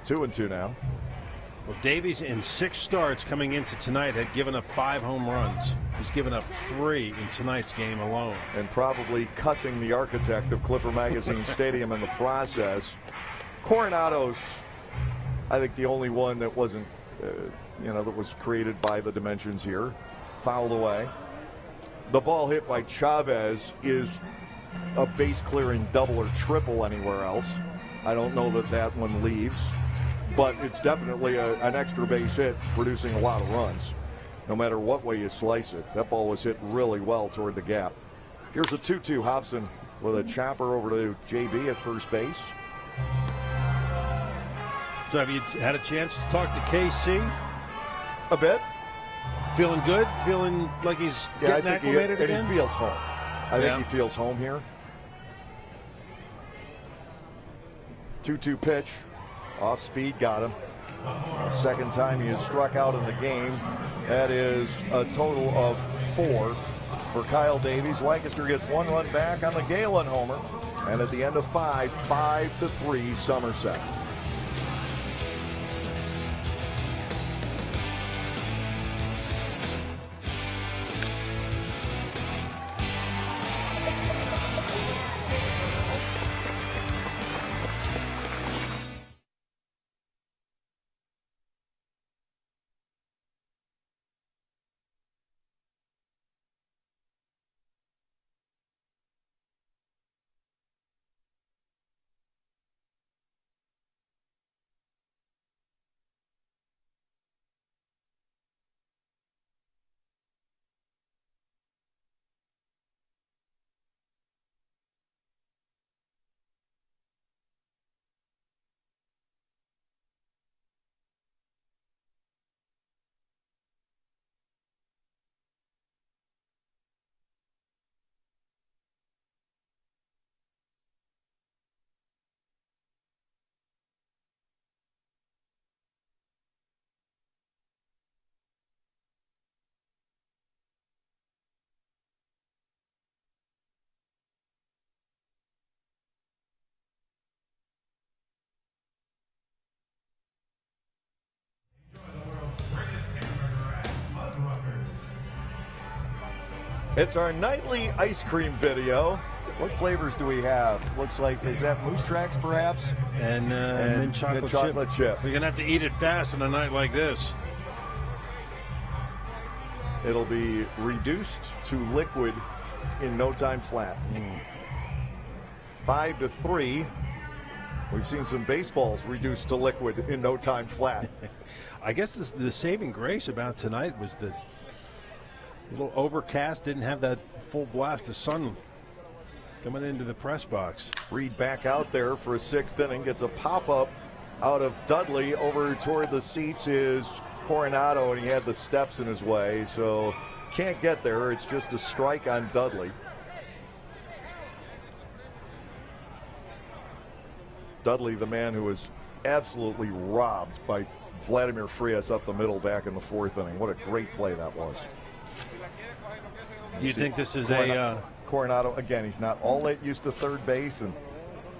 [SPEAKER 1] 2-2 now.
[SPEAKER 3] Well, Davies in 6 starts coming into tonight had given up 5 home runs. He's given up 3 in tonight's game alone.
[SPEAKER 1] And probably cussing the architect of Clipper Magazine Stadium in the process. Coronado's, I think, the only one that wasn't, that was created by the dimensions here. Fouled away. The ball hit by Chavez is a base clearing double or triple anywhere else. I don't know that that one leaves, but it's definitely an extra base hit, producing a lot of runs. No matter what way you slice it, that ball was hit really well toward the gap. Here's a 2-2 Hobson with a chopper over to JB at first base.
[SPEAKER 3] So have you had a chance to talk to KC?
[SPEAKER 1] A bit.
[SPEAKER 3] Feeling good? Feeling like he's getting acclimated again?
[SPEAKER 1] He feels home. I think he feels home here. 2-2 pitch. Off speed, got him. Second time he has struck out in the game. That is a total of 4 for Kyle Davies. Lancaster gets 1 run back on the Galen homer. And at the end of 5-3 Somerset. It's our nightly ice cream video. What flavors do we have? Looks like, is that Moose Tracks perhaps?
[SPEAKER 3] And mint chocolate chip. You're going to have to eat it fast on a night like this.
[SPEAKER 1] It'll be reduced to liquid in no time flat. 5-3. We've seen some baseballs reduced to liquid in no time flat.
[SPEAKER 3] I guess the saving grace about tonight was that a little overcast, didn't have that full blast of sun coming into the press box.
[SPEAKER 1] Reed back out there for a 6th inning, gets a pop-up out of Dudley over toward the seats is Coronado, and he had the steps in his way, so can't get there. It's just a strike on Dudley. Dudley, the man who was absolutely robbed by Vladimir Frias up the middle back in the 4th inning. What a great play that was.
[SPEAKER 3] You think this is
[SPEAKER 1] Coronado, again, he's not all that used to third base, and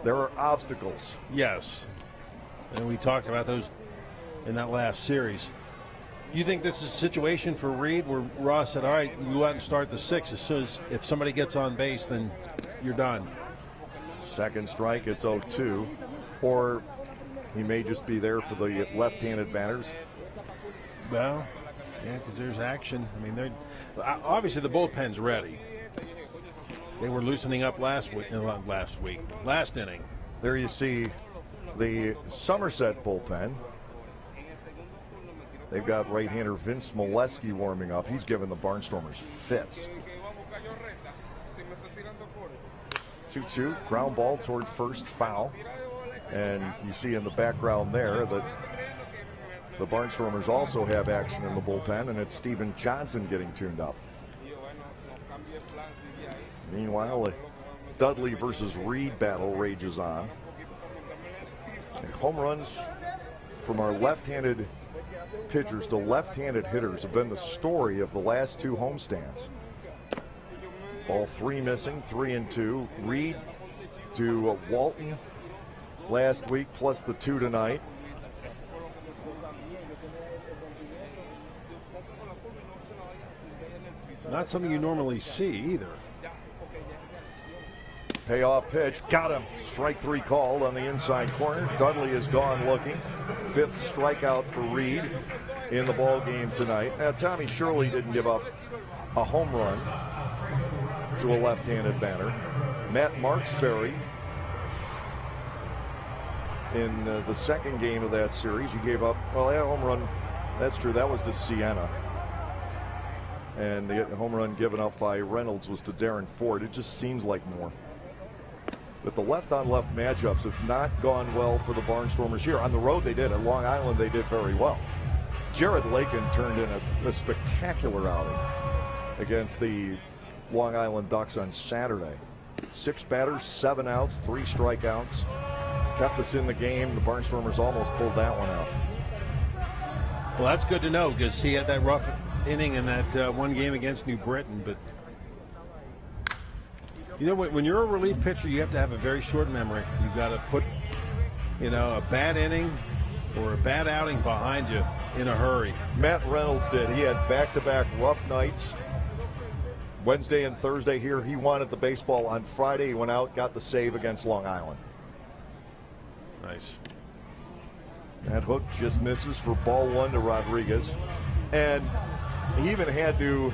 [SPEAKER 1] there are obstacles.
[SPEAKER 3] Yes. And we talked about those in that last series. You think this is a situation for Reed where Ross said, all right, we go out and start the 6th. As soon as if somebody gets on base, then you're done.
[SPEAKER 1] Second strike, it's 0-2. Or he may just be there for the left-handed batters.
[SPEAKER 3] Well, yeah, because there's action. I mean, they're obviously the bullpen's ready. They were loosening up last inning.
[SPEAKER 1] There you see the Somerset bullpen. They've got right-hander Vince Molesky warming up. He's given the Barnstormers fits. 2-2, ground ball toward first, foul. And you see in the background there that the Barnstormers also have action in the bullpen, and it's Steven Johnson getting tuned up. Meanwhile, a Dudley versus Reed battle rages on. And home runs from our left-handed pitchers to left-handed hitters have been the story of the last 2 homestands. Ball 3 missing, 3-2. Reed to Walton last week, plus the 2 tonight.
[SPEAKER 3] Not something you normally see either.
[SPEAKER 1] Payoff pitch, got him. Strike 3 called on the inside corner. Dudley is gone looking. 5th strikeout for Reed in the ball game tonight. Now, Tommy Shirley didn't give up a home run to a left-handed batter. Matt Marksberry, in the second game of that series, he gave up, well, that home run, that's true, that was to Sienna. And the home run given up by Reynolds was to Darren Ford. It just seems like more. But the left-on-left matchups have not gone well for the Barnstormers here. On the road they did. At Long Island they did very well. Jared Lakin turned in a spectacular outing against the Long Island Ducks on Saturday. 6 batters, 7 outs, 3 strikeouts. Kept us in the game. The Barnstormers almost pulled that one out.
[SPEAKER 3] Well, that's good to know because he had that rough inning in that one game against New Britain. But you know, when you're a relief pitcher, you have to have a very short memory. You've got to put, a bad inning or a bad outing behind you in a hurry.
[SPEAKER 1] Matt Reynolds did. He had back-to-back rough nights. Wednesday and Thursday here. He wanted the baseball on Friday. He went out, got the save against Long Island.
[SPEAKER 3] Nice.
[SPEAKER 1] That hook just misses for ball 1 to Rodriguez. And he even had to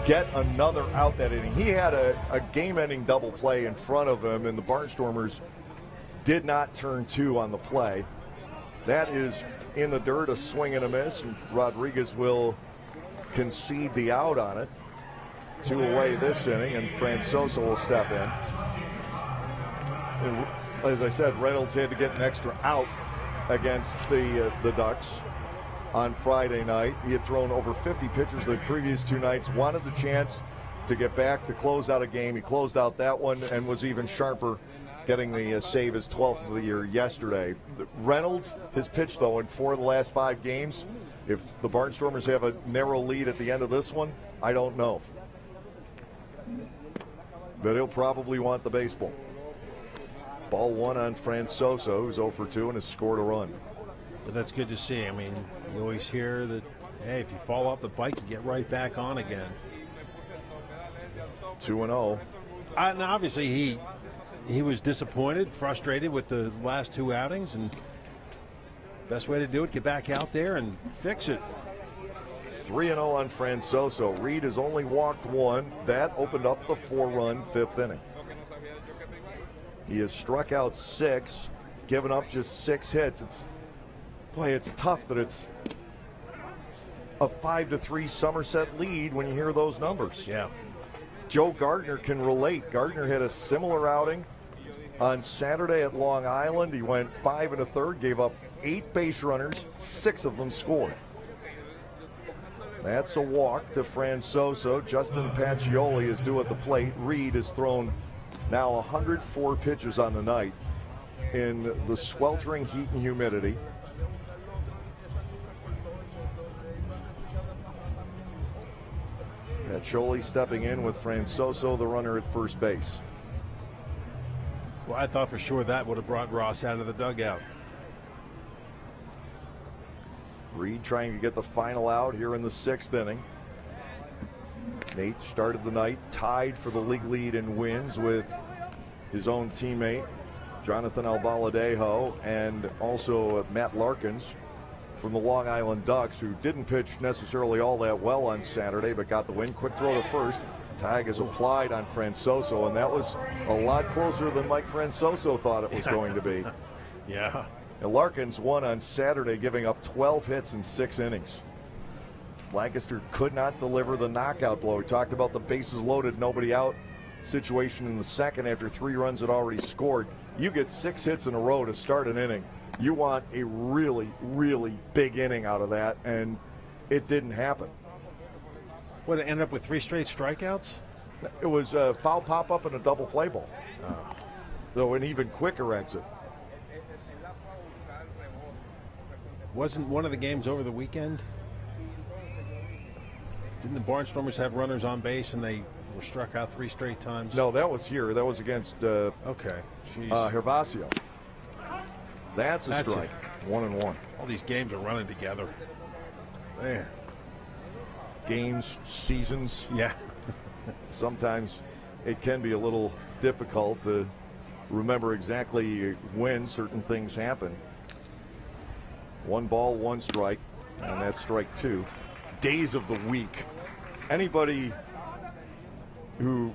[SPEAKER 1] get another out that inning. He had a game-ending double play in front of him, and the Barnstormers did not turn 2 on the play. That is in the dirt, a swing and a miss. Rodriguez will concede the out on it. 2 away this inning, and Francoso will step in. And as I said, Reynolds had to get an extra out against the Ducks on Friday night. He had thrown over 50 pitches the previous 2 nights, wanted the chance to get back to close out a game. He closed out that one and was even sharper, getting the save, his 12th of the year yesterday. Reynolds has pitched, though, in 4 of the last 5 games. If the Barnstormers have a narrow lead at the end of this one, I don't know. But he'll probably want the baseball. Ball 1 on Francoso, who's 0 for 2 and has scored a run.
[SPEAKER 3] But that's good to see. I mean, you always hear that, hey, if you fall off the bike, you get right back on again.
[SPEAKER 1] 2-0.
[SPEAKER 3] And obviously he was disappointed, frustrated with the last 2 outings, and best way to do it, get back out there and fix it.
[SPEAKER 1] 3-0 on Francoso. Reed has only walked 1. That opened up the 4-run 5th inning. He has struck out 6, given up just 6 hits. It's tough that it's a 5-3 Somerset lead when you hear those numbers.
[SPEAKER 3] Yeah.
[SPEAKER 1] Joe Gardner can relate. Gardner had a similar outing On Saturday at Long Island, he went 5 1/3, gave up 8 base runners, 6 of them scored. That's a walk to Francoso. Justin Pacioli is due at the plate. Reed has thrown now 104 pitches on the night in the sweltering heat and humidity. Pacioli stepping in with Francoso, the runner at first base.
[SPEAKER 3] Well, I thought for sure that would have brought Ross out of the dugout.
[SPEAKER 1] Reed trying to get the final out here in the 6th inning. Nate started the night tied for the league lead in wins with his own teammate Jonathan Albaladejo and also Matt Larkins from the Long Island Ducks, who didn't pitch necessarily all that well on Saturday but got the win. Quick throw to first. Tag is applied on Francoso, and that was a lot closer than Mike Francoso thought it was going to be.
[SPEAKER 3] Yeah.
[SPEAKER 1] And Larkins won on Saturday, giving up 12 hits in 6 innings. Lancaster could not deliver the knockout blow. We talked about the bases loaded, nobody out situation in the second after 3 runs had already scored. You get 6 hits in a row to start an inning. You want a really, really big inning out of that, and it didn't happen.
[SPEAKER 3] What, it ended up with 3 straight strikeouts?
[SPEAKER 1] It was a foul pop-up and a double play ball. So an even quicker exit.
[SPEAKER 3] Wasn't one of the games over the weekend? Didn't the Barnstormers have runners on base and they were struck out 3 straight times?
[SPEAKER 1] No, that was here. That was against
[SPEAKER 3] okay.
[SPEAKER 1] Hervasio. That's a strike. 1-1.
[SPEAKER 3] All these games are running together. Man.
[SPEAKER 1] Games, seasons.
[SPEAKER 3] Yeah.
[SPEAKER 1] Sometimes it can be a little difficult to remember exactly when certain things happen. 1 ball, 1 strike, and that's strike 2. Days of the week. Anybody who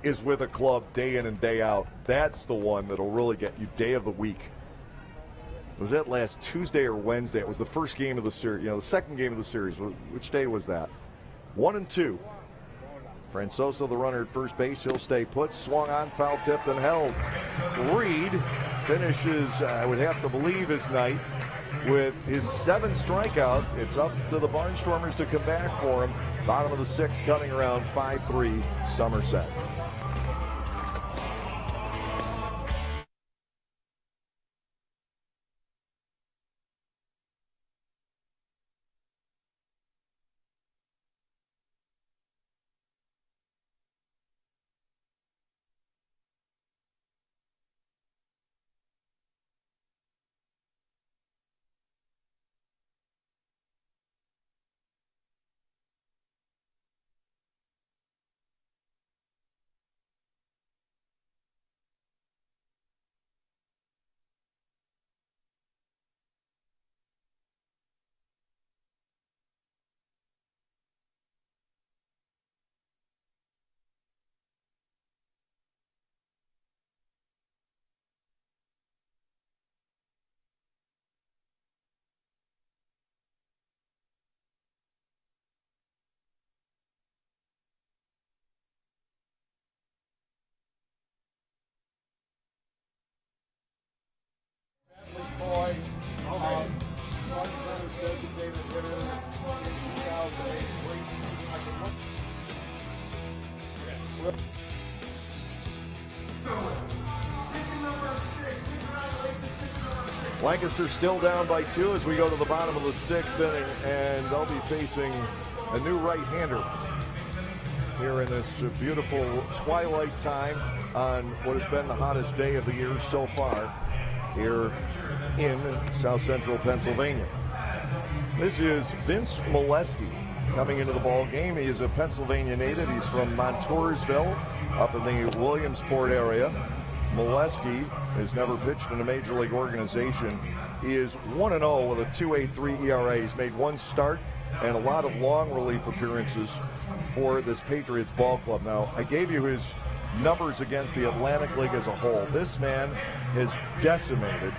[SPEAKER 1] is with a club day in and day out, that's the one that'll really get you. Day of the week. Was that last Tuesday or Wednesday? It was the first game of the series, the second game of the series. Which day was that? 1-2. Francoso, the runner at first base, he'll stay put. Swung on, foul tipped and held. Reed finishes, I would have to believe, his night with his 7th strikeout. It's up to the Barnstormers to come back for him. Bottom of the 6th, cutting around 5-3 Somerset. Lancaster still down by 2 as we go to the bottom of the 6th inning, and they'll be facing a new right-hander here in this beautiful twilight time on what has been the hottest day of the year so far here in South Central Pennsylvania. This is Vince Molesky coming into the ball game. He is a Pennsylvania native. He's from Montoursville up in the Williamsport area. Molesky has never pitched in a major league organization. He is 1-0 with a 2.83 ERA. He's made 1 start and a lot of long relief appearances for this Patriots ball club. Now, I gave you his numbers against the Atlantic League as a whole. This man has decimated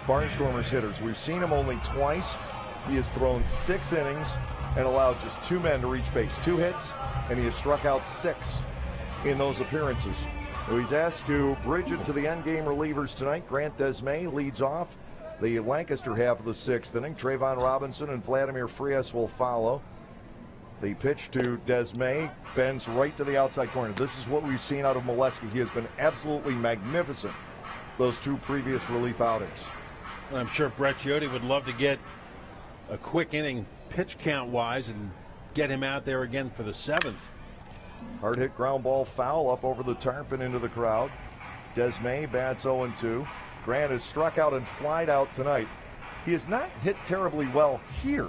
[SPEAKER 1] Barnstormers hitters. We've seen him only twice. He has thrown 6 innings and allowed just 2 men to reach base. 2 hits, and he has struck out 6 in those appearances. He's asked to bridge it to the end game relievers tonight. Grant Desmay leads off the Lancaster half of the 6th inning. Trayvon Robinson and Vladimir Frias will follow. The pitch to Desmay bends right to the outside corner. This is what we've seen out of Molesky. He has been absolutely magnificent those 2 previous relief outings.
[SPEAKER 3] I'm sure Brett Jody would love to get a quick inning pitch count wise and get him out there again for the 7th.
[SPEAKER 1] Hard hit ground ball foul up over the tarpon into the crowd. Desmay bats 0-2. Grant has struck out and flied out tonight. He has not hit terribly well here.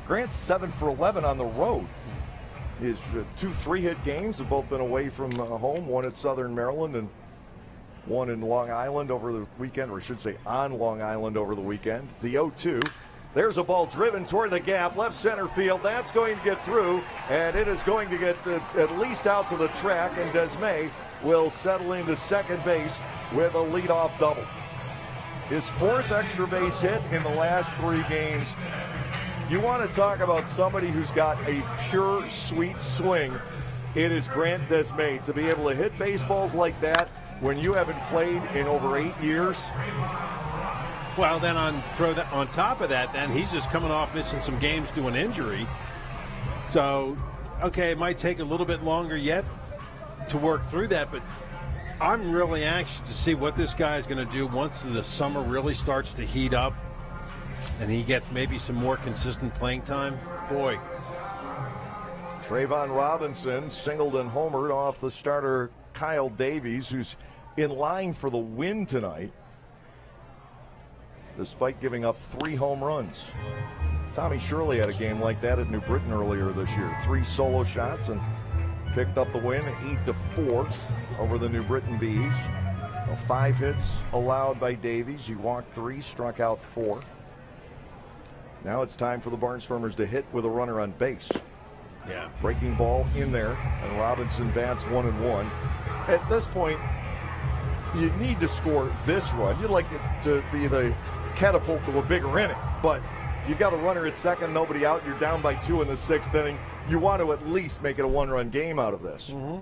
[SPEAKER 1] Grant's 7 for 11 on the road. His 2 3-hit games have both been away from home, one at Southern Maryland and one in Long Island over the weekend, or I should say on Long Island over the weekend. The 0-2. There's a ball driven toward the gap, left center field. That's going to get through, and it is going to get at least out to the track, and Desmay will settle into second base with a leadoff double. His 4th extra base hit in the last 3 games. You want to talk about somebody who's got a pure, sweet swing. It is Grant Desmay. To be able to hit baseballs like that when you haven't played in over 8 years.
[SPEAKER 3] Well, then on top of that, then he's just coming off missing some games due to an injury. So, okay, it might take a little bit longer yet to work through that, but I'm really anxious to see what this guy is going to do once the summer really starts to heat up and he gets maybe some more consistent playing time. Boy.
[SPEAKER 1] Trayvon Robinson singled and homered off the starter Kyle Davies, who's in line for the win tonight, despite giving up 3 home runs. Tommy Shirley had a game like that at New Britain earlier this year. 3 solo shots and picked up the win 8-4 over the New Britain Bees. 5 hits allowed by Davies. He walked 3, struck out 4. Now it's time for the Barnstormers to hit with a runner on base.
[SPEAKER 3] Yeah.
[SPEAKER 1] Breaking ball in there, and Robinson bats 1-1. At this point, you need to score this run. You'd like it to be the catapult to a bigger inning, but you've got a runner at second, nobody out. You're down by 2 in the 6th inning. You want to at least make it a 1-run game out of this.
[SPEAKER 3] Mm-hmm.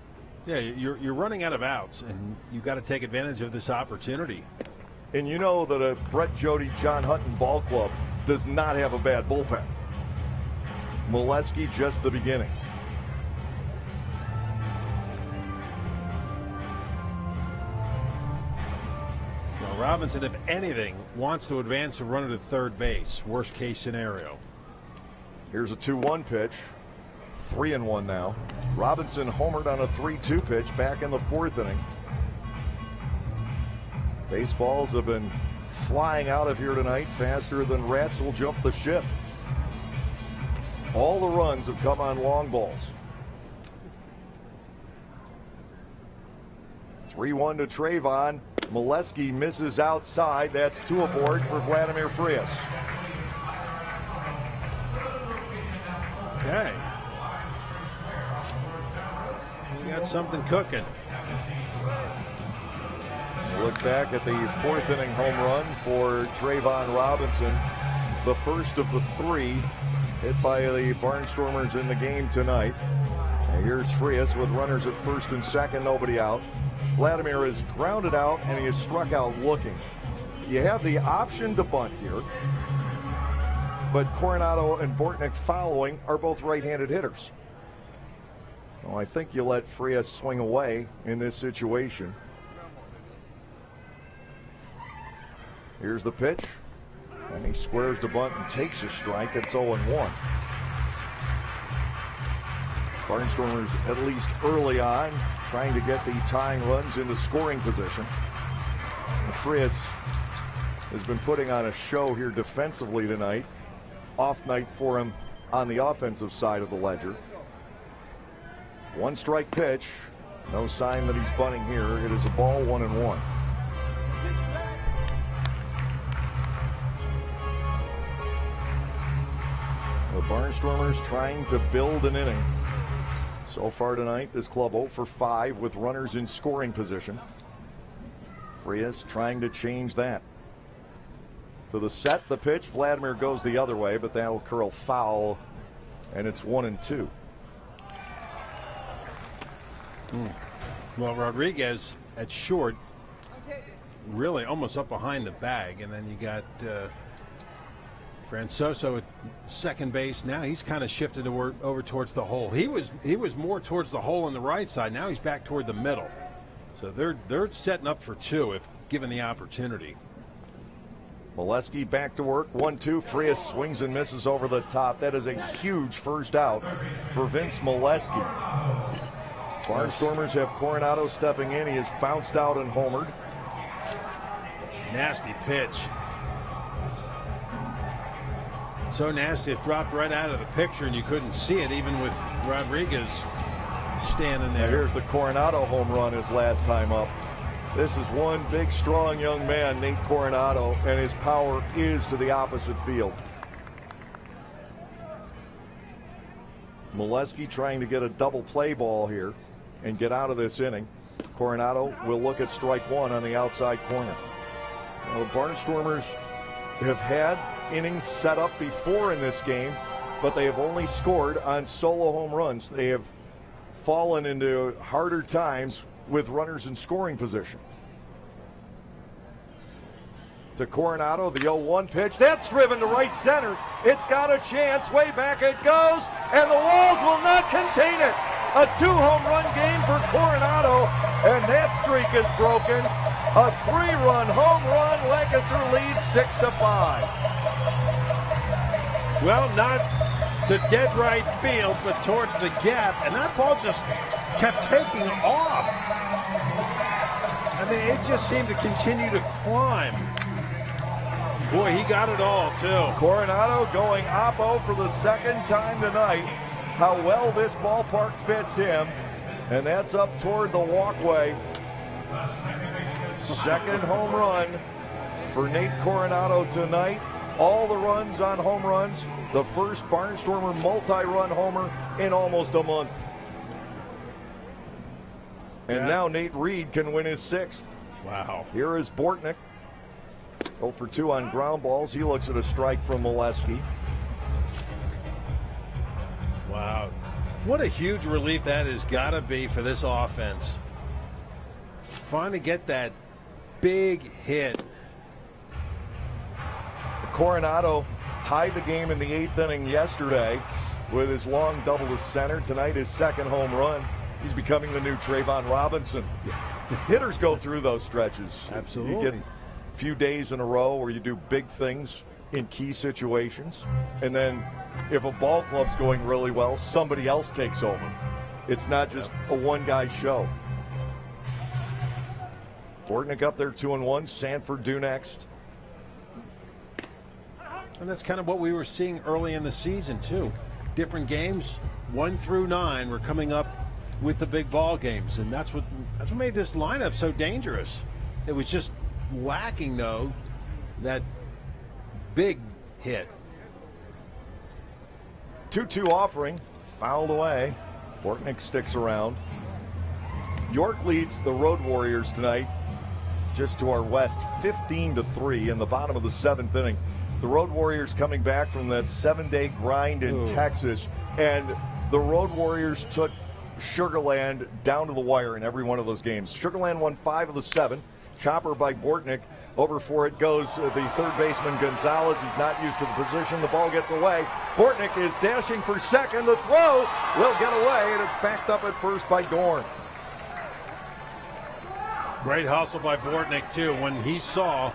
[SPEAKER 3] Yeah, you're running out of outs, and you've got to take advantage of this opportunity.
[SPEAKER 1] And you know that a Brett Jody, John Hutton ball club does not have a bad bullpen. Molesky just the beginning.
[SPEAKER 3] Well, Robinson, if anything, wants to advance a runner to third base. Worst case scenario.
[SPEAKER 1] Here's a 2-1 pitch. 3-1 now. Robinson homered on a 3-2 pitch back in the 4th inning. Baseballs have been flying out of here tonight faster than rats will jump the ship. All the runs have come on long balls. 3-1 to Trayvon. Molesky misses outside. That's 2 aboard for Vladimir Frias.
[SPEAKER 3] Okay. We got something cooking.
[SPEAKER 1] Look back at the 4th inning home run for Trayvon Robinson. The first of the 3 hit by the Barnstormers in the game tonight. And here's Frias with runners at first and second, nobody out. Vladimir is grounded out and he is struck out looking. You have the option to bunt here, but Coronado and Bortnick following are both right-handed hitters. Well, I think you let Frias swing away in this situation. Here's the pitch, and he squares the bunt and takes a strike. It's 0-1. Barnstormers, at least early on, trying to get the tying runs into scoring position. And Frias has been putting on a show here defensively tonight. Off night for him on the offensive side of the ledger. 1-strike pitch. No sign that he's bunting here. It is a ball, 1-1. The Barnstormers trying to build an inning. So far tonight, this club 0 for 5 with runners in scoring position. Frias trying to change that. To the set, the pitch. Vladimir goes the other way, but that'll curl foul, and it's 1-2.
[SPEAKER 3] Well, Rodriguez at short, really almost up behind the bag, and then you got Francoso at second base. Now he's kind of shifted over towards the hole. He was more towards the hole on the right side. Now he's back toward the middle. So they're setting up for two if given the opportunity.
[SPEAKER 1] Molesky back to work. 1-2. Frias swings and misses over the top. That is a huge first out for Vince Molesky. Barnstormers have Coronado stepping in. He has bounced out and homered.
[SPEAKER 3] Nasty pitch. So nasty it dropped right out of the picture and you couldn't see it even with Rodriguez standing there.
[SPEAKER 1] Now here's the Coronado home run his last time up. This is one big, strong young man, Nate Coronado, and his power is to the opposite field. Molesky trying to get a double play ball here and get out of this inning. Coronado will look at strike one on the outside corner. Now, the Barnstormers have had innings set up before in this game, but they have only scored on solo home runs. They have fallen into harder times with runners in scoring position. To Coronado, the 0-1 pitch. That's driven to right center. It's got a chance. Way back it goes, and the walls will not contain it. A 2-home run game for Coronado, and that streak is broken. A 3-run home run. Lancaster leads 6-5.
[SPEAKER 3] Well, not to dead right field, but towards the gap, and that ball just kept taking off. I mean, it just seemed to continue to climb. Boy, he got it all, too.
[SPEAKER 1] Coronado going oppo for the second time tonight. How well this ballpark fits him. And that's up toward the walkway. Second home run for Nate Coronado tonight. All the runs on home runs. The first Barnstormer multi-run homer in almost a month. And now Nate Reed can win his 6th.
[SPEAKER 3] Wow.
[SPEAKER 1] Here is Bortnick. 0 for 2 on ground balls. He looks at a strike from Molesky.
[SPEAKER 3] Wow. What a huge relief that has got to be for this offense. Finally get that big hit.
[SPEAKER 1] Coronado tied the game in the 8th inning yesterday with his long double to center. Tonight his second home run. He's becoming the new Trayvon Robinson. Hitters go through those stretches.
[SPEAKER 3] Absolutely.
[SPEAKER 1] You get a few days in a row where you do big things in key situations, and then if a ball club's going really well, somebody else takes over. It's not just a one-guy show. Bortnick up there 2-1. Sanford due next.
[SPEAKER 3] And that's kind of what we were seeing early in the season, too. Different games, 1 through 9, were coming up with the big ball games, and that's what made this lineup so dangerous. It was just lacking, though, that big hit.
[SPEAKER 1] 2-2 offering, fouled away. Bortnick sticks around. York leads the Road Warriors tonight, just to our west, 15-3 in the bottom of the 7th inning. The Road Warriors coming back from that 7-day grind in Texas, and the Road Warriors took Sugarland down to the wire in every one of those games. Sugarland won 5 of the 7. Chopper by Bortnick. Over for it goes the third baseman Gonzalez. He's not used to the position. The ball gets away. Bortnick is dashing for second. The throw will get away, and it's backed up at first by Dorn.
[SPEAKER 3] Great hustle by Bortnick, too, when he saw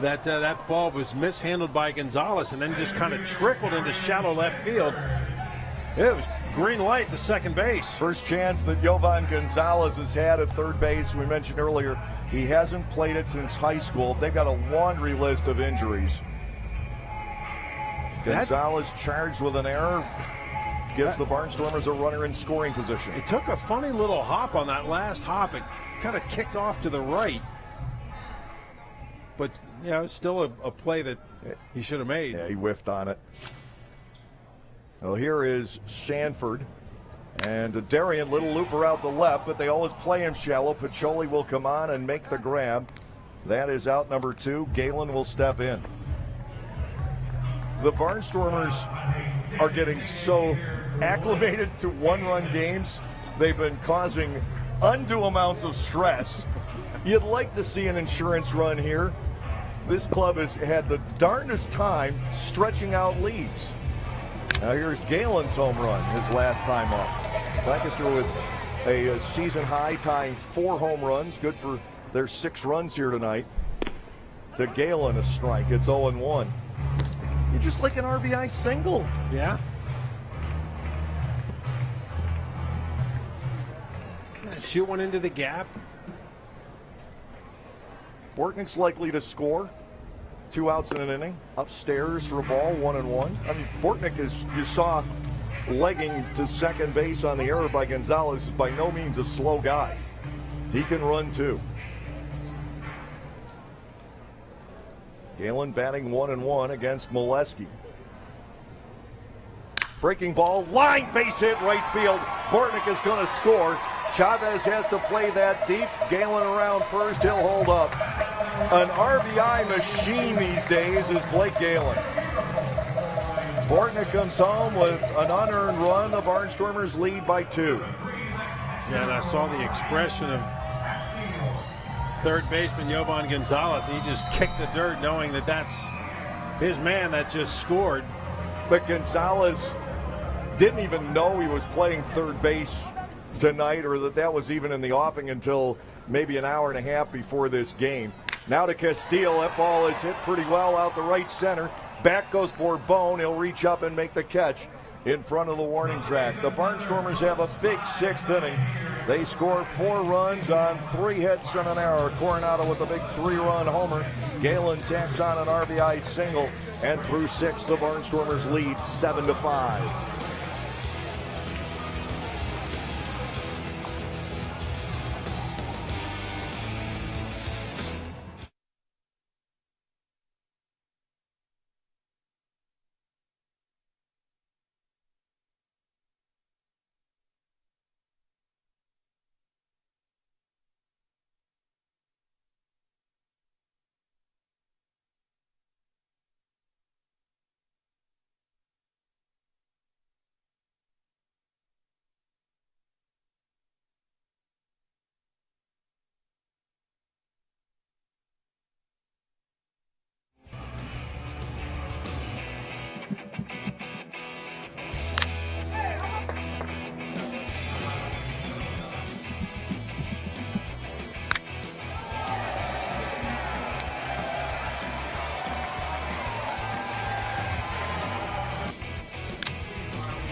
[SPEAKER 3] that that ball was mishandled by Gonzalez and then just kind of trickled into shallow left field. It was green light to second base.
[SPEAKER 1] First chance that Jovan Gonzalez has had at third base. We mentioned earlier, he hasn't played it since high school. They've got a laundry list of injuries. Gonzalez charged with an error. Gives the Barnstormers a runner in scoring position.
[SPEAKER 3] It took a funny little hop on that last hop. It kind of kicked off to the right. But, you know, it's still a play that he should have made.
[SPEAKER 1] Yeah, he whiffed on it. Well, here is Sanford. And Darian, little looper out to left, but they always play him shallow. Pacioli will come on and make the grab. That is out number 2. Galen will step in. The Barnstormers are getting so acclimated to one-run games. They've been causing undue amounts of stress. You'd like to see an insurance run here. This club has had the darndest time stretching out leads. Now here's Galen's home run, his last time up. Lancaster with a season high, tying 4 home runs. Good for their 6 runs here tonight. To Galen, a strike. It's 0-1. You're just like an RBI single.
[SPEAKER 3] Yeah. Shoot one into the gap.
[SPEAKER 1] Bortnick's likely to score. 2 outs in an inning. Upstairs for a ball, 1-1. I mean, Bortnick, as you saw, legging to second base on the error by Gonzalez, is by no means a slow guy. He can run too. Galen batting 1-1 against Molesky. Breaking ball, line base hit right field. Bortnick is going to score. Chavez has to play that deep. Galen around first, he'll hold up. An RBI machine these days is Blake Galen. Bortnick comes home with an unearned run. The Barnstormers lead by 2.
[SPEAKER 3] Yeah, and I saw the expression of third baseman Yovan Gonzalez. He just kicked the dirt knowing that that's his man that just scored.
[SPEAKER 1] But Gonzalez didn't even know he was playing third base tonight, or that was even in the offing until maybe an hour and a half before this game. Now to Castile. That ball is hit pretty well out the right center. Back goes Bourbon. He'll reach up and make the catch in front of the warning track. The Barnstormers have a big 6th inning. They score 4 runs on 3 hits and an error. Coronado with a big 3-run homer. Galen tacks on an RBI single. And through 6, the Barnstormers lead 7-5.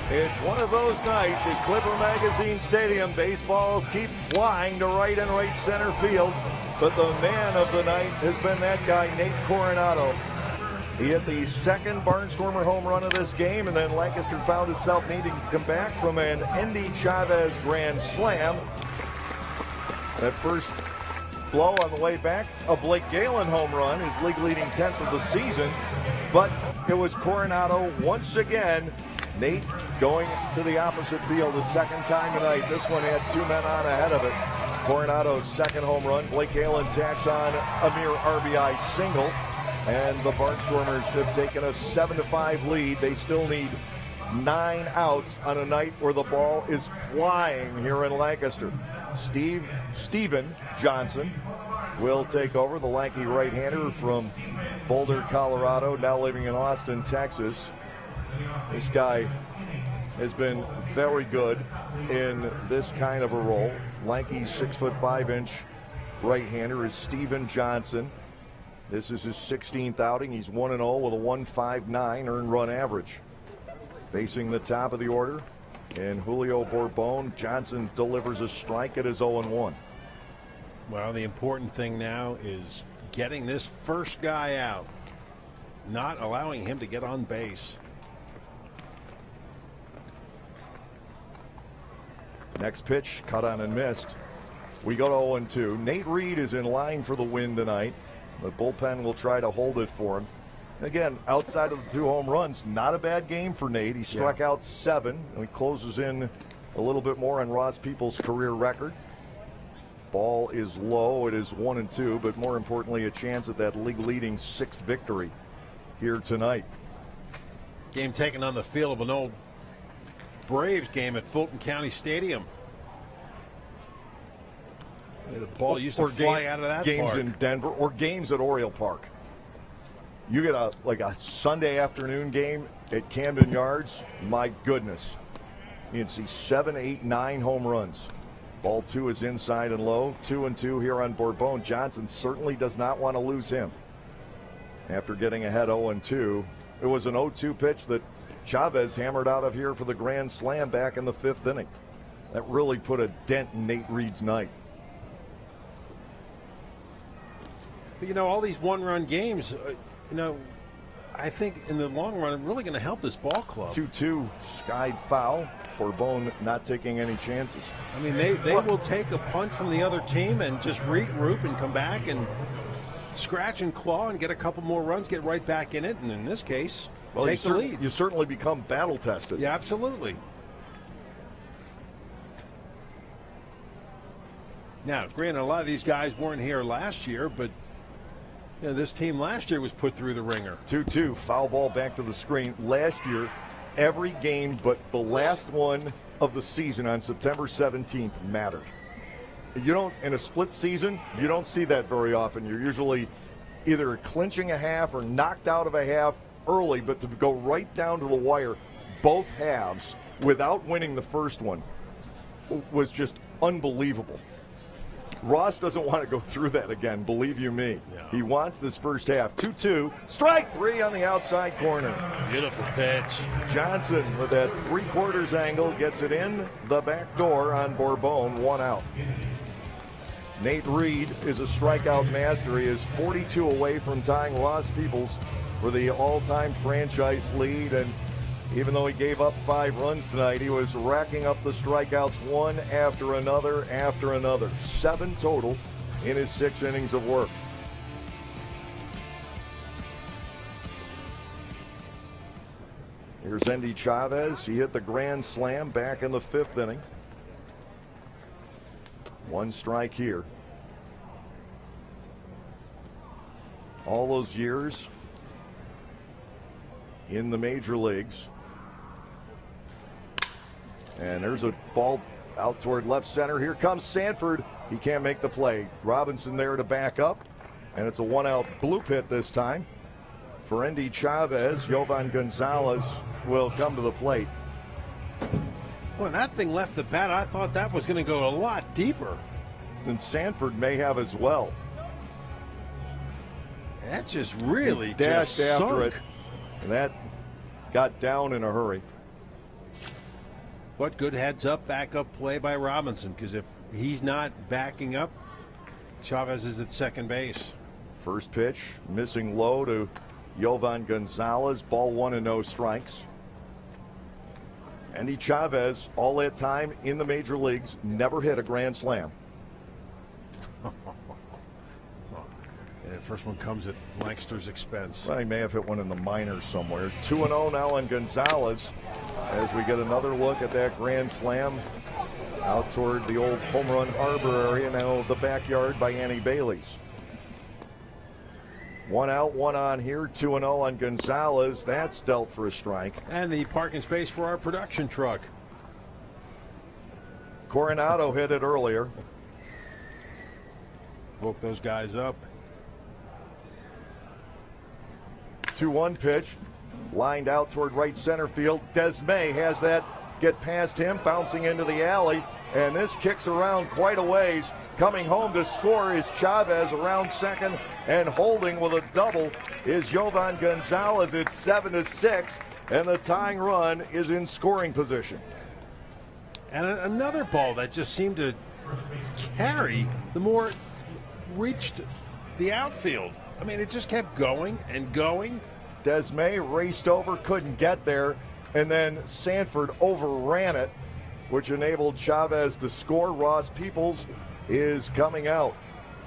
[SPEAKER 1] It's one of those nights at Clipper Magazine Stadium. Baseballs keep flying to right and right center field. But the man of the night has been that guy, Nate Coronado. He hit the 2nd Barnstormer home run of this game, and then Lancaster found itself needing to come back from an Endy Chavez grand slam. That first blow on the way back, a Blake Galen home run, his league-leading 10th of the season. But it was Coronado once again. Nate going to the opposite field a 2nd time tonight. This one had 2 men on ahead of it. Coronado's 2nd home run. Blake Galen tacks on a mere RBI single. And the Barnstormers have taken a 7-5 lead. They still need 9 outs on a night where the ball is flying here in Lancaster. Steven Johnson will take over, the lanky right-hander from Boulder, Colorado, now living in Austin, Texas. This guy has been very good in this kind of a role. Lanky 6'5" right-hander is Steven Johnson. This is his 16th outing. He's 1-0 with a 1.59 earned run average. Facing the top of the order, and Julio Bourbon. Johnson delivers a strike at his 0-1.
[SPEAKER 3] Well, the important thing now is getting this first guy out, not allowing him to get on base.
[SPEAKER 1] Next pitch, cut on and missed. We go to 0-2. Nate Reed is in line for the win tonight. The bullpen will try to hold it for him. Again, outside of the 2 home runs, not a bad game for Nate. He struck out 7, and he closes in a little bit more on Ross Peoples' career record. Ball is low. It is 1-2, but more importantly, a chance at that league-leading 6th victory here tonight.
[SPEAKER 3] Game taken on the field of an old Braves game at Fulton County Stadium. The ball used to fly out of that
[SPEAKER 1] games
[SPEAKER 3] park.
[SPEAKER 1] in Denver or games at Oriole Park. You get a Sunday afternoon game at Camden Yards, my goodness. You can see 7, 8, 9 home runs. Ball 2 is inside and low. 2-2 here on Bourbon. Johnson certainly does not want to lose him. After getting ahead 0-2, it was an 0-2 pitch that Chavez hammered out of here for the grand slam back in the 5th inning. That really put a dent in Nate Reed's night.
[SPEAKER 3] But, all these one-run games, I think in the long run, it's really going to help this ball club.
[SPEAKER 1] 2-2, skied foul. Bourbon not taking any chances.
[SPEAKER 3] I mean, they will take a punt from the other team and just regroup and come back and scratch and claw and get a couple more runs, get right back in it, and in this case, take the lead.
[SPEAKER 1] You certainly become battle-tested.
[SPEAKER 3] Yeah, absolutely. Now, granted, a lot of these guys weren't here last year, but this team last year was put through the ringer.
[SPEAKER 1] 2-2, foul ball back to the screen. Last year, every game but the last one of the season on September 17th mattered. You don't, in a split season, you don't see that very often. You're usually either clinching a half or knocked out of a half early, but to go right down to the wire, both halves, without winning the first one, was just unbelievable. Ross doesn't want to go through that again, believe you me.
[SPEAKER 3] Yeah.
[SPEAKER 1] He wants this first half. 2-2, strike 3 on the outside corner.
[SPEAKER 3] Beautiful pitch.
[SPEAKER 1] Johnson with that 3/4 angle gets it in the back door on Bourbon, 1 out. Nate Reed is a strikeout master. He is 42 away from tying Ross Peoples for the all-time franchise lead, and even though he gave up 5 runs tonight, he was racking up the strikeouts one after another after another. 7 total in his 6 innings of work. Here's Endy Chavez. He hit the grand slam back in the 5th inning. 1 strike here. All those years in the major leagues. And there's a ball out toward left center. Here comes Sanford. He can't make the play. Robinson there to back up. And it's a 1-out blue pit this time. For Endy Chavez, Yovan Gonzalez will come to the plate.
[SPEAKER 3] When that thing left the bat, I thought that was going to go a lot deeper.
[SPEAKER 1] And Sanford may have as well.
[SPEAKER 3] That just really
[SPEAKER 1] dashed
[SPEAKER 3] just
[SPEAKER 1] after
[SPEAKER 3] sunk.
[SPEAKER 1] it. And that got down in a hurry.
[SPEAKER 3] But good heads-up, back-up play by Robinson, because if he's not backing up, Chavez is at second base.
[SPEAKER 1] First pitch, missing low to Yovan Gonzalez. Ball 1 and no strikes. Endy Chavez, all that time in the major leagues, never hit a grand slam.
[SPEAKER 3] The first one comes at Lancaster's expense.
[SPEAKER 1] Well, he may have hit one in the minors somewhere. 2-0 now on Gonzalez as we get another look at that grand slam out toward the old home run harbor area, now the backyard by Annie Bailey's. 1 out, 1 on here. 2-0 on Gonzalez. That's dealt for a strike.
[SPEAKER 3] And the parking space for our production truck.
[SPEAKER 1] Coronado hit it earlier.
[SPEAKER 3] Woke those guys up.
[SPEAKER 1] 2-1 pitch. Lined out toward right center field. Desmay has that get past him, bouncing into the alley. And this kicks around quite a ways. Coming home to score is Chavez around second, and holding with a double is Yovan Gonzalez. It's 7-6, and the tying run is in scoring position.
[SPEAKER 3] And another ball that just seemed to carry the more it reached the outfield. I mean, it just kept going and going.
[SPEAKER 1] Desmay raced over, couldn't get there, and then Sanford overran it, which enabled Chavez to score. Ross Peoples is coming out.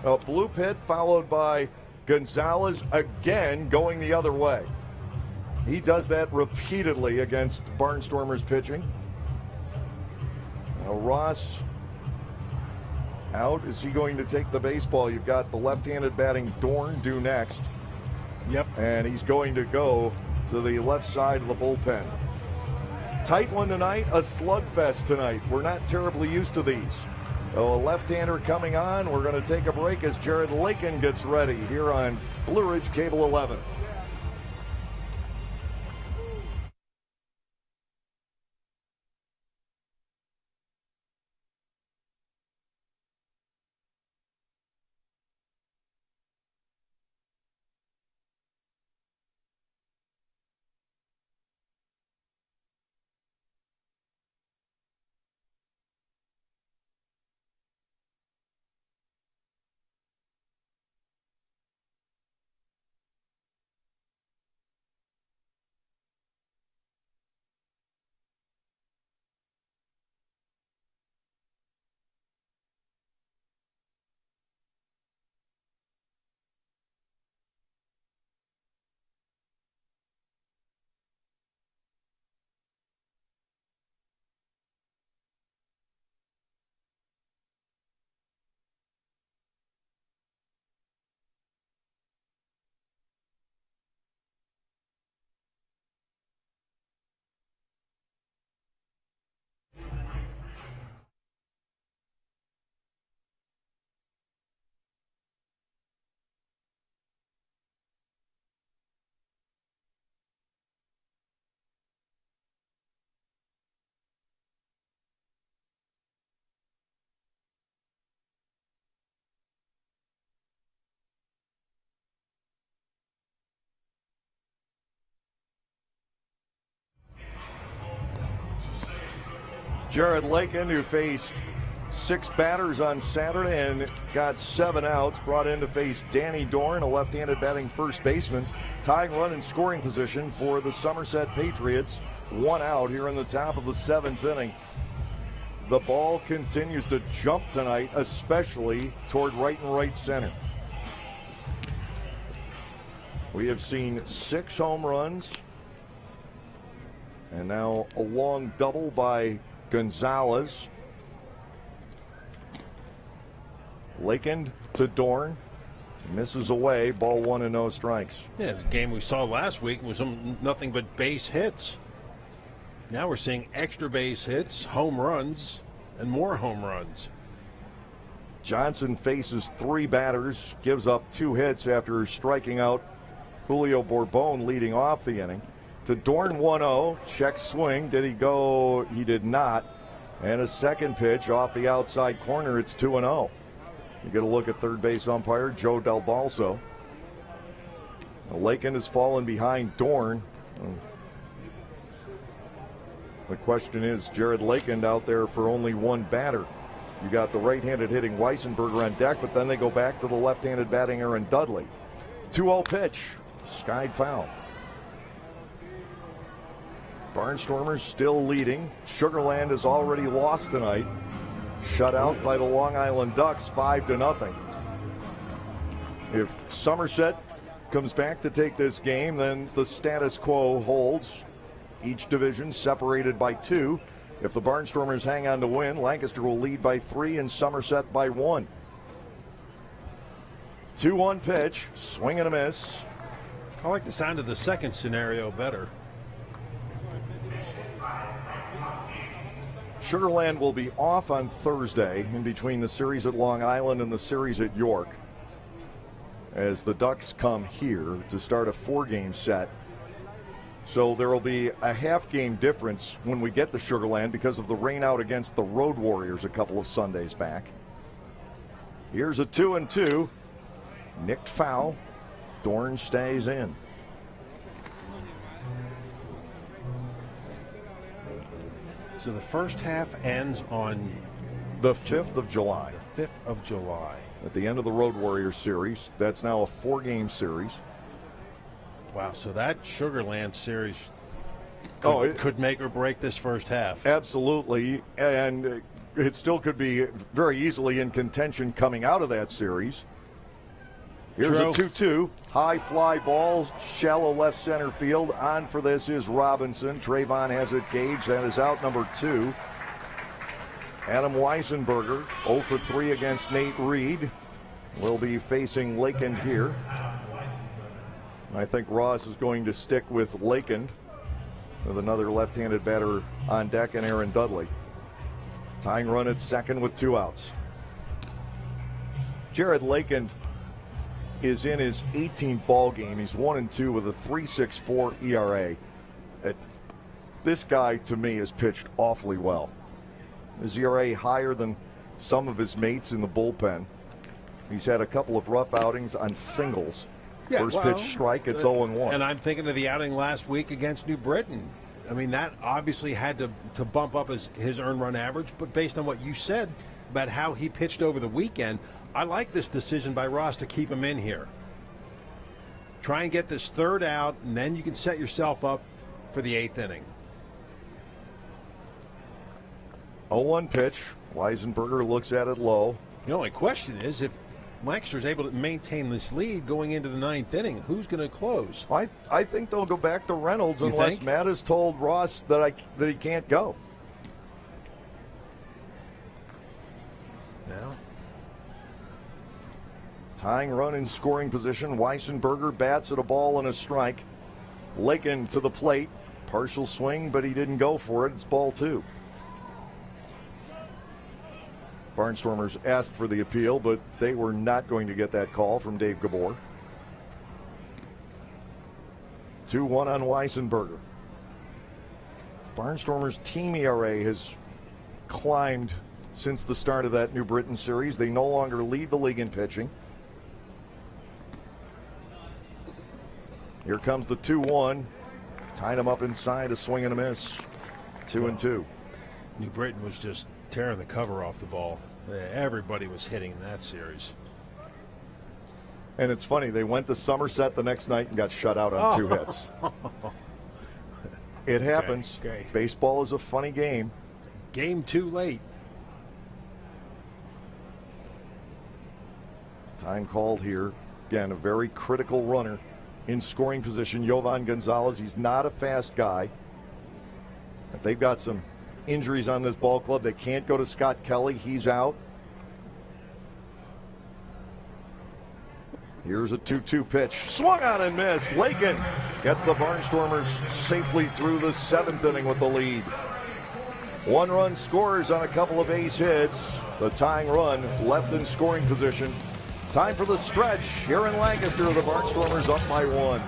[SPEAKER 1] A blue pit followed by Gonzalez again going the other way. He does that repeatedly against Barnstormers pitching. Now Ross out. Is he going to take the baseball? You've got the left-handed batting Dorn due next.
[SPEAKER 3] Yep.
[SPEAKER 1] And he's going to go to the left side of the bullpen. Tight one tonight, a slugfest tonight. We're not terribly used to these. A left-hander coming on. We're going to take a break as Jared Lakin gets ready here on Blue Ridge Cable 11. Jared Lakin, who faced 6 batters on Saturday and got 7 outs, brought in to face Danny Dorn, a left-handed batting first baseman, tying run in scoring position for the Somerset Patriots. 1 out here in the top of the 7th inning. The ball continues to jump tonight, especially toward right and right center. We have seen 6 home runs, and now a long double by Gonzalez. Lakin to Dorn. Misses away. Ball 1 and no strikes.
[SPEAKER 3] Yeah, the game we saw last week was nothing but base hits. Now we're seeing extra base hits, home runs, and more home runs.
[SPEAKER 1] Johnson faces 3 batters, gives up 2 hits after striking out Julio Bourbon leading off the inning. To Dorn 1-0, check swing. Did he go? He did not. And a second pitch off the outside corner. It's 2-0. You get a look at third base umpire Joe Del Balso. Lakin has fallen behind Dorn. The question is, Jared Lakin out there for only 1 batter. You got the right-handed hitting Weissenberger on deck, but then they go back to the left-handed batting Aaron Dudley. 2-0 pitch, skied foul. Barnstormers still leading. Sugarland has already lost tonight. Shut out by the Long Island Ducks 5-0. If Somerset comes back to take this game, then the status quo holds. Each division separated by 2. If the Barnstormers hang on to win, Lancaster will lead by 3 and Somerset by 1. 2-1 pitch, swing and a miss.
[SPEAKER 3] I like the sound of the second scenario better.
[SPEAKER 1] Sugarland will be off on Thursday in between the series at Long Island and the series at York, as the Ducks come here to start a 4-game set. So there will be a half-game difference when we get to Sugarland because of the rain out against the Road Warriors a couple of Sundays back. Here's a 2-2. Nicked foul. Dorn stays in.
[SPEAKER 3] So the first half ends on
[SPEAKER 1] the 5th of July.
[SPEAKER 3] The 5th of July.
[SPEAKER 1] At the end of the Road Warriors series. That's now a 4-game series.
[SPEAKER 3] Wow, so that Sugarland series could make or break this first half.
[SPEAKER 1] Absolutely, and it still could be very easily in contention coming out of that series. Here's a 2-2, high fly ball, shallow left center field. On for this is Robinson. Trayvon has it gauged. That is out number 2. Adam Weissenberger, 0 for 3 against Nate Reed, will be facing Lakin here. I think Ross is going to stick with Lakin with another left-handed batter on deck and Aaron Dudley. Tying run at second with 2 outs. Jared Lakin is in his 18th ball game. He's 1-2 with a 3.64 ERA. This guy, to me, has pitched awfully well. His ERA higher than some of his mates in the bullpen. He's had a couple of rough outings on singles. First pitch strike, it's 0-1.
[SPEAKER 3] And I'm thinking of the outing last week against New Britain. I mean, that obviously had to bump up his earned run average, but based on what you said about how he pitched over the weekend, I like this decision by Ross to keep him in here. Try and get this third out, and then you can set yourself up for the 8th inning.
[SPEAKER 1] 0-1 pitch. Weisenberger looks at it low.
[SPEAKER 3] The only question is if Lancaster's able to maintain this lead going into the 9th inning, who's going to close?
[SPEAKER 1] I think they'll go back to Reynolds unless
[SPEAKER 3] think?
[SPEAKER 1] Matt has told Ross that he can't go.
[SPEAKER 3] Now,
[SPEAKER 1] tying run in scoring position. Weisenberger bats at a ball and a strike. Lakin to the plate. Partial swing, but he didn't go for it. It's ball 2. Barnstormers asked for the appeal, but they were not going to get that call from Dave Gabor. 2-1 on Weisenberger. Barnstormers' team ERA has climbed since the start of that New Britain series. They no longer lead the league in pitching. Here comes the 2-1. Tied him up inside, a swing and a miss. 2-2.
[SPEAKER 3] New Britain was just tearing the cover off the ball. Everybody was hitting in that series.
[SPEAKER 1] And it's funny, they went to Somerset the next night and got shut out on 2 hits. It happens.
[SPEAKER 3] Okay.
[SPEAKER 1] Baseball is a funny game.
[SPEAKER 3] Game too late.
[SPEAKER 1] Time called here. Again, a very critical runner in scoring position. Jovan Gonzalez, he's not a fast guy. But they've got some injuries on this ball club. They can't go to Scott Kelly. He's out. Here's a 2-2 pitch. Swung on and missed. Lakin gets the Barnstormers safely through the 7th inning with the lead. 1 run scores on a couple of base hits. The tying run left in scoring position. Time for the stretch here in Lancaster. The Barnstormers up by 1.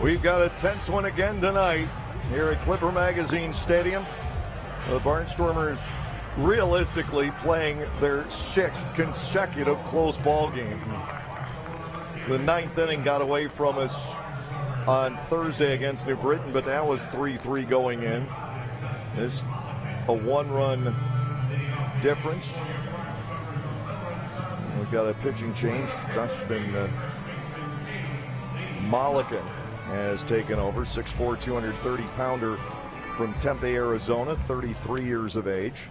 [SPEAKER 1] We've got a tense one again tonight here at Clipper Magazine Stadium. The Barnstormers realistically playing their 6th consecutive close ball game. The 9th inning got away from us on Thursday against New Britain, but that was 3-3 going in. This a 1-run difference. We've got a pitching change. Dustin Mollican has taken over. 6'4", 230-pounder from Tempe, Arizona, 33 years of age.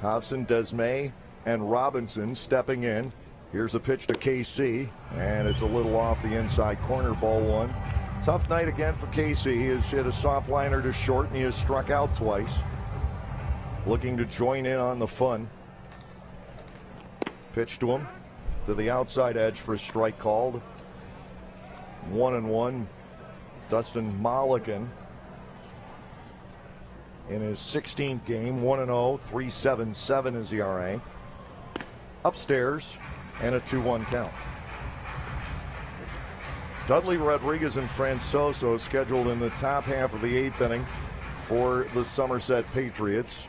[SPEAKER 1] Hobson, Desmay, and Robinson stepping in. Here's a pitch to KC, and it's a little off the inside corner, ball 1. Tough night again for KC. He has hit a soft liner to short, and he has struck out twice. Looking to join in on the fun. Pitch to him to the outside edge for a strike called. 1-1. Dustin Mulligan in his 16th game, 1-0, 3.77 is ERA. Upstairs and a 2-1 count. Dudley, Rodriguez, and Francoso scheduled in the top half of the 8th inning for the Somerset Patriots.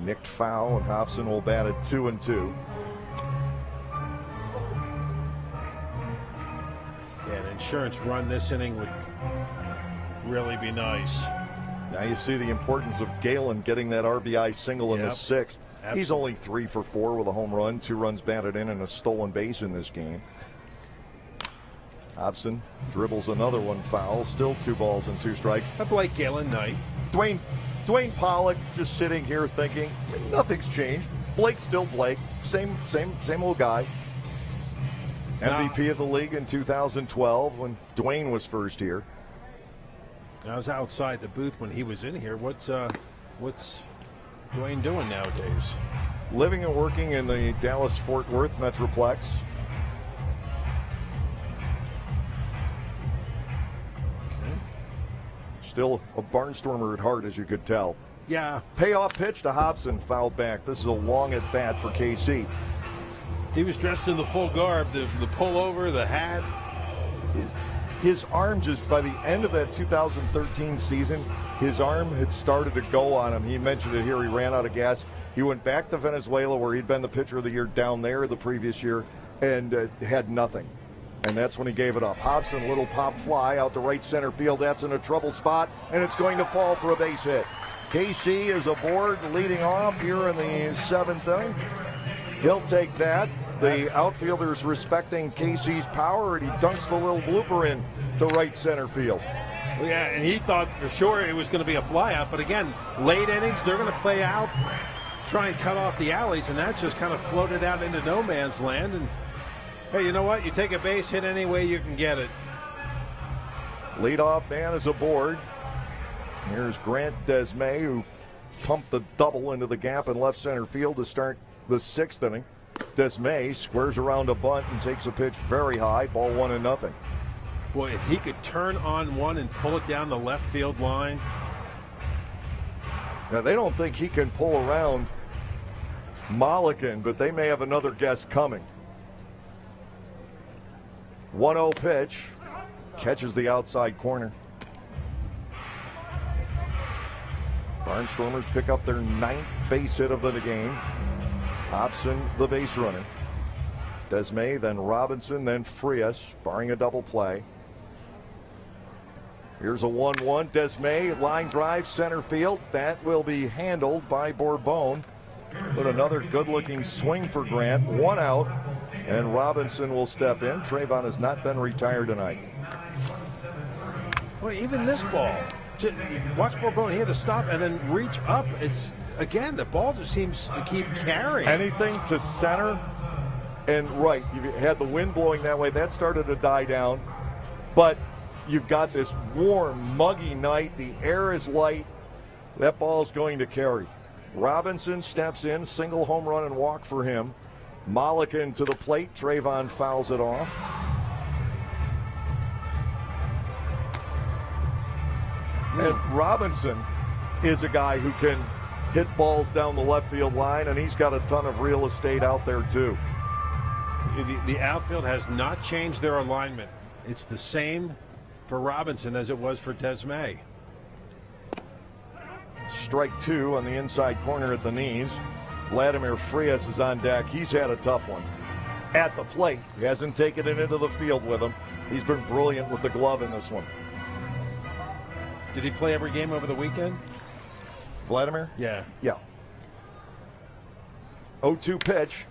[SPEAKER 1] Nicked foul, and Hobson will bat at 2-2.
[SPEAKER 3] Yeah, an insurance run this inning would really be nice.
[SPEAKER 1] Now you see the importance of Galen getting that RBI single in the 6th.
[SPEAKER 3] Absolutely.
[SPEAKER 1] He's only 3 for 4 with a home run, 2 runs batted in, and a stolen base in this game. Hobson dribbles another one foul, still 2 balls and 2 strikes.
[SPEAKER 3] A Blake Galen night.
[SPEAKER 1] Dwayne Pollock just sitting here thinking nothing's changed. Blake's still Blake, same old guy. MVP of the league in 2012 when Dwayne was first here.
[SPEAKER 3] I was outside the booth when he was in here. What's Dwayne doing nowadays?
[SPEAKER 1] Living and working in the Dallas-Fort Worth Metroplex. Still a Barnstormer at heart, as you could tell.
[SPEAKER 3] Yeah.
[SPEAKER 1] Payoff pitch to Hobson, fouled back. This is a long at bat for KC.
[SPEAKER 3] He was dressed in the full garb, the pullover, the hat.
[SPEAKER 1] His arm just, by the end of that 2013 season, his arm had started to go on him. He mentioned it here. He ran out of gas. He went back to Venezuela, where he'd been the pitcher of the year down there the previous year, and had nothing. And that's when he gave it up. Hobson, little pop fly out to right center field. That's in a trouble spot, and it's going to fall for a base hit. KC is aboard, leading off here in the 7th inning. He'll take that. The outfielders respecting KC's power, and he dunks the little blooper in to right center field.
[SPEAKER 3] Well, yeah, and he thought for sure it was going to be a flyout, but again, late innings, they're going to play out, try and cut off the alleys, and that just kind of floated out into no man's land. And hey, you know what? You take a base hit any way you can get it.
[SPEAKER 1] Leadoff man is aboard. Here's Grant Desmay, who pumped the double into the gap in left center field to start the 6th inning. Desmay squares around a bunt and takes a pitch very high, ball 1-0.
[SPEAKER 3] Boy, if he could turn on one and pull it down the left field line.
[SPEAKER 1] Now, they don't think he can pull around Mulligan, but they may have another guess coming. 1-0 pitch, catches the outside corner. Barnstormers pick up their 9th base hit of the game. Hobson, the base runner. Desmay, then Robinson, then Frias, barring a double play. Here's a 1-1. Desmay, line drive, center field. That will be handled by Bourbon. But another good-looking swing for Grant. 1 out, and Robinson will step in. Trayvon has not been retired tonight.
[SPEAKER 3] Well, even this ball. Watch Bourbon. He had to stop and then reach up. It's, again, the ball just seems to keep carrying.
[SPEAKER 1] Anything to center and right. You had the wind blowing that way. That started to die down. But you've got this warm, muggy night. The air is light. That ball's going to carry. Robinson steps in, single home run and walk for him. Mulligan to the plate. Trayvon fouls it off. And Robinson is a guy who can hit balls down the left field line, and he's got a ton of real estate out there too.
[SPEAKER 3] The outfield has not changed their alignment. It's the same for Robinson as it was for Desmay.
[SPEAKER 1] Strike 2 on the inside corner at the knees. Vladimir Frias is on deck. He's had a tough one at the plate. He hasn't taken it into the field with him. He's been brilliant with the glove in this one.
[SPEAKER 3] Did he play every game over the weekend?
[SPEAKER 1] Vladimir?
[SPEAKER 3] Yeah.
[SPEAKER 1] Yeah. 0-2 pitch.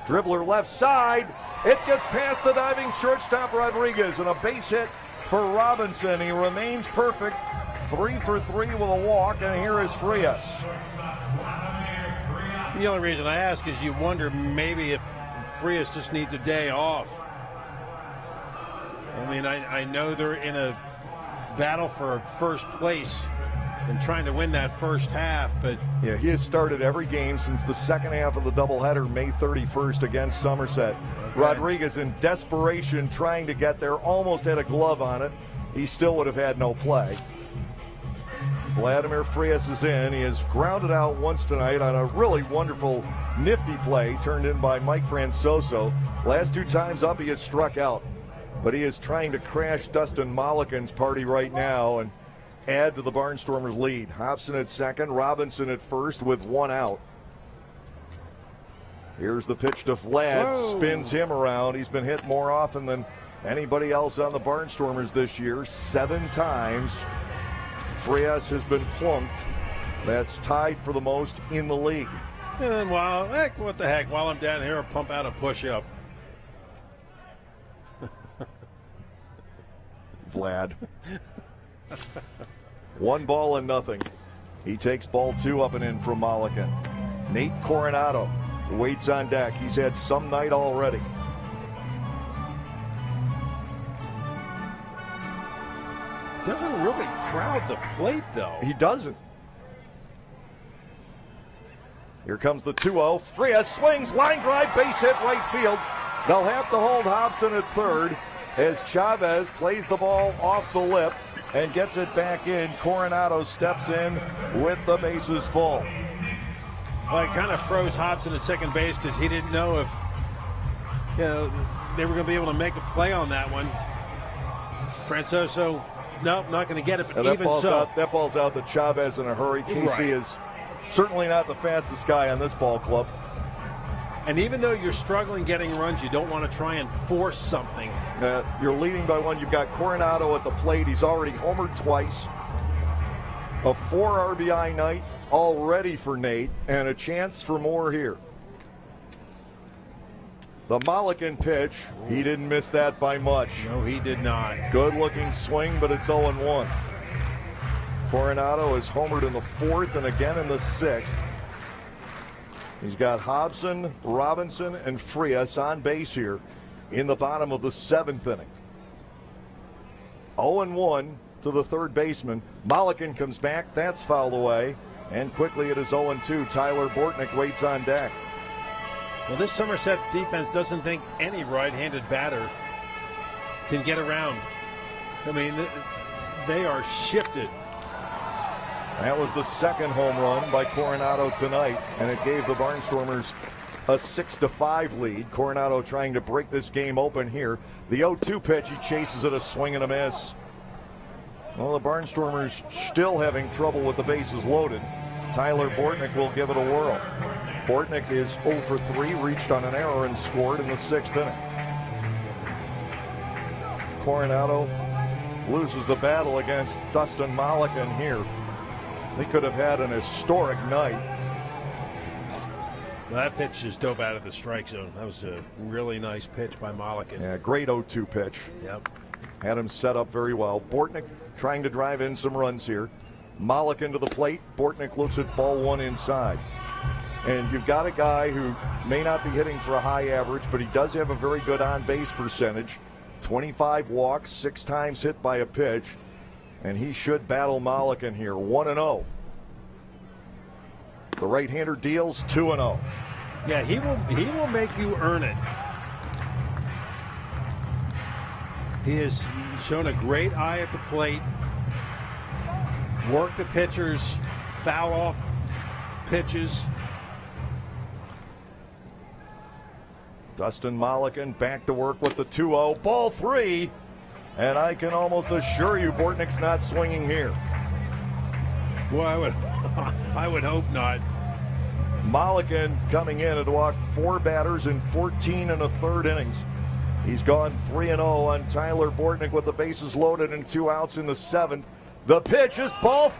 [SPEAKER 1] Dribbler left side. It gets past the diving shortstop Rodriguez, and a base hit for Robinson. He remains perfect. 3 for 3 with a walk, and here is Frias.
[SPEAKER 3] The only reason I ask is you wonder maybe if Frias just needs a day off. I mean, I know they're in a battle for first place and trying to win that first half. But
[SPEAKER 1] yeah, he has started every game since the second half of the doubleheader, May 31st against Somerset. Okay. Rodriguez in desperation trying to get there, almost had a glove on it. He still would have had no play. Vladimir Frias is in. He has grounded out once tonight on a really wonderful, nifty play turned in by Mike Francoso. Last 2 times up, he has struck out. But he is trying to crash Dustin Mollican's party right now and add to the Barnstormers' lead. Hobson at second, Robinson at first with 1 out. Here's the pitch to Vlad. Whoa. Spins him around. He's been hit more often than anybody else on the Barnstormers this year, 7 times. Frias has been plunked. That's tied for the most in the league.
[SPEAKER 3] And what the heck, while I'm down here, I'll pump out a push-up.
[SPEAKER 1] Vlad. 1 ball and nothing. He takes ball 2 up and in from Mollican. Nate Coronado waits on deck. He's had some night already.
[SPEAKER 3] Doesn't really crowd the plate, though.
[SPEAKER 1] He doesn't. Here comes the 2-0. Frias swings, line drive, base hit right field. They'll have to hold Hobson at third as Chavez plays the ball off the lip and gets it back in. Coronado steps in with the bases full.
[SPEAKER 3] Well, it kind of froze Hobson at second base because he didn't know if they were going to be able to make a play on that one. Francoso, nope, not going to get it, but even so.
[SPEAKER 1] That ball's out to Chavez in a hurry. Casey is certainly not the fastest guy on this ball club.
[SPEAKER 3] And even though you're struggling getting runs, you don't want to try and force something.
[SPEAKER 1] You're leading by 1. You've got Coronado at the plate. He's already homered twice. A 4 RBI night already for Nate, and a chance for more here. The Mollican pitch, he didn't miss that by much.
[SPEAKER 3] No, he did not.
[SPEAKER 1] Good looking swing, but it's 0-1. Coronado is homered in the 4th and again in the 6th. He's got Hobson, Robinson, and Frias on base here in the bottom of the 7th inning. 0-1 to the third baseman. Mollican comes back. That's fouled away. And quickly it is 0-2. Tyler Bortnick waits on deck.
[SPEAKER 3] Well, this Somerset defense doesn't think any right-handed batter can get around. I mean, they are shifted.
[SPEAKER 1] That was the 2nd home run by Coronado tonight, and it gave the Barnstormers a 6-5 lead. Coronado trying to break this game open here. The 0-2 pitch, he chases it, a swing and a miss. Well, the Barnstormers still having trouble with the bases loaded. Tyler Bortnick will give it a whirl. Bortnick is 0 for 3, reached on an error and scored in the 6th inning. Coronado loses the battle against Dustin Mollican here. They could have had an historic night.
[SPEAKER 3] Well, that pitch just dove out of the strike zone. That was a really nice pitch by Mollican.
[SPEAKER 1] Yeah, great 0-2 pitch.
[SPEAKER 3] Yep.
[SPEAKER 1] Had him set up very well. Bortnick trying to drive in some runs here. Mollican to the plate. Bortnick looks at ball 1 inside. And you've got a guy who may not be hitting for a high average, but he does have a very good on-base percentage. 25 walks, 6 times hit by a pitch. And he should battle Mollican here. 1-0. The right-hander deals 2-0.
[SPEAKER 3] Yeah, he will make you earn it. He has shown a great eye at the plate. Work the pitchers, foul off pitches.
[SPEAKER 1] Dustin Mollican back to work with the 2-0. Ball 3. And I can almost assure you Bortnick's not swinging here.
[SPEAKER 3] Well, I would hope not.
[SPEAKER 1] Mollican coming in and walked 4 batters in 14 1/3 innings. He's gone 3-0 on Tyler Bortnick with the bases loaded and 2 outs in the 7th. The pitch is ball.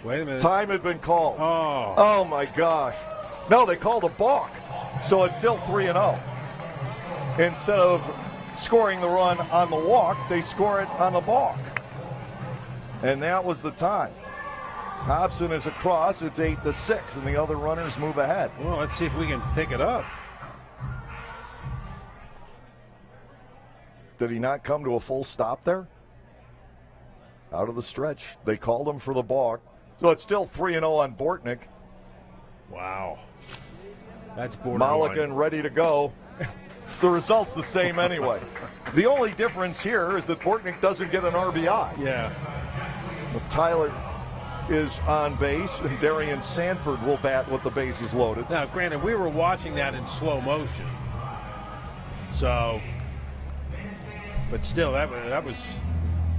[SPEAKER 3] Wait a minute.
[SPEAKER 1] Time had been called.
[SPEAKER 3] Oh
[SPEAKER 1] my gosh. No, they called a balk. So it's still 3-0. Instead of scoring the run on the walk, they score it on the balk. And that was the time. Hobson is across. It's 8-6, and the other runners move ahead.
[SPEAKER 3] Well, let's see if we can pick it up.
[SPEAKER 1] Did he not come to a full stop there? out of the stretch. They called him for the balk. So it's still 3-0 on Bortnick.
[SPEAKER 3] Wow. That's borderline.
[SPEAKER 1] Mulligan ready to go. The result's the same anyway. The only difference here is that Bortnick doesn't get an RBI.
[SPEAKER 3] Yeah.
[SPEAKER 1] Tyler is on base, and Darian Sanford will bat with the bases loaded.
[SPEAKER 3] Now, granted, we were watching that in slow motion. So, but still, that was,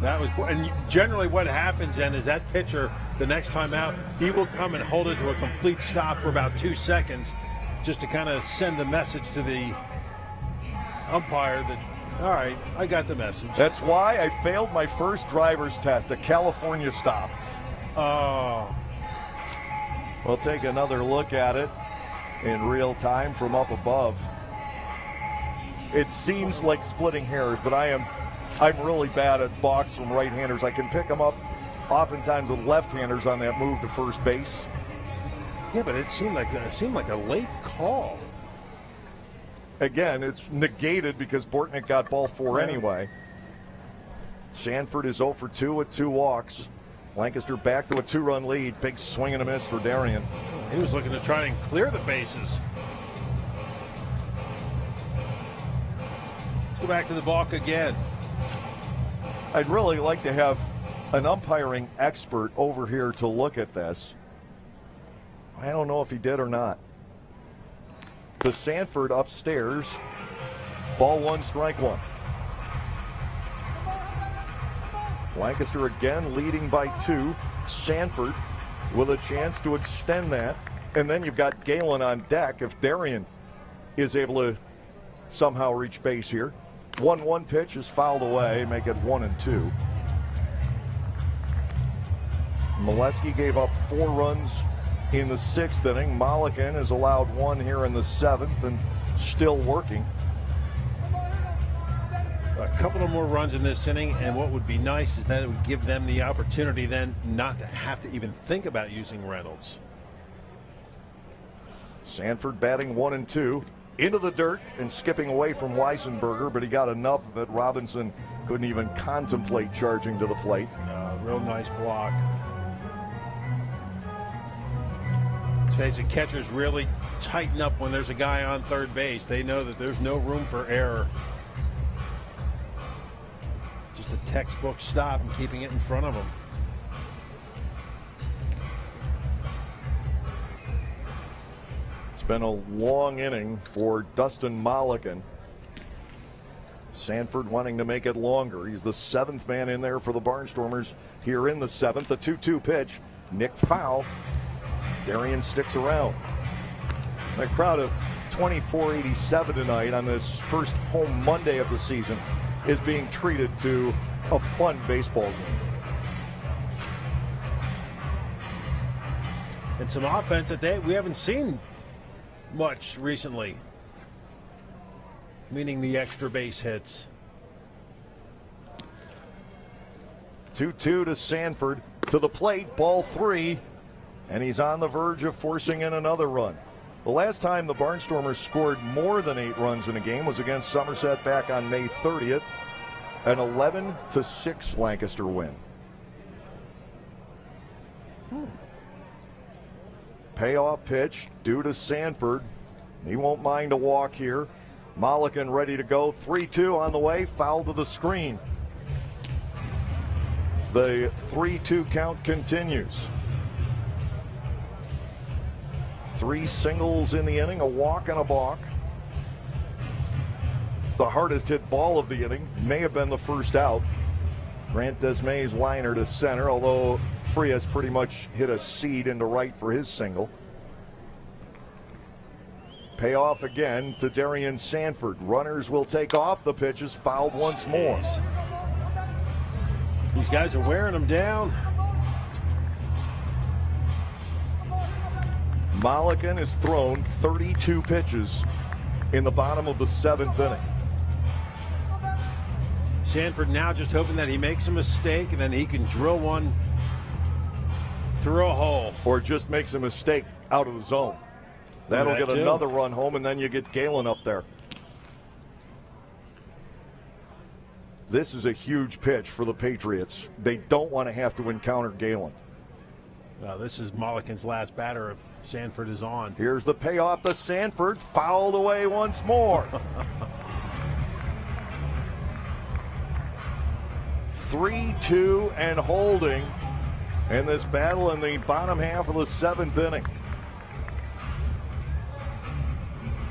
[SPEAKER 3] and generally what happens then is that pitcher, the next time out, he will come and hold it to a complete stop for about 2 seconds just to kind of send the message to the umpire that, all right, I got the message.
[SPEAKER 1] That's why I failed my first driver's test, a California stop.
[SPEAKER 3] Oh.
[SPEAKER 1] We'll take another look at it in real time from up above. It seems like splitting hairs, but I'm really bad at balks from right-handers. I can pick them up oftentimes with left-handers on that move to first base.
[SPEAKER 3] Yeah, but it seemed like a late call.
[SPEAKER 1] Again, it's negated because Bortnick got ball 4 anyway. Sanford is 0 for 2 with 2 walks. Lancaster back to a 2-run lead. Big swing and a miss for Darian.
[SPEAKER 3] He was looking to try and clear the bases. Let's go back to the balk again.
[SPEAKER 1] I'd really like to have an umpiring expert over here to look at this. I don't know if he did or not. The Sanford upstairs. Ball 1, strike 1. Lancaster again leading by 2. Sanford with a chance to extend that. And then you've got Galen on deck if Darian is able to somehow reach base here. 1-1 pitch is fouled away, make it 1-2. Molesky gave up 4 runs in the 6th inning. Mulligan has allowed 1 here in the 7th and still working.
[SPEAKER 3] A couple of more runs in this inning, and what would be nice is that it would give them the opportunity then not to have to even think about using Reynolds.
[SPEAKER 1] Sanford batting 1-2. Into the dirt and skipping away from Weisenberger, but he got enough of it. Robinson couldn't even contemplate charging to the plate.
[SPEAKER 3] Real nice block. Today's catchers really tighten up when there's a guy on third base. They know that there's no room for error. Just a textbook stop and keeping it in front of them.
[SPEAKER 1] It's been a long inning for Dustin Mulligan. Sanford wanting to make it longer. He's the 7th man in there for the Barnstormers here in the 7th. A 2-2 pitch. Nick foul. Darian sticks around. A crowd of 2487 tonight on this first home Monday of the season is being treated to a fun baseball game.
[SPEAKER 3] And some offense that we haven't seen much recently, meaning the extra base hits.
[SPEAKER 1] 2-2 to Sanford. To the plate, ball 3. And he's on the verge of forcing in another run. The last time the Barnstormers scored more than 8 runs in a game was against Somerset back on May 30th. An 11-6 Lancaster win. Payoff pitch due to Sanford. He won't mind a walk here. Mulligan ready to go. 3-2 on the way. Foul to the screen. The 3-2 count continues. 3 singles in the inning, a walk and a balk. The hardest hit ball of the inning may have been the first out. Grant Desmai's liner to center, although Frias pretty much hit a seed into right for his single. Payoff again to Darian Sanford. Runners will take off. The pitch is fouled once more.
[SPEAKER 3] These guys are wearing them down.
[SPEAKER 1] Mulligan has thrown 32 pitches in the bottom of the 7th inning.
[SPEAKER 3] Sanford now just hoping that he makes a mistake and then he can drill one through a hole.
[SPEAKER 1] Or just makes a mistake out of the zone. That'll get another run home, and then you get Galen up there. This is a huge pitch for the Patriots. They don't want to have to encounter Galen.
[SPEAKER 3] This is Mulligan's last batter if Sanford is on.
[SPEAKER 1] Here's the payoff to Sanford, fouled away once more. 3-2 and holding in this battle in the bottom half of the 7th inning.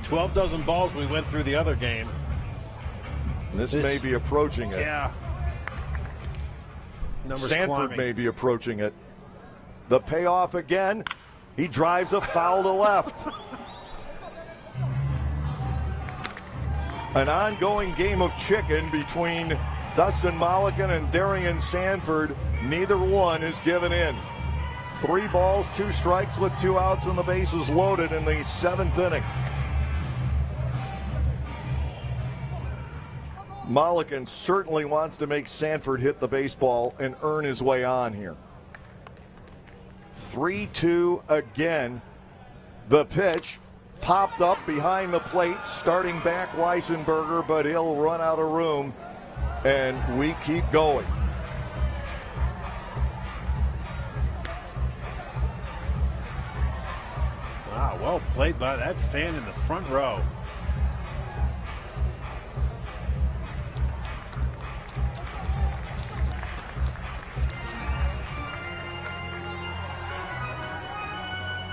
[SPEAKER 3] 12 dozen balls we went through the other game.
[SPEAKER 1] This may be approaching it.
[SPEAKER 3] Yeah.
[SPEAKER 1] Sanford
[SPEAKER 3] climbing.
[SPEAKER 1] may be approaching it. The payoff again. He drives a foul to left. An ongoing game of chicken between Dustin Mulligan and Darian Sanford. Neither one is given in. 3 balls, 2 strikes with 2 outs and the bases loaded in the 7th inning. Mulligan certainly wants to make Sanford hit the baseball and earn his way on here. 3-2 again. The pitch popped up behind the plate, starting back Weissenberger, but he'll run out of room, and we keep going.
[SPEAKER 3] Wow, well played by that fan in the front row.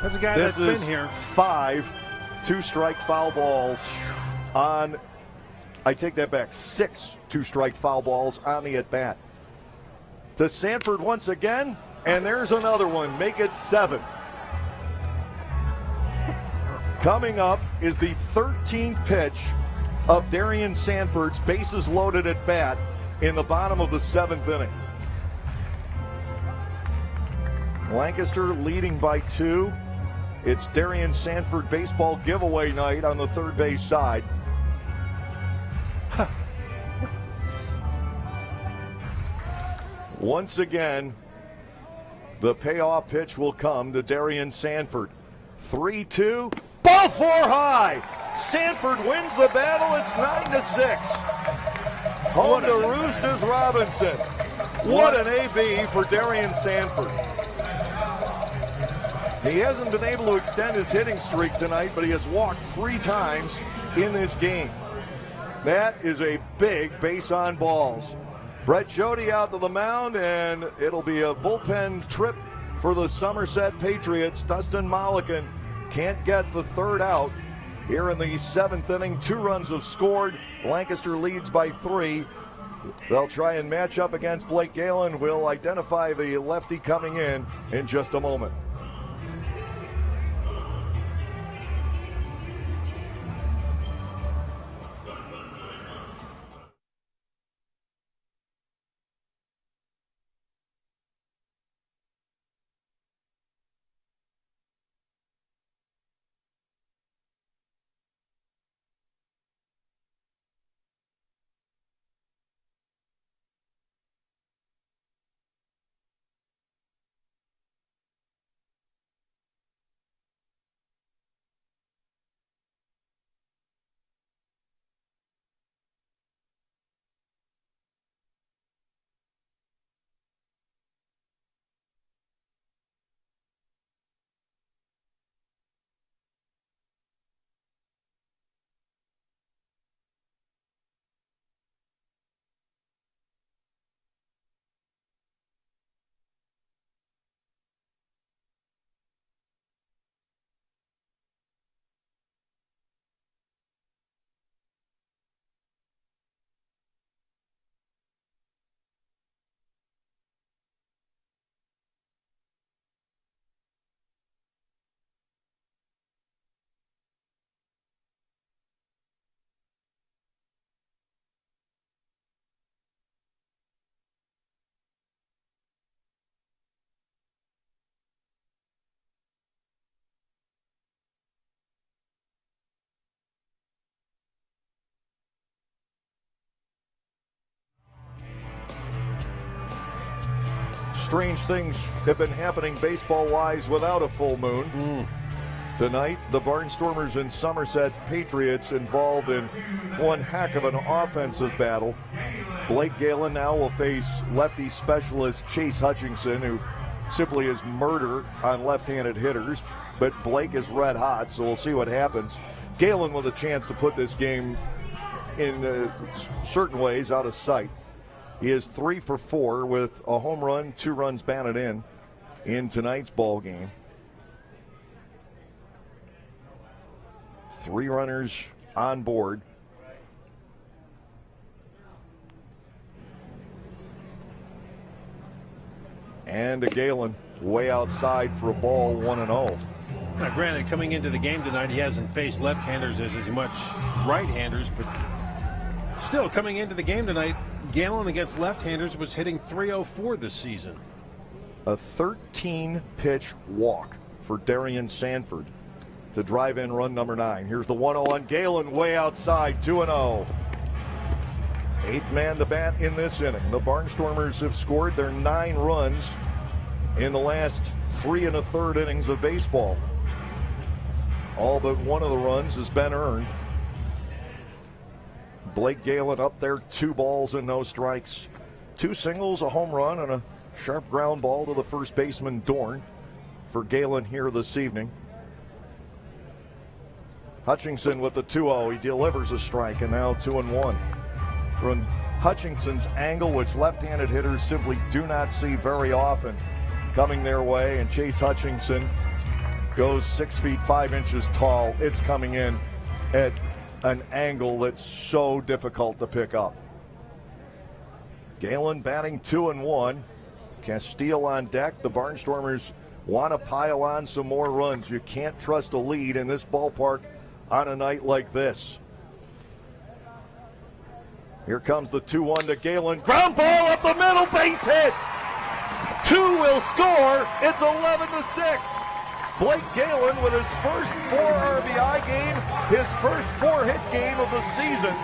[SPEAKER 3] That's a guy that's been here.
[SPEAKER 1] 5 two-strike foul balls on, I take that back, 6 two-strike foul balls on the at-bat. To Sanford once again, and there's another one. Make it 7. Coming up is the 13th pitch of Darian Sanford's bases loaded at bat in the bottom of the 7th inning. Lancaster leading by 2. It's Darian Sanford baseball giveaway night on the third base side. Once again, the payoff pitch will come to Darian Sanford. 3-2, ball 4 high. Sanford wins the battle. It's 9-6. Home to Roost is Robinson. What an AB for Darian Sanford. He hasn't been able to extend his hitting streak tonight, but he has walked 3 times in this game. That is a big base on balls. Brett Jody out to the mound, and it'll be a bullpen trip for the Somerset Patriots. Dustin Mulligan can't get the 3rd out. Here in the 7th inning, 2 runs have scored. Lancaster leads by 3. They'll try and match up against Blake Galen. We'll identify the lefty coming in just a moment. Strange things have been happening baseball-wise without a full moon. Tonight, the Barnstormers and Somerset Patriots involved in one heck of an offensive battle. Blake Galen now will face lefty specialist Chase Hutchinson, who simply is murder on left-handed hitters. But Blake is red hot, so we'll see what happens. Galen with a chance to put this game in certain ways out of sight. He is 3 for 4 with a home run, 2 runs batted in tonight's ball game. 3 runners on board. And a Galen way outside for a ball, 1-0.
[SPEAKER 3] Now, granted, coming into the game tonight, he hasn't faced left-handers as much right-handers, but still, coming into the game tonight, Galen against left-handers was hitting .304 this season.
[SPEAKER 1] A 13-pitch walk for Darian Sanford to drive in run number 9. Here's the 1-0 on Galen, way outside, 2-0. 8th man to bat in this inning. The Barnstormers have scored their 9 runs in the last 3 1/3 innings of baseball. All but one of the runs has been earned. Blake Galen up there, 2 balls and no strikes. 2 singles, a home run, and a sharp ground ball to the first baseman, Dorn, for Galen here this evening. Hutchinson with the 2-0. He delivers a strike, and now 2-1. From Hutchinson's angle, which left-handed hitters simply do not see very often, coming their way, and Chase Hutchinson goes 6 feet 5 inches tall. It's coming in at an angle that's so difficult to pick up. Galen batting 2-1. Castile on deck. The Barnstormers want to pile on some more runs. You can't trust a lead in this ballpark on a night like this. Here comes the 2-1 to Galen. Ground ball up the middle, base hit. 2 will score. It's 11-6. Blake Galen with his first 4 RBI game, his first 4-hit game of the season.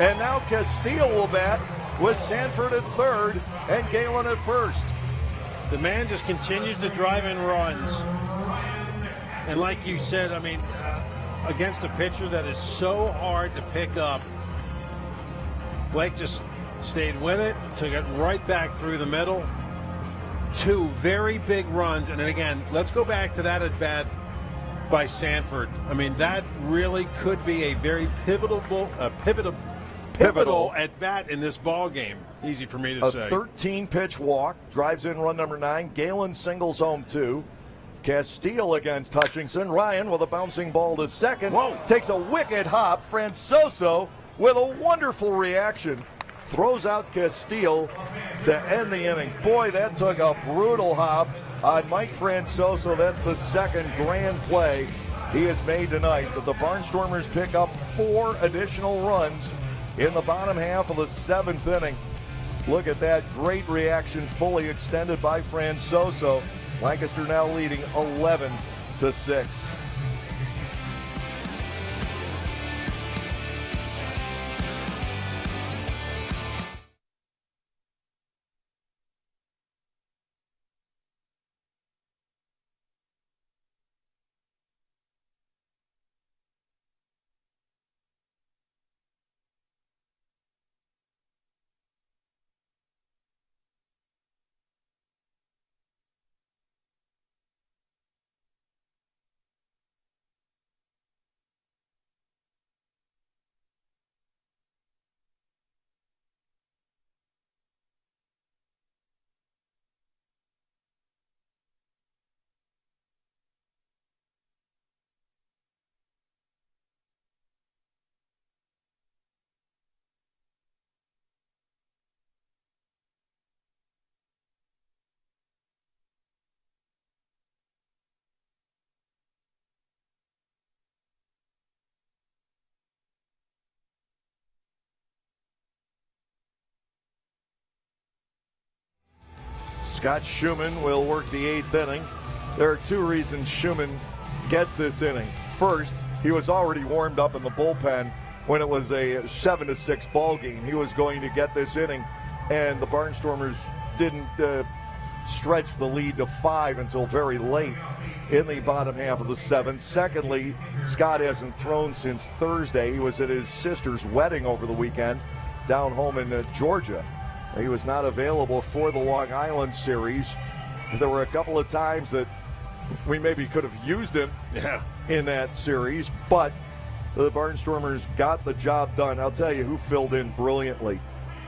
[SPEAKER 1] And now Castile will bat with Sanford at third and Galen at first.
[SPEAKER 3] The man just continues to drive in runs. And like you said, I mean, against a pitcher that is so hard to pick up, Blake just stayed with it, took it right back through the middle. 2 very big runs, and then again, let's go back to that at bat by Sanford. I mean, that really could be a very pivotal at bat in this ball game. Easy for me to say.
[SPEAKER 1] A 13-pitch walk drives in run number 9. Galen singles home 2. Castile against Hutchinson. Ryan with a bouncing ball to second.
[SPEAKER 3] Whoa.
[SPEAKER 1] Takes a wicked hop. Francoso with a wonderful reaction throws out Castile to end the inning. Boy, that took a brutal hop on Mike Francoso. That's the second grand play he has made tonight. But the Barnstormers pick up 4 additional runs in the bottom half of the 7th inning. Look at that great reaction, fully extended by Francoso. Lancaster now leading 11-6. Scott Schumann will work the 8th inning. There are 2 reasons Schumann gets this inning. First, he was already warmed up in the bullpen when it was a 7-6 ball game. He was going to get this inning, and the Barnstormers didn't stretch the lead to 5 until very late in the bottom half of the seventh. Secondly, Scott hasn't thrown since Thursday. He was at his sister's wedding over the weekend down home in Georgia. He was not available for the Long Island series. There were a couple of times that we maybe could have used him in that series, but the Barnstormers got the job done. I'll tell you who filled in brilliantly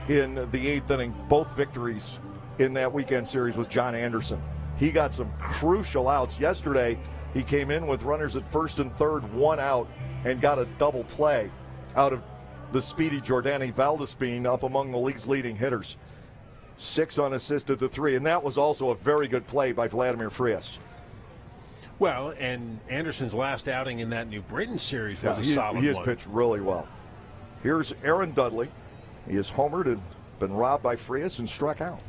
[SPEAKER 1] in the eighth inning. Both victories in that weekend series was John Anderson. He got some crucial outs. Yesterday, he came in with runners at first and third, 1 out, and got a double play out of the speedy Jordani Valdespin, up among the league's leading hitters. 6 unassisted to 3, and that was also a very good play by Vladimir Frias.
[SPEAKER 3] Well, and Anderson's last outing in that New Britain series was a solid one.
[SPEAKER 1] He has pitched really well. Here's Aaron Dudley. He has homered and been robbed by Frias and struck out.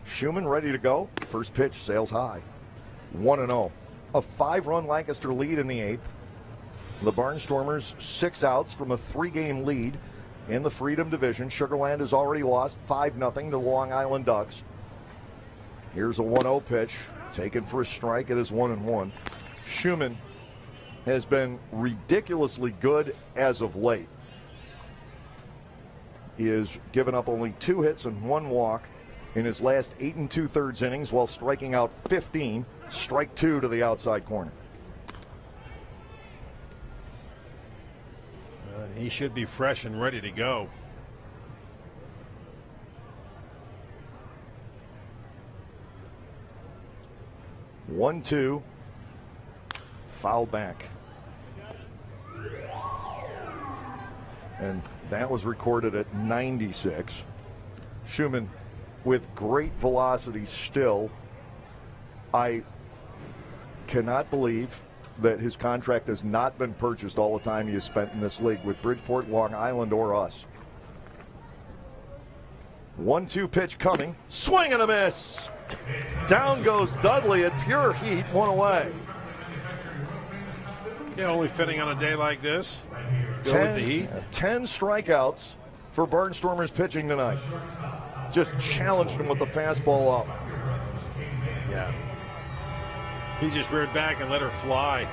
[SPEAKER 1] Schumann ready to go. First pitch sails high. 1-0. A 5-run Lancaster lead in the eighth. The Barnstormers 6 outs from a 3-game lead in the Freedom Division. Sugar Land has already lost 5-0 to the Long Island Ducks. Here's a 1-0 pitch taken for a strike. It is 1-1. Schumann has been ridiculously good as of late. He has given up only 2 hits and 1 walk in his last 8 2/3 innings while striking out 15. Strike 2 to the outside corner.
[SPEAKER 3] He should be fresh and ready to go.
[SPEAKER 1] One, 2, foul back. And that was recorded at 96. Schumann with great velocity still. I cannot believe that his contract has not been purchased all the time he has spent in this league with Bridgeport, Long Island, or us. 1-2 pitch coming. Swing and a miss. Down goes Dudley at pure heat, 1 away.
[SPEAKER 3] Yeah, only fitting on a day like this. Go with the heat.
[SPEAKER 1] 10 strikeouts for Barnstormers pitching tonight. Just challenged him with the fastball up.
[SPEAKER 3] Yeah. He just reared back and let her fly.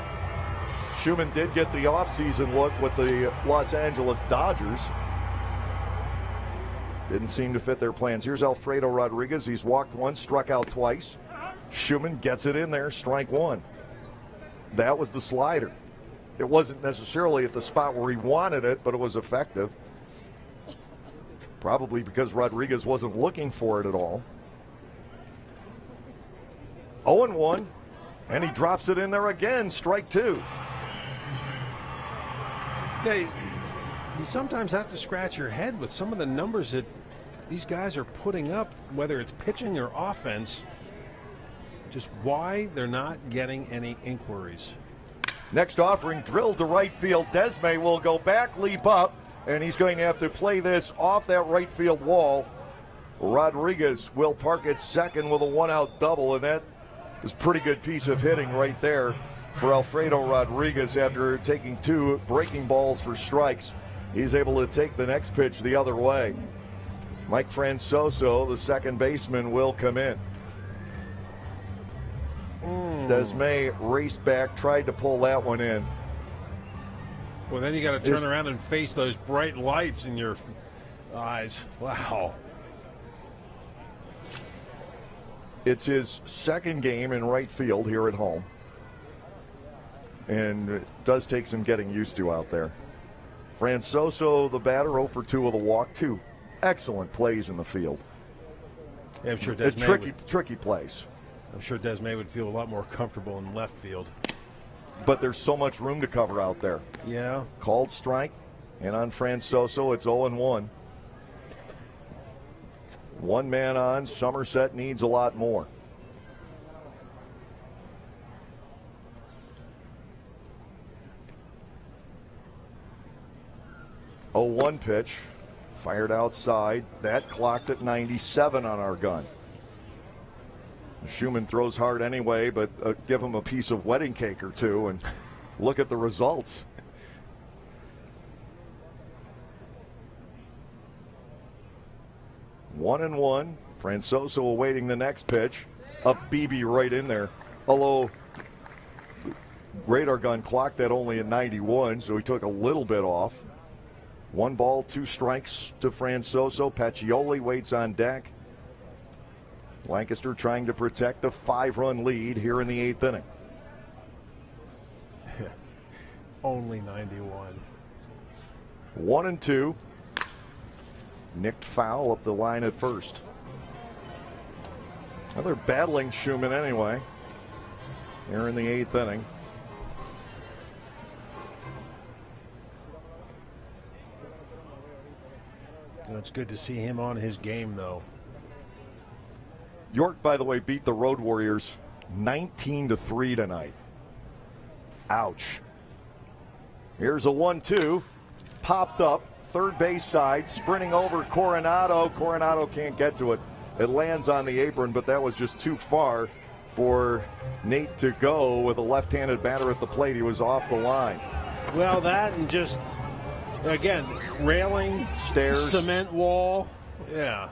[SPEAKER 1] Schumann did get the offseason look with the Los Angeles Dodgers. Didn't seem to fit their plans. Here's Alfredo Rodriguez. He's walked once, struck out twice. Schumann gets it in there, strike 1. That was the slider. It wasn't necessarily at the spot where he wanted it, but it was effective. Probably because Rodriguez wasn't looking for it at all. 0-1. And he drops it in there again, strike 2.
[SPEAKER 3] Yeah, you sometimes have to scratch your head with some of the numbers that these guys are putting up, whether it's pitching or offense. Just why they're not getting any inquiries.
[SPEAKER 1] Next offering drilled to right field. Desmay will go back, leap up, and he's going to have to play this off that right field wall. Rodriguez will park at second with a 1-out double, and that is a pretty good piece of hitting right there for Alfredo Rodriguez after taking 2 breaking balls for strikes. He's able to take the next pitch the other way. Mike Francoso, the second baseman, will come in. Desmay raced back, tried to pull that one in.
[SPEAKER 3] Well, then you got to turn around and face those bright lights in your eyes. Wow.
[SPEAKER 1] It's his second game in right field here at home. And it does take some getting used to out there. Francoso, the batter, 0 for 2 with a walk. 2 excellent plays in the field.
[SPEAKER 3] Yeah, I'm sure Desmay
[SPEAKER 1] tricky plays.
[SPEAKER 3] I'm sure Desmay would feel a lot more comfortable in left field.
[SPEAKER 1] But there's so much room to cover out there.
[SPEAKER 3] Yeah.
[SPEAKER 1] Called strike. And on Francoso, it's 0-1. 1 man on. Somerset needs a lot more. A 0-1 pitch. Fired outside. That clocked at 97 on our gun. Schumann throws hard anyway, but give him a piece of wedding cake or two and look at the results. One and one. Francoso awaiting the next pitch. Up BB right in there. Although radar gun clocked that only at 91, so he took a little bit off. 1 ball, 2 strikes to Francoso. Pacioli waits on deck. Lancaster trying to protect the 5-run lead here in the 8th inning.
[SPEAKER 3] Only 91.
[SPEAKER 1] 1-2. Nicked foul up the line at first. Well, they're battling Schumann anyway here in the 8th inning.
[SPEAKER 3] It's good to see him on his game, though.
[SPEAKER 1] York, by the way, beat the Road Warriors 19-3 tonight. Ouch. Here's a 1-2. Popped up, third base side, sprinting over Coronado. Coronado can't get to it. It lands on the apron, but that was just too far for Nate to go with a left-handed batter at the plate. He was off the line.
[SPEAKER 3] Well, that and just, again, railing,
[SPEAKER 1] stairs,
[SPEAKER 3] cement wall. Yeah.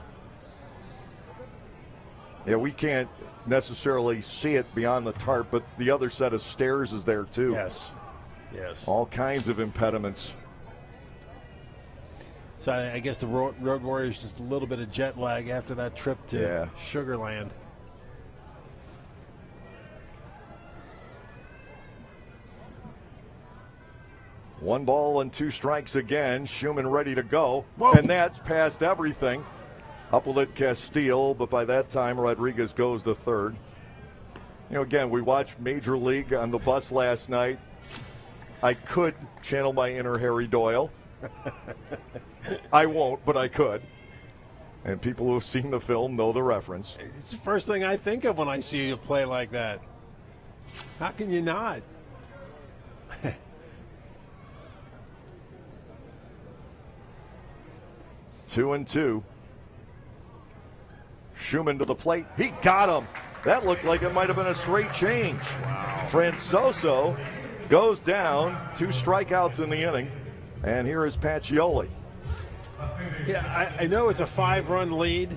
[SPEAKER 1] Yeah, we can't necessarily see it beyond the tarp, but the other set of stairs is there too.
[SPEAKER 3] Yes. Yes.
[SPEAKER 1] All kinds of impediments.
[SPEAKER 3] So I guess the Road Warriors just a little bit of jet lag after that trip to Sugarland.
[SPEAKER 1] One ball and 2 strikes again. Schumann ready to go.
[SPEAKER 3] Whoa.
[SPEAKER 1] And that's past everything. Up with it, Castile, but by that time Rodriguez goes to third. You know, again, we watched Major League on the bus last night. I could channel my inner Harry Doyle. I won't, but I could. And people who have seen the film know the reference.
[SPEAKER 3] It's the first thing I think of when I see you play like that. How can you not?
[SPEAKER 1] 2-2. Schumann to the plate. He got him. That looked like it might have been a straight change. Wow. Francoso goes down. 2 strikeouts in the inning. And here is Pacioli.
[SPEAKER 3] Yeah, I know it's a 5-run lead,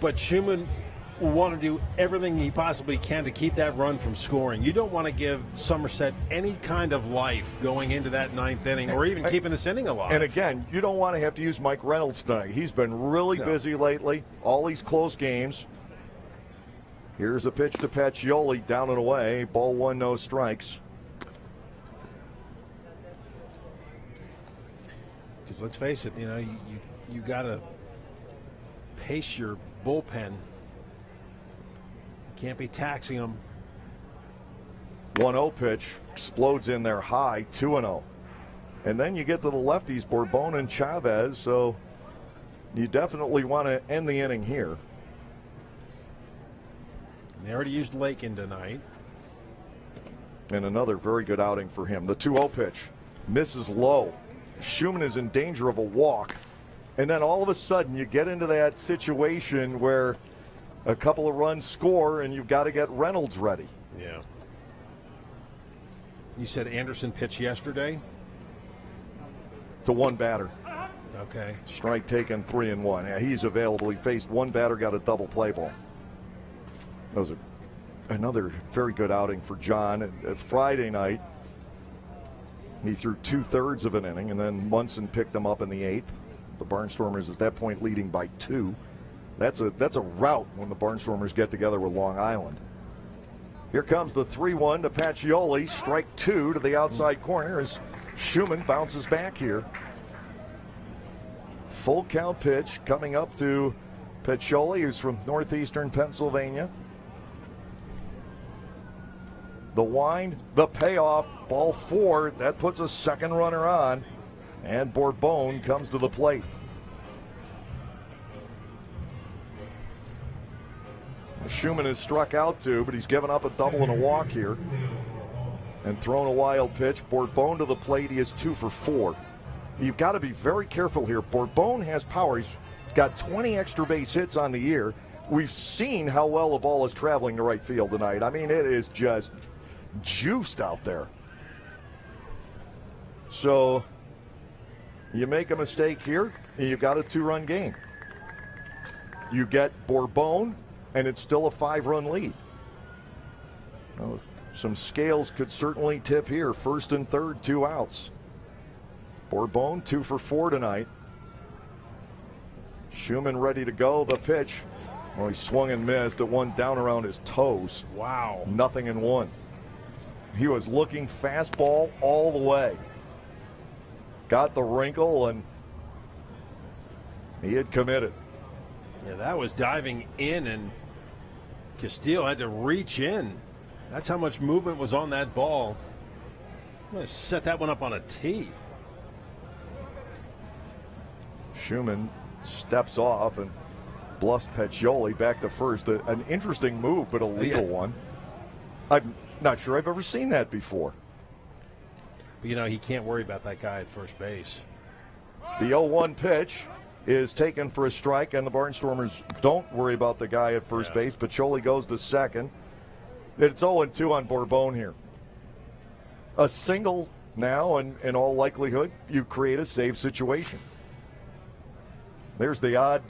[SPEAKER 3] but Schumann will want to do everything he possibly can to keep that run from scoring. You don't want to give Somerset any kind of life going into that 9th inning or even keeping this inning alive.
[SPEAKER 1] And again, you don't want to have to use Mike Reynolds tonight. He's been really busy lately, all these close games. Here's a pitch to Pacioli, down and away. Ball 1, no strikes.
[SPEAKER 3] Because let's face it, you know, you got to pace your bullpen. You can't be taxing them.
[SPEAKER 1] 1-0 pitch explodes in there high, 2-0. And then you get to the lefties, Bourbon and Chavez, so you definitely want to end the inning here.
[SPEAKER 3] And they already used Lakin tonight.
[SPEAKER 1] And another very good outing for him. The 2-0 pitch misses low. Schumann is in danger of a walk. And then all of a sudden you get into that situation where a couple of runs score and you've got to get Reynolds ready.
[SPEAKER 3] Yeah. You said Anderson pitched yesterday?
[SPEAKER 1] To 1 batter.
[SPEAKER 3] Okay.
[SPEAKER 1] Strike taken, 3-1. Yeah, he's available. He faced 1 batter, got a double play ball. That was another very good outing for John. Friday night, he threw 2/3 of an inning, and then Munson picked them up in the 8th. The Barnstormers at that point leading by 2. That's a rout when the Barnstormers get together with Long Island. Here comes the 3-1 to Pacioli. Strike 2 to the outside corner as Schumann bounces back here. Full count pitch coming up to Pacioli, who's from northeastern Pennsylvania. The wind, the payoff, ball 4. That puts a second runner on. And Bourbon comes to the plate. Schumann has struck out 2, but he's given up a double and a walk here. And thrown a wild pitch. Bourbon to the plate. He is 2 for 4. You've got to be very careful here. Bourbon has power. He's got 20 extra base hits on the year. We've seen how well the ball is traveling to right field tonight. I mean, it is just juiced out there. So you make a mistake here, and you've got a 2-run game. You get Bourbon, and it's still a 5-run lead. Some scales could certainly tip here. First and third, 2 outs. Bourbon 2 for 4 tonight. Schumann ready to go. The pitch. Well, he swung and missed. It went down around his toes.
[SPEAKER 3] Wow.
[SPEAKER 1] 0-1. He was looking fastball all the way. Got the wrinkle, and he had committed.
[SPEAKER 3] Yeah, that was diving in, and Castillo had to reach in. That's how much movement was on that ball. I'm going to set that one up on a tee.
[SPEAKER 1] Schumann steps off and bluffs Peccioli back to first. An interesting move, but a legal one. I'm not sure I've ever seen that before.
[SPEAKER 3] But, you know, he can't worry about that guy at first base.
[SPEAKER 1] The 0-1 pitch is taken for a strike, and the Barnstormers don't worry about the guy at first base. Peccioli goes to second. It's 0-2 on Bourbon here. A single now, and in all likelihood, you create a save situation. There's the odd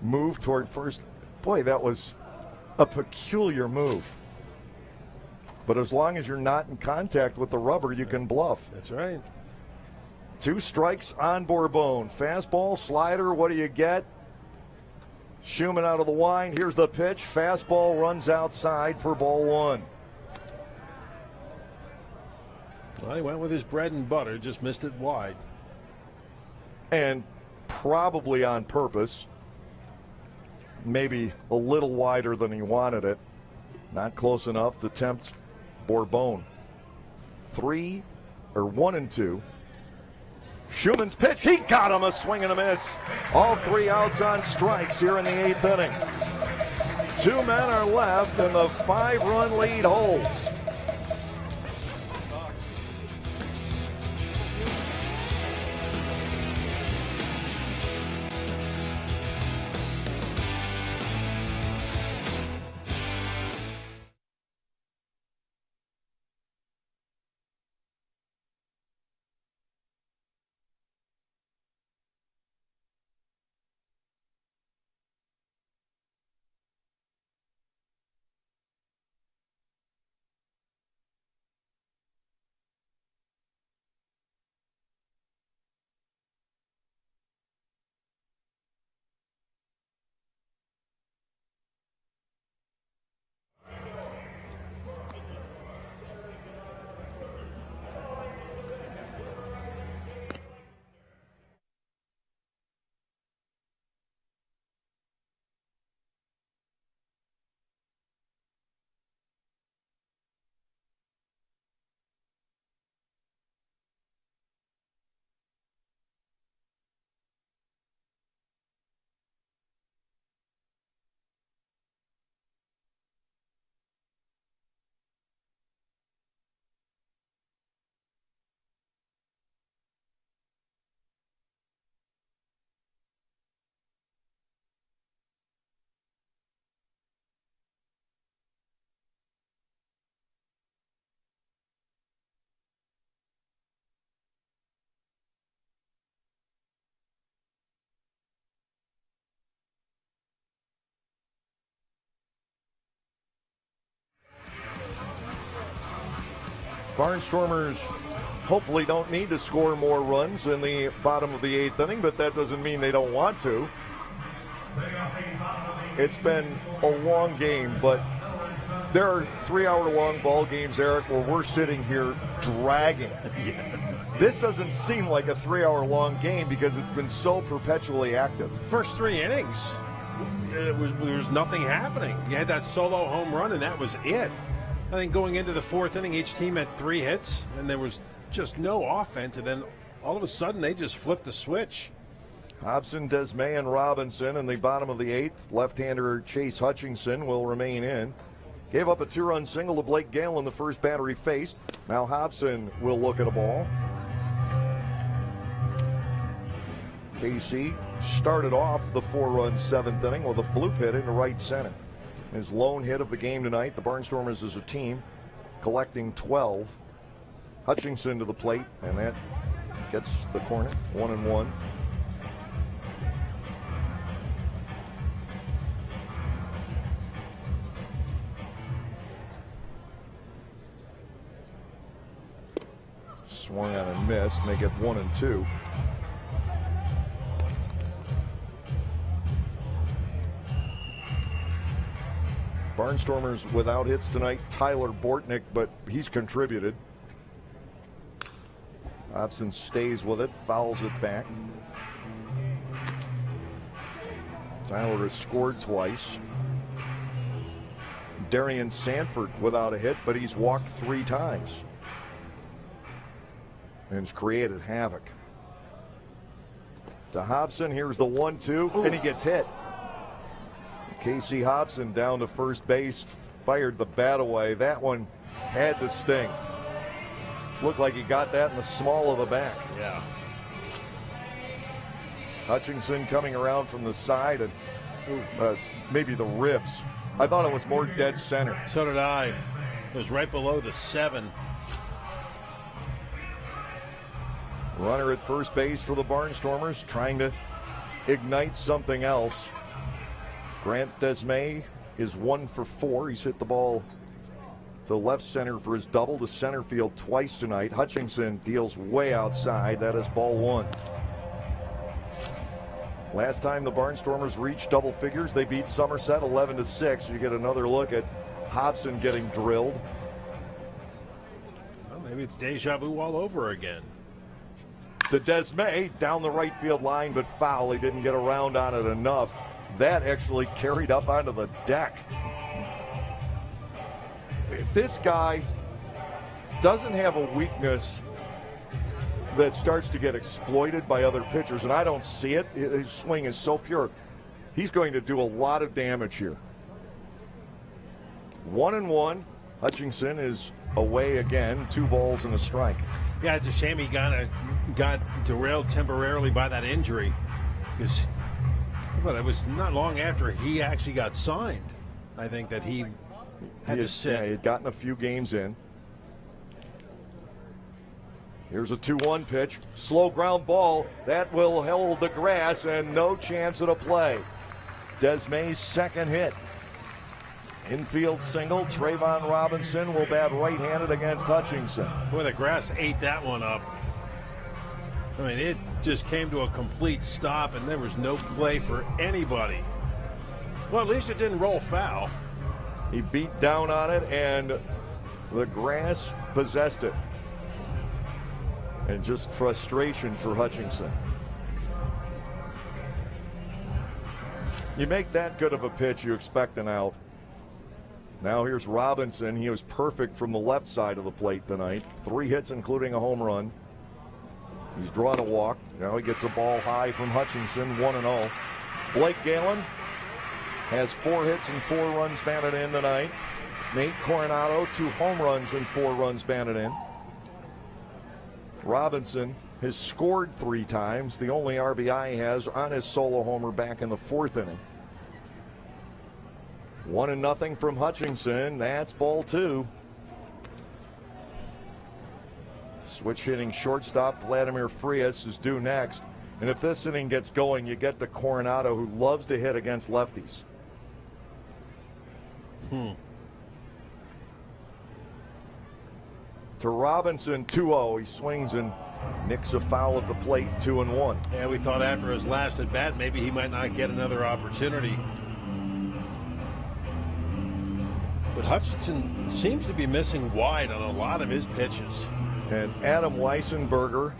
[SPEAKER 1] move toward first. Boy, that was a peculiar move. But as long as you're not in contact with the rubber, you can bluff.
[SPEAKER 3] That's right.
[SPEAKER 1] 2 strikes on Bourbon. Fastball, slider, what do you get? Schumann out of the line. Here's the pitch. Fastball runs outside for ball 1.
[SPEAKER 3] Well, he went with his bread and butter, just missed it wide.
[SPEAKER 1] And probably on purpose. Maybe a little wider than he wanted it. Not close enough to tempt Bourbon. 1-2. Schumann's pitch, he got him, a swing and a miss. All 3 outs on strikes here in the 8th inning. 2 men are left, and the 5-run lead holds. Barnstormers hopefully don't need to score more runs in the bottom of the 8th inning, but that doesn't mean they don't want to. It's been a long game, but there are 3-hour-long ball games, Eric, where we're sitting here dragging. This doesn't seem like a 3-hour-long game because it's been so perpetually active.
[SPEAKER 3] First 3 innings, there was nothing happening. You had that solo home run, and that was it. I think going into the 4th inning, each team had 3 hits, and there was just no offense. And then all of a sudden, they just flipped the switch.
[SPEAKER 1] Hobson, Desmay, and Robinson in the bottom of the 8th. Left-hander Chase Hutchinson will remain in. Gave up a 2-run single to Blake Gale in the first batter he faced. Now Hobson will look at a ball. KC started off the 4-run 7th inning with a bloop hit into right center. His lone hit of the game tonight. The Barnstormers as a team collecting 12. Hutchinson to the plate, and that gets the corner. 1-1. swung on and missed. Make it 1-2. Barnstormers without hits tonight. Tyler Bortnick, but he's contributed. Hobson stays with it, fouls it back. Tyler has scored twice. Darian Sanford without a hit, but he's walked 3 times. And has created havoc. To Hobson, here's the 1-2, and he gets hit. Casey Hobson down to first base, fired the bat away. That one had to sting. Looked like he got that in the small of the back.
[SPEAKER 3] Yeah.
[SPEAKER 1] Hutchinson coming around from the side and maybe the ribs. I thought it was more dead center.
[SPEAKER 3] So did I. It was right below the 7.
[SPEAKER 1] Runner at first base for the Barnstormers, trying to ignite something else. Grant Desmay is 1 for 4. He's hit the ball to left center for his double, to center field twice tonight. Hutchinson deals way outside. That is ball 1. Last time the Barnstormers reached double figures, they beat Somerset 11-6. You get another look at Hobson getting drilled.
[SPEAKER 3] Well, maybe it's deja vu all over again.
[SPEAKER 1] To Desmay down the right field line, but foul. He didn't get around on it enough. That actually carried up onto the deck. If this guy doesn't have a weakness that starts to get exploited by other pitchers, and I don't see it, his swing is so pure, he's going to do a lot of damage here. 1-1. Hutchinson is away again. 2 balls and a strike.
[SPEAKER 3] Yeah, it's a shame he got derailed temporarily by that injury. Because well, it was not long after he actually got signed, I think, that he had to sit.
[SPEAKER 1] Yeah, he had gotten a few games in. Here's a 2-1 pitch. Slow ground ball. That will hold the grass and no chance at a play. Desmay's second hit. Infield single. Trayvon Robinson will bat right-handed against Hutchinson.
[SPEAKER 3] Boy, the grass ate that one up. I mean, it just came to a complete stop, and there was no play for anybody. Well, at least it didn't roll foul.
[SPEAKER 1] He beat down on it, and the grass possessed it. And just frustration for Hutchinson. You make that good of a pitch, you expect an out. Now here's Robinson. He was perfect from the left side of the plate tonight. 3 hits, including a home run. He's drawn a walk. Now he gets a ball high from Hutchinson, 1-0. Blake Galen has 4 hits and 4 runs batted in tonight. Nate Coronado, 2 home runs and 4 runs batted in. Robinson has scored 3 times. The only RBI he has on his solo homer back in the 4th inning. 1-0 from Hutchinson. That's ball 2. Switch hitting shortstop Vladimir Frias is due next. And if this inning gets going, you get the Coronado, who loves to hit against lefties. To Robinson, 2-0. He swings and nicks a foul at the plate, 2-1.
[SPEAKER 3] Yeah, we thought after his last at bat, maybe he might not get another opportunity. But Hutchinson seems to be missing wide on a lot of his pitches.
[SPEAKER 1] And Adam Weissenberger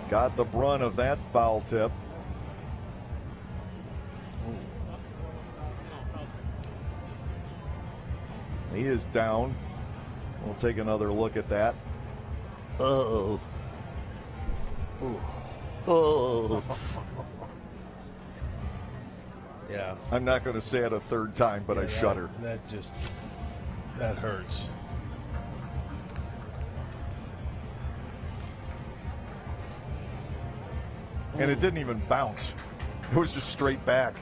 [SPEAKER 1] got the brunt of that foul tip. He is down. We'll take another look at that. Uh-oh. Oh.
[SPEAKER 3] Yeah.
[SPEAKER 1] I'm not going to say it a third time, but I shudder.
[SPEAKER 3] That hurts.
[SPEAKER 1] And it didn't even bounce. It was just straight back.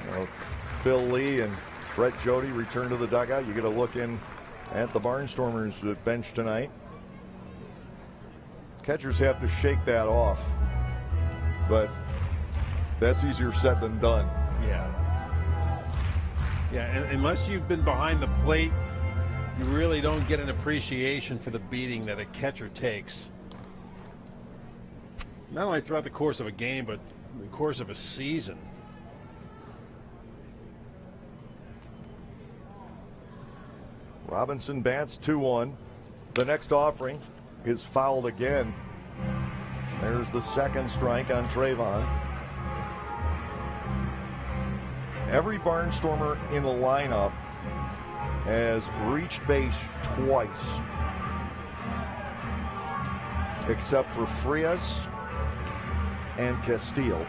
[SPEAKER 1] You know, Phil Lee and Brett Jody return to the dugout. You get a look in at the Barnstormers bench tonight. Catchers have to shake that off, but that's easier said than done.
[SPEAKER 3] Yeah. Yeah, and unless you've been behind the plate You really don't get an appreciation for the beating that a catcher takes. Not only throughout the course of a game, but the course of a season.
[SPEAKER 1] Robinson bats 2-1. The next offering is fouled again. There's the second strike on Trayvon. Every Barnstormer in the lineup has reached base twice, except for Frias and Castile.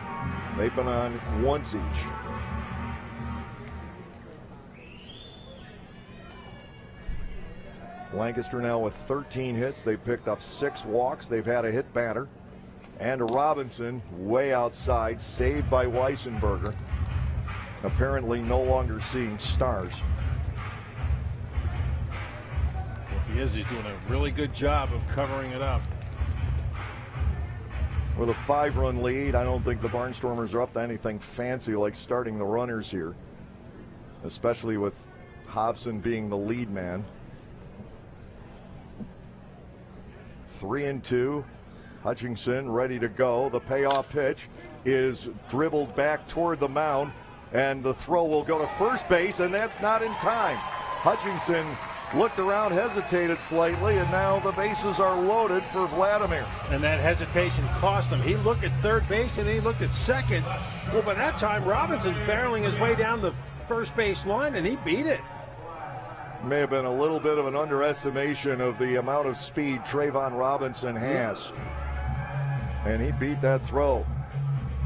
[SPEAKER 1] They've been on once each. Lancaster now with 13 hits. They've picked up 6 walks. They've had a hit batter. And Robinson way outside, saved by Weissenberger. Apparently no longer seeing stars.
[SPEAKER 3] If he is, he's doing a really good job of covering it up.
[SPEAKER 1] With a 5-run lead, I don't think the Barnstormers are up to anything fancy like starting the runners here, especially with Hobson being the lead man. 3-2. Hutchinson ready to go. The payoff pitch is dribbled back toward the mound, and the throw will go to first base, and that's not in time. Hutchinson looked around, hesitated slightly, and now the bases are loaded for Vladimir.
[SPEAKER 3] And that hesitation cost him. He looked at third base and then he looked at second. Well, by that time, Robinson's barreling his way down the first base line, and he beat it.
[SPEAKER 1] May have been a little bit of an underestimation of the amount of speed Trayvon Robinson has. And he beat that throw.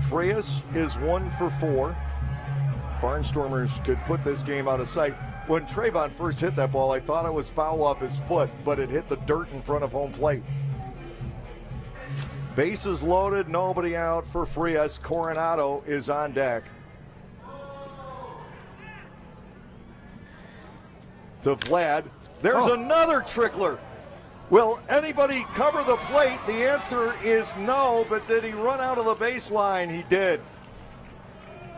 [SPEAKER 1] Frias is 1 for 4. Barnstormers could put this game out of sight. When Trayvon first hit that ball, I thought it was foul off his foot, but it hit the dirt in front of home plate. Bases loaded, nobody out for Frias. Coronado is on deck. To Vlad. There's another trickler. Will anybody cover the plate? The answer is no, but did he run out of the baseline? He did.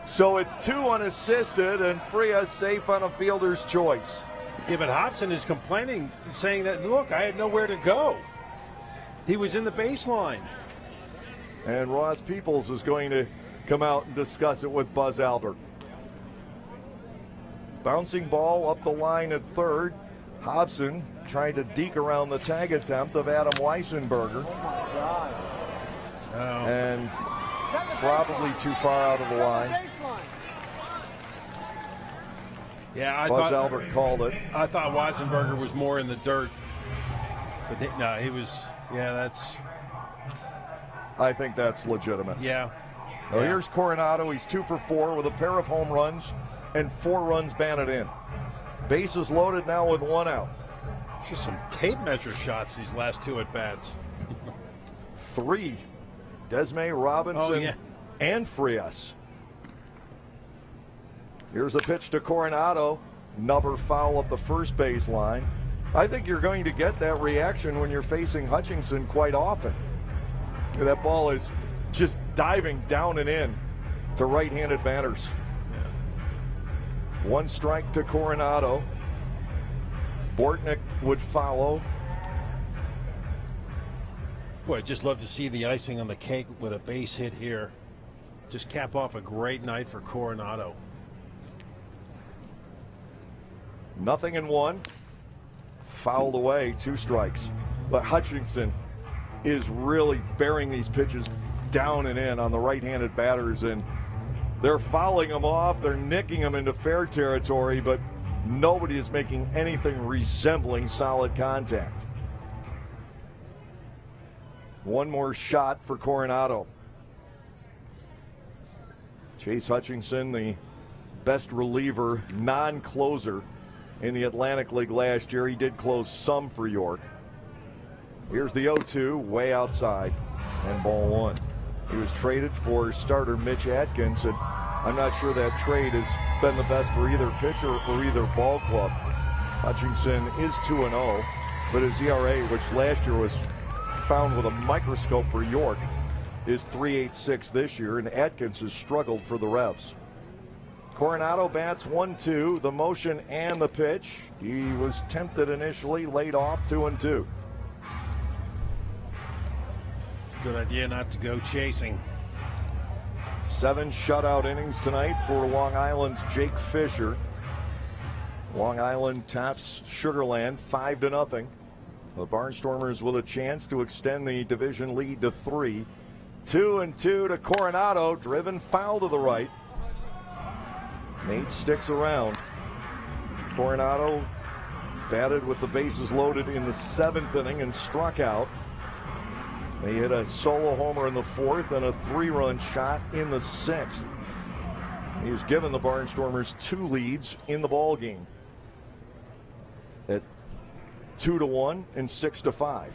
[SPEAKER 1] So it's 2 unassisted, and Frias safe on a fielder's choice.
[SPEAKER 3] Yeah, but Hobson is complaining, saying that, look, I had nowhere to go. He was in the baseline.
[SPEAKER 1] And Ross Peoples is going to come out and discuss it with Buzz Albert. Bouncing ball up the line at third. Hobson trying to deke around the tag attempt of Adam Weissenberger. And probably too far out of the line.
[SPEAKER 3] Yeah,
[SPEAKER 1] Buzz Albert called it.
[SPEAKER 3] I thought Weisenberger was more in the dirt. But no, he was,
[SPEAKER 1] I think that's legitimate.
[SPEAKER 3] Yeah.
[SPEAKER 1] Well, here's Coronado. He's 2 for 4 with a pair of home runs and 4 runs batted in. Bases loaded now with 1 out.
[SPEAKER 3] Just some tape measure shots these last 2 at bats.
[SPEAKER 1] 3. Desmay, Robinson, and Frias. Here's a pitch to Coronado. Another foul up the first base line. I think you're going to get that reaction when you're facing Hutchinson quite often. That ball is just diving down and in to right-handed batters. 1 strike to Coronado. Bortnick would follow.
[SPEAKER 3] Boy, I'd just love to see the icing on the cake with a base hit here. Just cap off a great night for Coronado.
[SPEAKER 1] 0-1. Fouled away, 2 strikes. But Hutchinson is really bearing these pitches down and in on the right-handed batters, and they're fouling them off. They're nicking them into fair territory, but nobody is making anything resembling solid contact. 1 more shot for Coronado. Chase Hutchinson, the best reliever, non-closer in the Atlantic League last year. He did close some for York. Here's the 0-2, way outside, and ball 1. He was traded for starter Mitch Atkins, and I'm not sure that trade has been the best for either pitcher or either ball club. Hutchinson is 2-0, but his ERA, which last year was found with a microscope for York, is 3.86 this year, and Atkins has struggled for the Revs. Coronado bats 1-2, the motion and the pitch. He was tempted initially, laid off 2-2.
[SPEAKER 3] Good idea not to go chasing.
[SPEAKER 1] 7 shutout innings tonight for Long Island's Jake Fisher. Long Island tops Sugar Land 5-0. The Barnstormers with a chance to extend the division lead to 3. 2-2 to Coronado, driven foul to the right. Nate sticks around. Coronado batted with the bases loaded in the 7th inning and struck out. They hit a solo homer in the 4th and a 3-run shot in the 6th. He's given the Barnstormers 2 leads in the ball game at 2-1 and 6-5.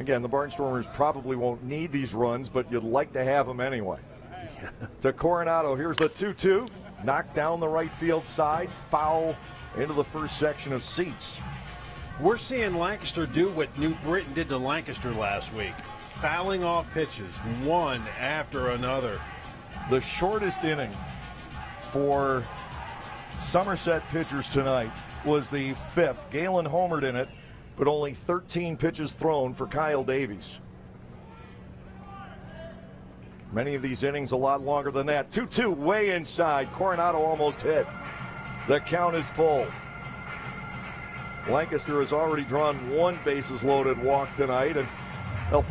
[SPEAKER 1] Again, the Barnstormers probably won't need these runs, but you'd like to have them anyway. To Coronado, here's the 2-2. Knocked down the right field side, foul into the first section of seats.
[SPEAKER 3] We're seeing Lancaster do what New Britain did to Lancaster last week. Fouling off pitches, one after another.
[SPEAKER 1] The shortest inning for Somerset pitchers tonight was the 5th. Galen homered in it, but only 13 pitches thrown for Kyle Davies. Many of these innings a lot longer than that. 2-2 way inside. Coronado almost hit. The count is full. Lancaster has already drawn 1 bases loaded walk tonight, and well,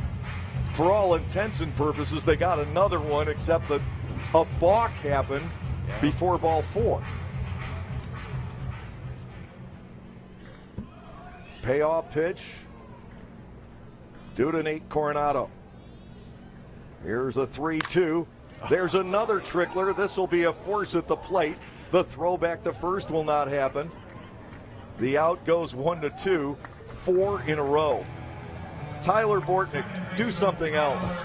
[SPEAKER 1] for all intents and purposes, they got another one, except that a balk happened before ball 4. Payoff pitch due to Nate Coronado. Here's a 3-2. There's another trickler. This will be a force at the plate. The throw back to first will not happen. The out goes 1-2, 4 in a row. Tyler Bortnick, do something else.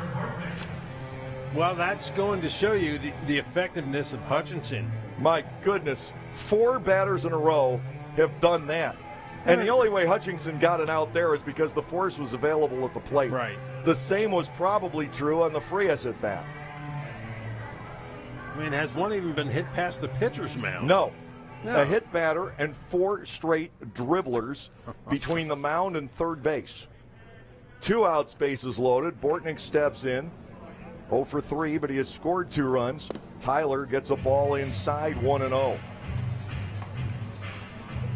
[SPEAKER 3] Well, that's going to show you the effectiveness of Hutchinson.
[SPEAKER 1] My goodness, 4 batters in a row have done that. And the only way Hutchinson got it out there is because the force was available at the plate.
[SPEAKER 3] Right.
[SPEAKER 1] The same was probably true on the Frias at bat.
[SPEAKER 3] I mean, has one even been hit past the pitcher's mound?
[SPEAKER 1] No.
[SPEAKER 3] No.
[SPEAKER 1] A hit batter and 4 straight dribblers between the mound and third base. 2 outs, bases loaded. Bortnick steps in. 0 for 3, but he has scored 2 runs. Tyler gets a ball inside 1-0.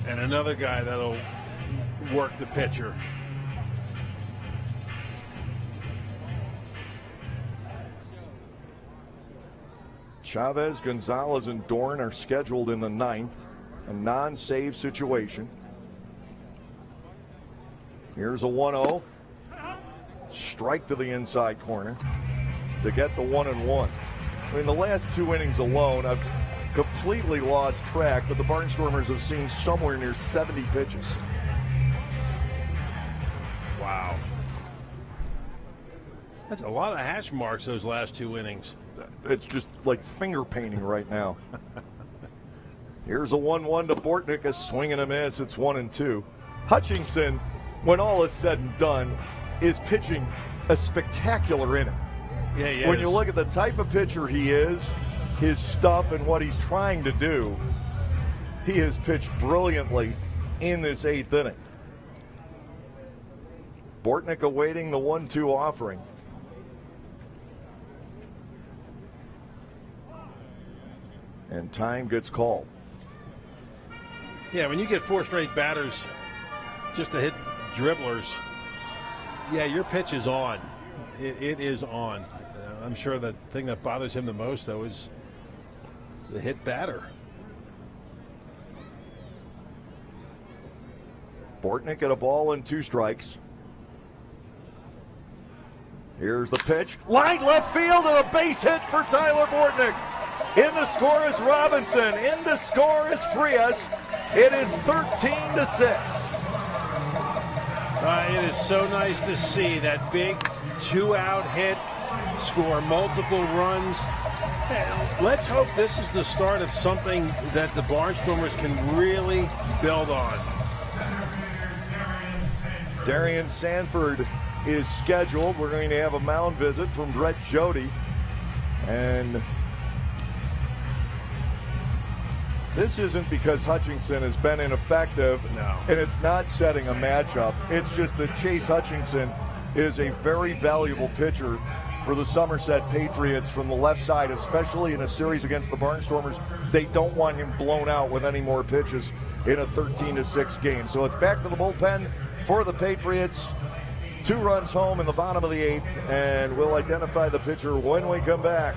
[SPEAKER 3] And another guy that'll work the pitcher.
[SPEAKER 1] Chavez, Gonzalez, and Dorn are scheduled in the 9th. A non-save situation. Here's a 1-0. Strike to the inside corner to get the 1-1. I mean, the last 2 innings alone, I've completely lost track, but the Barnstormers have seen somewhere near 70 pitches.
[SPEAKER 3] Wow. That's a lot of hash marks, those last 2 innings.
[SPEAKER 1] It's just like finger painting right now. Here's a 1-1 to Bortnick, a swing and a miss. It's 1-2. Hutchinson, when all is said and done, is pitching a spectacular inning.
[SPEAKER 3] Yeah, he
[SPEAKER 1] When
[SPEAKER 3] is.
[SPEAKER 1] you look at the type of pitcher he is, his stuff, and what he's trying to do, he has pitched brilliantly in this 8th inning. Bortnick awaiting the 1-2 offering. And time gets called.
[SPEAKER 3] Yeah, when you get 4 straight batters just to hit dribblers, yeah, your pitch is on. It is on. I'm sure the thing that bothers him the most, though, is the hit batter.
[SPEAKER 1] Bortnick at a ball and 2 strikes. Here's the pitch. Line left field and a base hit for Tyler Bortnick. In to score is Robinson. In to score is Frias. It is 13-6.
[SPEAKER 3] It is so nice to see that big 2-out hit, score multiple runs. And let's hope this is the start of something that the Barnstormers can really build on.
[SPEAKER 1] Darian Sanford is scheduled. We're going to have a mound visit from Brett Jody. And This isn't because Hutchinson has been ineffective,
[SPEAKER 3] No.
[SPEAKER 1] and it's not setting a matchup. It's just that Chase Hutchinson is a very valuable pitcher for the Somerset Patriots from the left side, especially in a series against the Barnstormers. They don't want him blown out with any more pitches in a 13-6 game. So it's back to the bullpen for the Patriots. 2 runs home in the bottom of the 8th, and we'll identify the pitcher when we come back.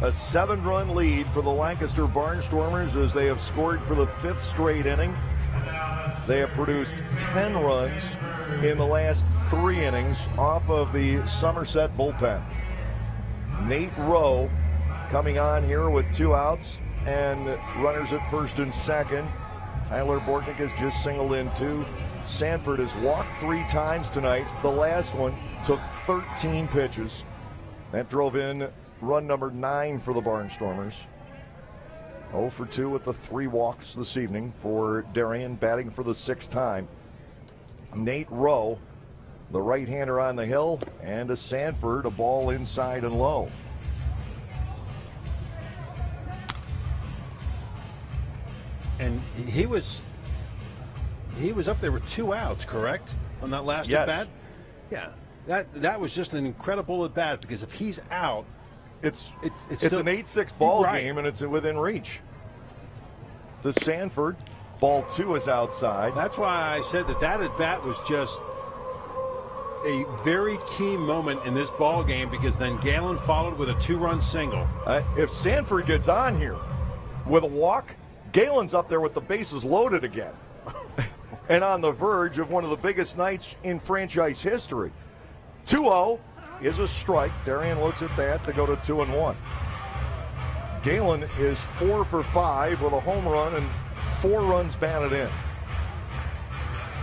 [SPEAKER 1] A 7-run lead for the Lancaster Barnstormers as they have scored for the 5th straight inning. They have produced 10 runs in the last 3 innings off of the Somerset bullpen. Nate Rowe coming on here with 2 outs and runners at first and second. Tyler Bortnick has just singled in 2. Sanford has walked 3 times tonight. The last one took 13 pitches. That drove in run number 9 for the Barnstormers. 0 for 2 with the 3 walks this evening for Darien, batting for the 6th time. Nate Rowe, the right-hander on the hill, and to Sanford, a ball inside and low.
[SPEAKER 3] And he was up there with 2 outs, correct? On that last
[SPEAKER 1] Yes.
[SPEAKER 3] at bat? Yeah. That was just an incredible at bat, because if he's out,
[SPEAKER 1] It's
[SPEAKER 3] still
[SPEAKER 1] an 8-6 ball
[SPEAKER 3] right.
[SPEAKER 1] game, and it's within reach. To Sanford, ball 2 is outside.
[SPEAKER 3] That's why I said that at bat was just a very key moment in this ball game, because then Galen followed with a 2-run single.
[SPEAKER 1] If Sanford gets on here with a walk, Galen's up there with the bases loaded again. And on the verge of one of the biggest nights in franchise history. 2-0 is a strike. Darien looks at that to go to 2-1. Galen is 4 for 5 with a home run and 4 runs batted in.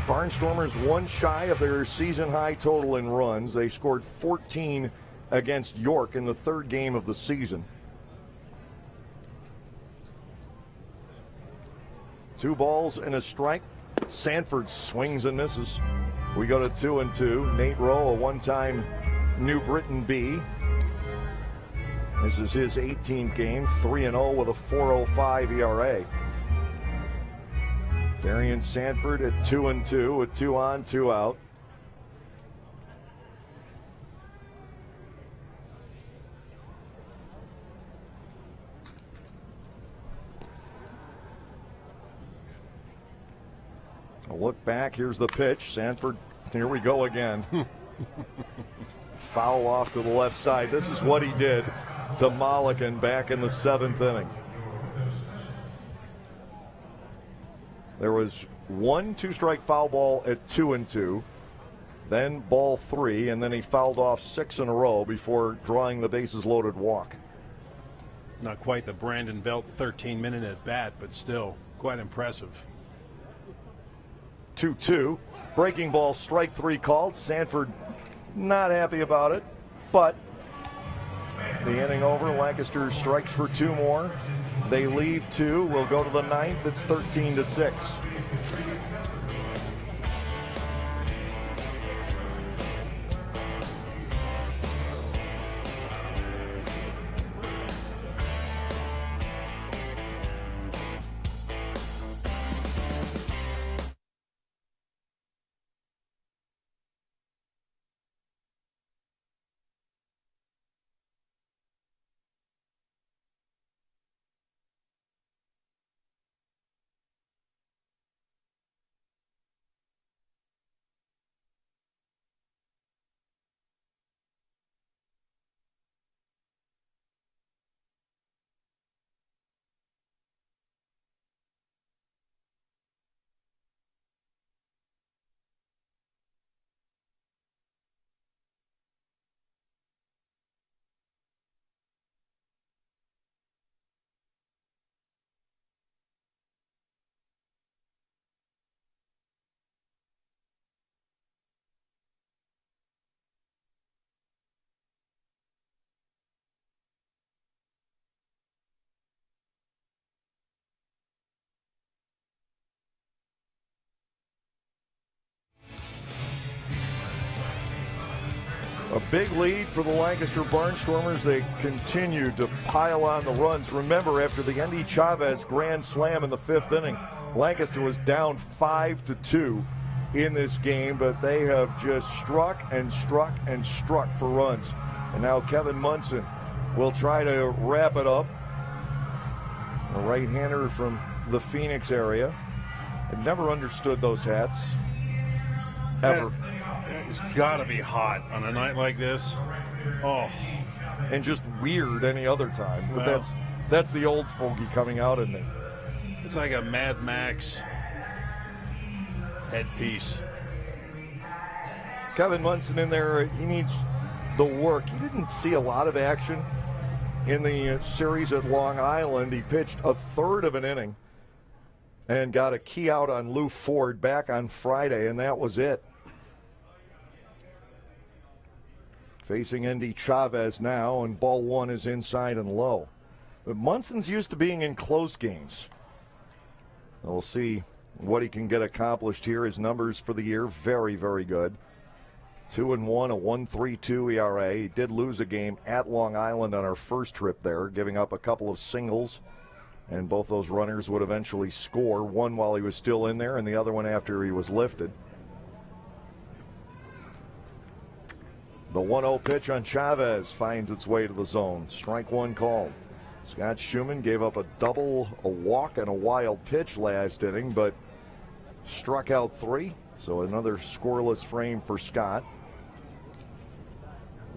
[SPEAKER 1] Barnstormers 1 shy of their season high total in runs. They scored 14 against York in the 3rd game of the season. 2 balls and a strike. Sanford swings and misses. We go to 2-2. Nate Rowe, a 1-time New Britain B. This is his 18th game, 3-0 with a 4.05 ERA. Darien Sanford at 2-2 with 2 on, 2 out. A look back, here's the pitch. Sanford, here we go again. Foul off to the left side. This is what he did to Mulligan back in the 7th inning. There was 1 2-strike foul ball at 2-2, then ball 3, and then he fouled off 6 in a row before drawing the bases loaded walk.
[SPEAKER 3] Not quite the Brandon Belt 13-minute at bat, but still quite impressive.
[SPEAKER 1] 2-2. Breaking ball, strike 3 called. Sanford Not happy about it, but the inning over. Lancaster strikes for 2 more. They leave 2. We'll go to the 9th. It's 13-6. A big lead for the Lancaster Barnstormers. They continue to pile on the runs. Remember, after the Andy Chavez grand slam in the 5th inning, Lancaster was down 5-2 in this game, but they have just struck and struck and struck for runs. And now Kevin Munson will try to wrap it up. A right-hander from the Phoenix area. I never understood those hats, ever.
[SPEAKER 3] It's got to be hot on a night like this. Oh.
[SPEAKER 1] And just weird any other time. But well, that's the old fogey coming out in me.
[SPEAKER 3] It's like a Mad Max headpiece.
[SPEAKER 1] Kevin Munson in there, he needs the work. He didn't see a lot of action in the series at Long Island. He pitched a third of an inning and got a key out on Lou Ford back on Friday, and that was it. Facing Andy Chavez now, and ball 1 is inside and low. But Munson's used to being in close games. We'll see what he can get accomplished here. His numbers for the year, very, very good. 2-1, a 1.32 ERA. He did lose a game at Long Island on our first trip there, giving up a couple of singles. And both those runners would eventually score, one while he was still in there and the other one after he was lifted. The 1-0 pitch on Chavez finds its way to the zone. Strike 1 called. Scott Schumann gave up a double, a walk, and a wild pitch last inning, but struck out 3. So another scoreless frame for Scott.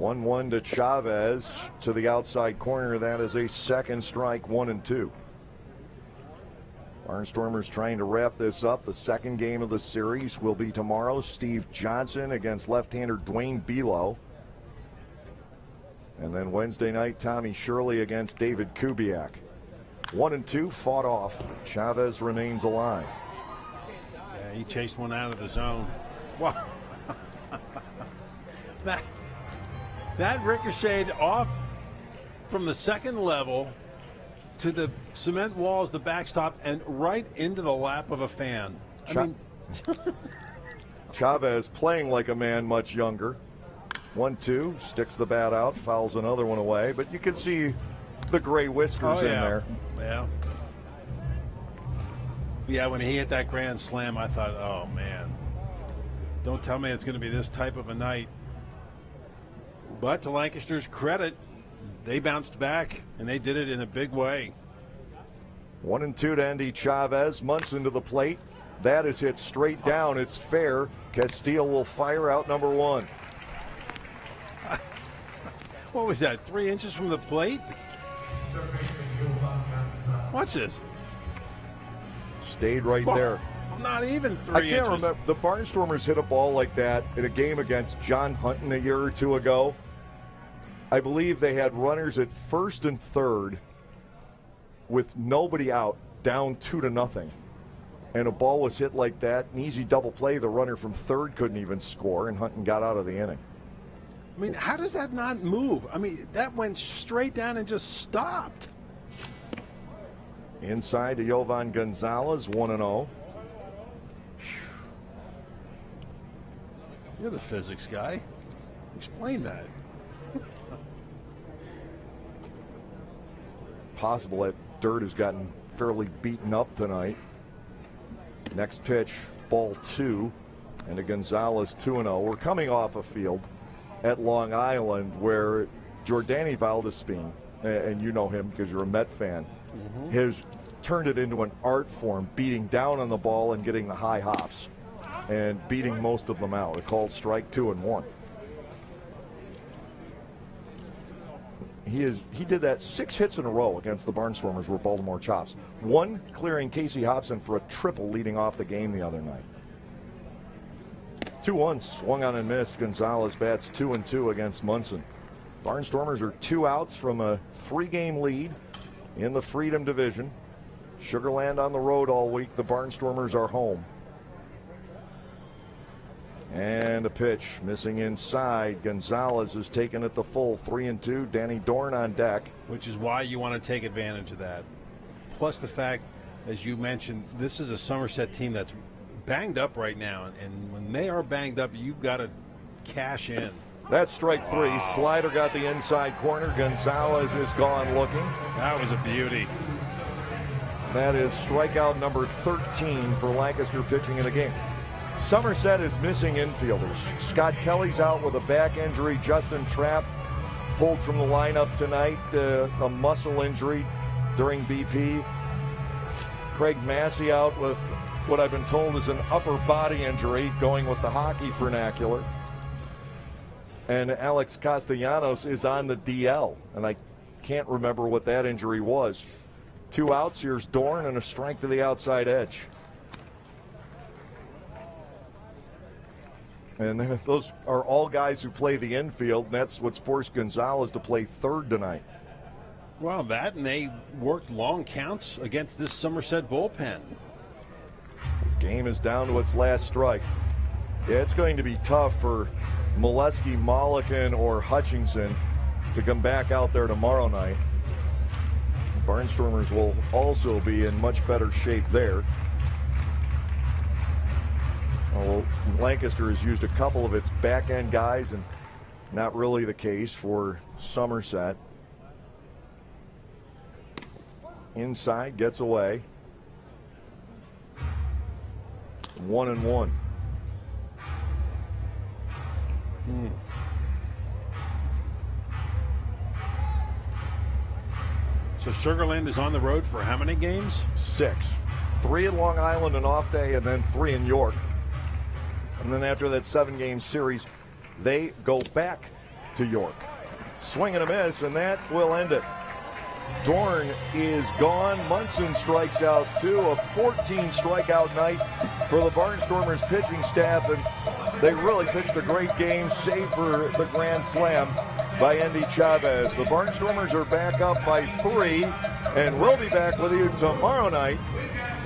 [SPEAKER 1] 1-1 to Chavez to the outside corner. That is a second strike, 1-2. Barnstormers trying to wrap this up. The second game of the series will be tomorrow. Steve Johnson against left-hander Dwayne Belo. And then Wednesday night, Tommy Shirley against David Kubiak. 1-2 fought off. Chavez remains alive.
[SPEAKER 3] Yeah, he chased one out of the zone. Wow. that ricocheted off from the second level to the cement walls, the backstop, and right into the lap of a fan.
[SPEAKER 1] Chavez playing like a man much younger. 1-2, sticks the bat out, fouls another one away, but you can see the gray whiskers in there.
[SPEAKER 3] Yeah. Yeah, when he hit that grand slam, I thought, oh, man, don't tell me it's going to be this type of a night. But to Lancaster's credit, they bounced back, and they did it in a big way.
[SPEAKER 1] 1-2 to Andy Chavez. Munson to the plate. That is hit straight down. It's fair. Castile will fire out number 1.
[SPEAKER 3] What was that, 3 inches from the plate? Watch this.
[SPEAKER 1] Stayed right there.
[SPEAKER 3] Not even 3 inches.
[SPEAKER 1] I can't remember. The Barnstormers hit a ball like that in a game against John Hunton a year or two ago. I believe they had runners at first and third with nobody out, down 2-0. And a ball was hit like that, an easy double play. The runner from third couldn't even score, and Hunton got out of the inning.
[SPEAKER 3] I mean, how does that not move? I mean, that went straight down and just stopped.
[SPEAKER 1] Inside to Jovan Gonzalez, 1-0.
[SPEAKER 3] You're the physics guy. Explain that.
[SPEAKER 1] Possible that dirt has gotten fairly beaten up tonight. Next pitch, ball 2, and to Gonzalez, 2-0. We're coming off a field at Long Island where Jordany Valdespin, and you know him because you're a Met fan, has turned it into an art form, beating down on the ball and getting the high hops and beating most of them out. It called strike 2 and 1. He did that 6 hits in a row against the Barnstormers were Baltimore Chops. 1 clearing Casey Hobson for a triple leading off the game the other night. 2-1 swung on and missed. Gonzalez bats 2-2 against Munson. Barnstormers are 2 outs from a 3-game lead in the Freedom Division. Sugarland on the road all week. The Barnstormers are home. And a pitch missing inside. Gonzalez is taken at the full, 3-2. Danny Dorn on deck.
[SPEAKER 3] Which is why you want to take advantage of that. Plus the fact, as you mentioned, this is a Somerset team that's banged up right now. And when they are banged up, you've got to cash in.
[SPEAKER 1] That's strike 3. Wow. Slider got the inside corner. Gonzalez is gone looking.
[SPEAKER 3] That was a beauty.
[SPEAKER 1] That is strikeout number 13 for Lancaster pitching in the game. Somerset is missing infielders. Scott Kelly's out with a back injury. Justin Trapp pulled from the lineup tonight, a muscle injury during BP. Craig Massey out with what I've been told is an upper body injury, going with the hockey vernacular. And Alex Castellanos is on the DL, and I can't remember what that injury was. 2 outs. Here's Dorn and a strike to the outside edge. And those are all guys who play the infield, and that's what's forced Gonzalez to play third tonight.
[SPEAKER 3] Well, that, and they worked long counts against this Somerset bullpen.
[SPEAKER 1] Game is down to its last strike. Yeah, it's going to be tough for Molesky, Mollican, or Hutchinson to come back out there tomorrow night. Barnstormers will also be in much better shape there. Well, Lancaster has used a couple of its back-end guys, and not really the case for Somerset. Inside, gets away. 1-1.
[SPEAKER 3] So Sugarland is on the road for how many games?
[SPEAKER 1] 6. 3 in Long Island, an off day, and then 3 in York. And then after that 7-game series, they go back to York. Swing and a miss, and that will end it. Dorn is gone. Munson strikes out 2. A 14-strikeout night for the Barnstormers pitching staff, and they really pitched a great game, save for the grand slam by Andy Chavez. The Barnstormers are back up by 3, and we'll be back with you tomorrow night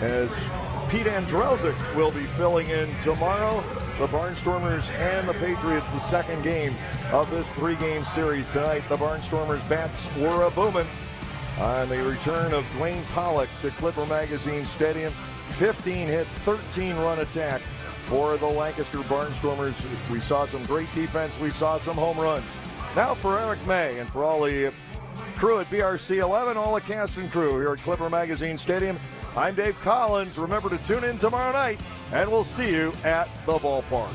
[SPEAKER 1] as Pete Andrelzik will be filling in tomorrow. The Barnstormers and the Patriots, the second game of this 3-game series tonight. The Barnstormers bats were a-booming on the return of Dwayne Pollock to Clipper Magazine Stadium. 15-hit, 13-run attack for the Lancaster Barnstormers. We saw some great defense. We saw some home runs. Now for Eric May and for all the crew at BRC 11, all the cast and crew here at Clipper Magazine Stadium, I'm Dave Collins. Remember to tune in tomorrow night, and we'll see you at the ballpark.